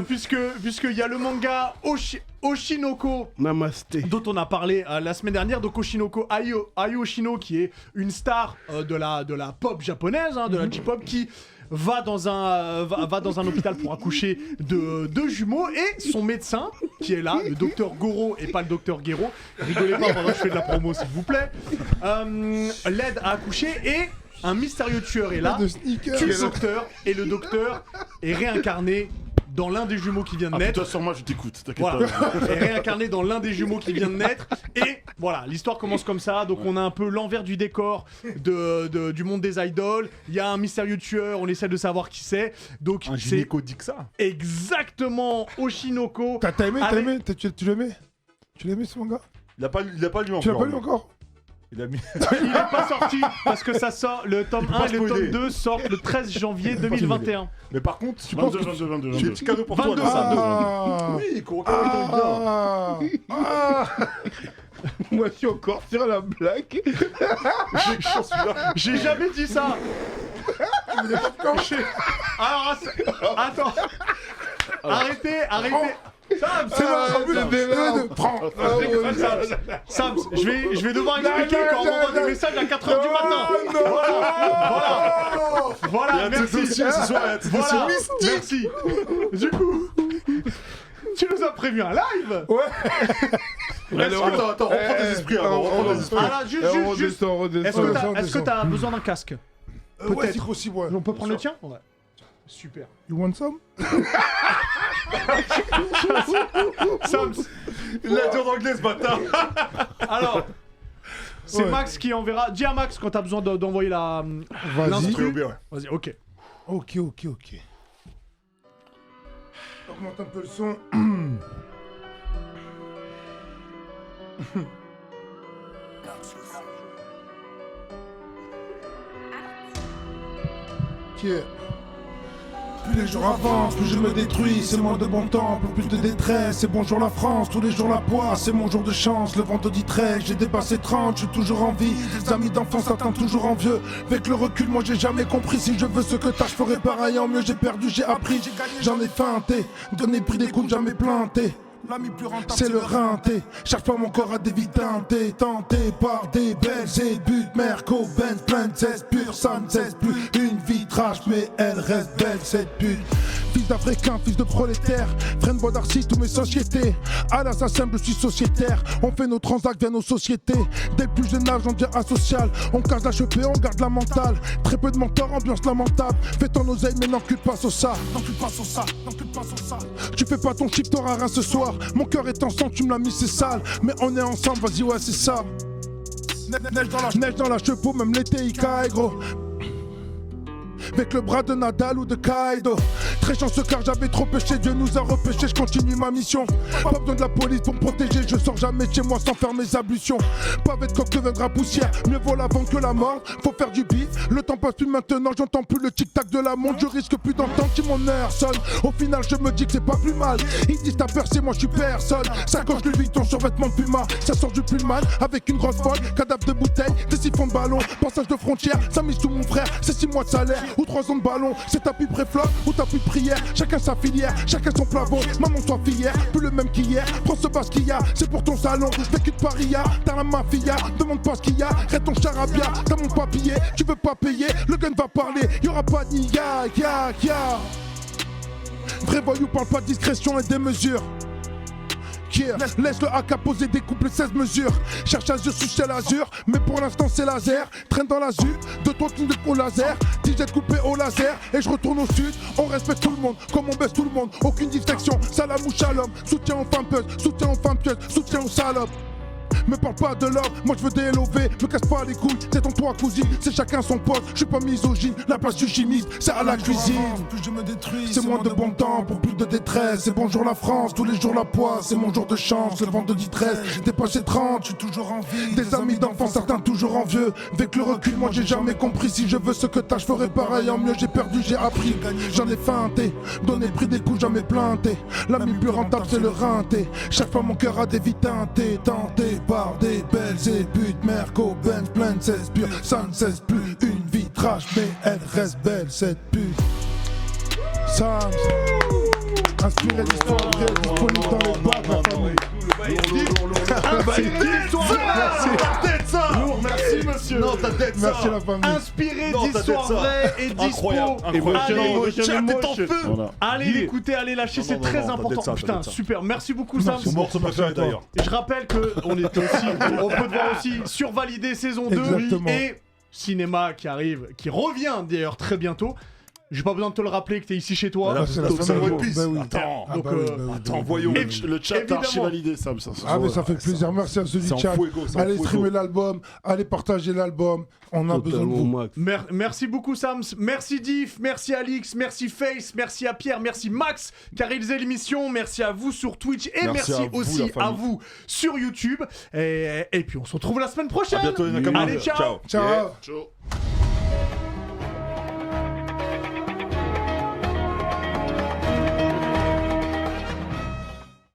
puisqu'il y a le manga Oshinoko Namasté. dont on a parlé la semaine dernière. Donc Oshinoko Ai Oshino, qui est une star de la pop japonaise, de la J-pop, qui va dans un hôpital pour accoucher de 2 jumeaux, et son médecin qui est là, le docteur Goro et pas le docteur Gero, rigolez pas pendant que je fais de la promo s'il vous plaît, l'aide à accoucher, et un mystérieux tueur est là, De sneakers. tue le docteur, et le docteur est réincarné dans l'un des jumeaux qui vient de Ah, naître. putain, sur moi, je t'écoute. T'inquiète Voilà, pas. est réincarné dans l'un des jumeaux qui vient de naître. Et voilà, l'histoire commence comme ça. Donc on a un peu l'envers du décor du monde des idoles. Il y a un mystérieux tueur, on essaie de savoir qui c'est. Donc Un c'est gynéco dit que ça. exactement Oshinoko. T'as aimé, Allez. Tu l'aimais ce manga? Il a pas lu Tu l'as encore. pas lu encore? Il a mis. Il n'est pas sorti parce que ça sort, le tome peux 1 pas et le tome spoiler. 2 sortent le 13 janvier 2021. Mais par contre, 22. j'ai des petits cadeaux pour toi. 22, là. 22. Ah. Oui, Kurokawa, il t'aime bien. Ah. Moi, je suis encore sur la blague. J'ai chaud celui-là. J'ai jamais dit ça. Alors, attends. Arrêtez. Sam, C'est bon, des larmes. prends. Sam, je vais devoir expliquer quand on m'envoie des messages à 4h du matin. Voilà, Il y a merci. des dossiers ce soir, il y a des dossiers Voilà, mystiques. merci. Du coup, tu nous as prévu un live. Attends, reprends tes esprits avant. Reprends tes esprits. Ah là, juste. Redescends. Est-ce que t'as besoin d'un casque? Ouais, si possible, ouais. On peut prendre le tien? Ouais. Super. You want some? Sam, Il l'a dit en anglais ce bâtard. alors, c'est Ouais. Max qui enverra. Dis à Max quand t'as besoin d'envoyer la. Vas-y. L'instru. bien, ouais. Vas-y, ok. Ok. Augmente un peu le son. Yeah. Plus les jours avancent, plus je me détruis, c'est moins de bon temps, plus de détresse, c'est bonjour la France, tous les jours la poisse, c'est mon jour de chance, le vendredi 13, j'ai dépassé 30, je suis toujours en vie, des amis d'enfance attendent toujours en vieux, avec le recul moi j'ai jamais compris, si je veux ce que t'as, je ferai pareil en mieux, j'ai perdu, j'ai appris, j'en ai feinté, donné pris des coups, jamais planté. L'ami plus rentable, c'est le rinté. Cherche pas mon corps à des vies teintées. Tenté par des belles et buts. Merco, Benz, plein de 16 pur. Ça ne cesse plus. Une vie trash, mais elle reste belle, cette pute. Fils d'Africain, fils de prolétaire. Freine bois d'Arcy, tous mes sociétés. À l'assassin, je suis sociétaire. On fait nos transacts via nos sociétés. Dès le plus jeune âge, on devient asocial. On casse la cheveux, on garde la mentale. Très peu de mentors, ambiance lamentable. Fais ton oseille, mais n'encule pas sur ça. N'encule pas sur ça. N'encule pas sur ça. Tu fais pas ton chiffre, t'auras rien ce soir. Mon cœur est en sang, tu me l'as mis, c'est sale. Mais on est ensemble, vas-y, ouais, c'est ça. Neige dans la chevaux, même l'été, il caille, gros. Avec le bras de Nadal ou de Kaido. Très chanceux car j'avais trop péché, Dieu nous a repêché, je continue ma mission. Pas besoin de la police pour me protéger, je sors jamais de chez moi sans faire mes ablutions. Pas avec coq deviendra poussière, mieux vaut la vente que la mort. Faut faire du bif, le temps passe plus maintenant, j'entends plus le tic-tac de la montre. Je risque plus d'entendre si mon heure sonne. Au final je me dis que c'est pas plus mal. Ils disent t'as peur, c'est moi je suis personne. Sacoche Louis Vuitton sur vêtements de Puma. Ça sort du Pullman avec une grosse folle. Cadavre de bouteille, des siphons de ballon. Passage de frontière, ça mise tout mon frère. C'est 6 mois de salaire ou 3 ans de ballon. C'est tapis pré-flop ou tapis de prière. Chacun sa filière, chacun son plafond. Maman toi filière, plus le même qu'hier. Prends ce bas qu'il y a, c'est pour ton salon. Vécu de paria, t'as la mafia. Demande pas ce qu'il y a, reste ton charabia. T'as mon papier, tu veux pas payer. Le gun va parler, y'aura pas de ya. Vrai voyou parle pas de discrétion et des mesures. Yeah. Laisse le AK poser des couples 16 mesures. Cherche à yeux sous ciel azur, mais pour l'instant c'est laser. Traîne dans l'azur, de ton team de au laser. DJ coupé au laser, et je retourne au sud. On respecte tout le monde, comme on baisse tout le monde. Aucune distinction, salam ou shalom. Soutien aux femmes pieuses, soutien aux femmes pieuses, soutien aux salopes. Me parle pas de l'or, moi je veux des LOV. Me casse pas les couilles, c'est ton toit cousine. C'est chacun son poste, je suis pas misogyne. La place du chimiste, c'est à la cuisine. Plus je me détruis, c'est moins de bon temps pour plus de détresse. C'est bonjour la France, tous les jours la poisse. C'est mon jour de chance, le vendredi 13. Dépassé 30, je suis toujours en vie. Des amis d'enfance, certains toujours envieux. Avec le recul, moi j'ai jamais compris. Si je veux ce que t'as, je ferai pareil en mieux. J'ai perdu, j'ai appris, j'en ai feinté. Donné le prix des coups, jamais planté. L'ami plus rentable, c'est le rinté. Chaque fois mon cœur a des vies teintées, tenté par des belles et buts. Merco, Benz, plein de 16 pur. Ça ne cesse plus, une vie trash, mais elle reste belle, cette pute. Sam, inspiré d'histoire vraie, disponible dans les bacs, la famille. Merci monsieur. Non, ta tête, ça. Merci la famille. Inspiré Non, d'histoires t'as dit ça. vraies et dispo. Incroyable, Allez, Chat, t'es en feu. Voilà. allez l'écouter, allez lâcher, c'est Non, très non, t'as important. dit ça, t'as Putain, dit ça. super. Merci beaucoup Sam. Mon morceau préféré d'ailleurs. Je rappelle que on est aussi, on peut te voir aussi sur Validé saison 2 Exactement. et Cinéma qui arrive, qui revient d'ailleurs très bientôt. J'ai pas besoin de te le rappeler que t'es ici chez toi. Là, c'est la donc, fin ça de vaut jour. épice. Bah oui. Attends, Ah Donc, bah oui, bah oui, attends, bah oui. voyons. le chat a Évidemment. archi-validé, Sam. Ah mais ça fait plaisir, merci à ceux du C'est en chat. fuego, c'est en Allez fuego. streamer l'album, allez partager l'album, on a besoin de Totalement vous. max. Merci beaucoup Sams, merci Diff, merci Alix, merci Face, merci à Pierre, merci Max qui a réalisé l'émission, merci à vous sur Twitch et Merci merci à vous, aussi la à famille. vous sur YouTube. Et puis on se retrouve la semaine prochaine. À bientôt les Nakamas. Allez, ciao. Ciao. Ciao. Ciao.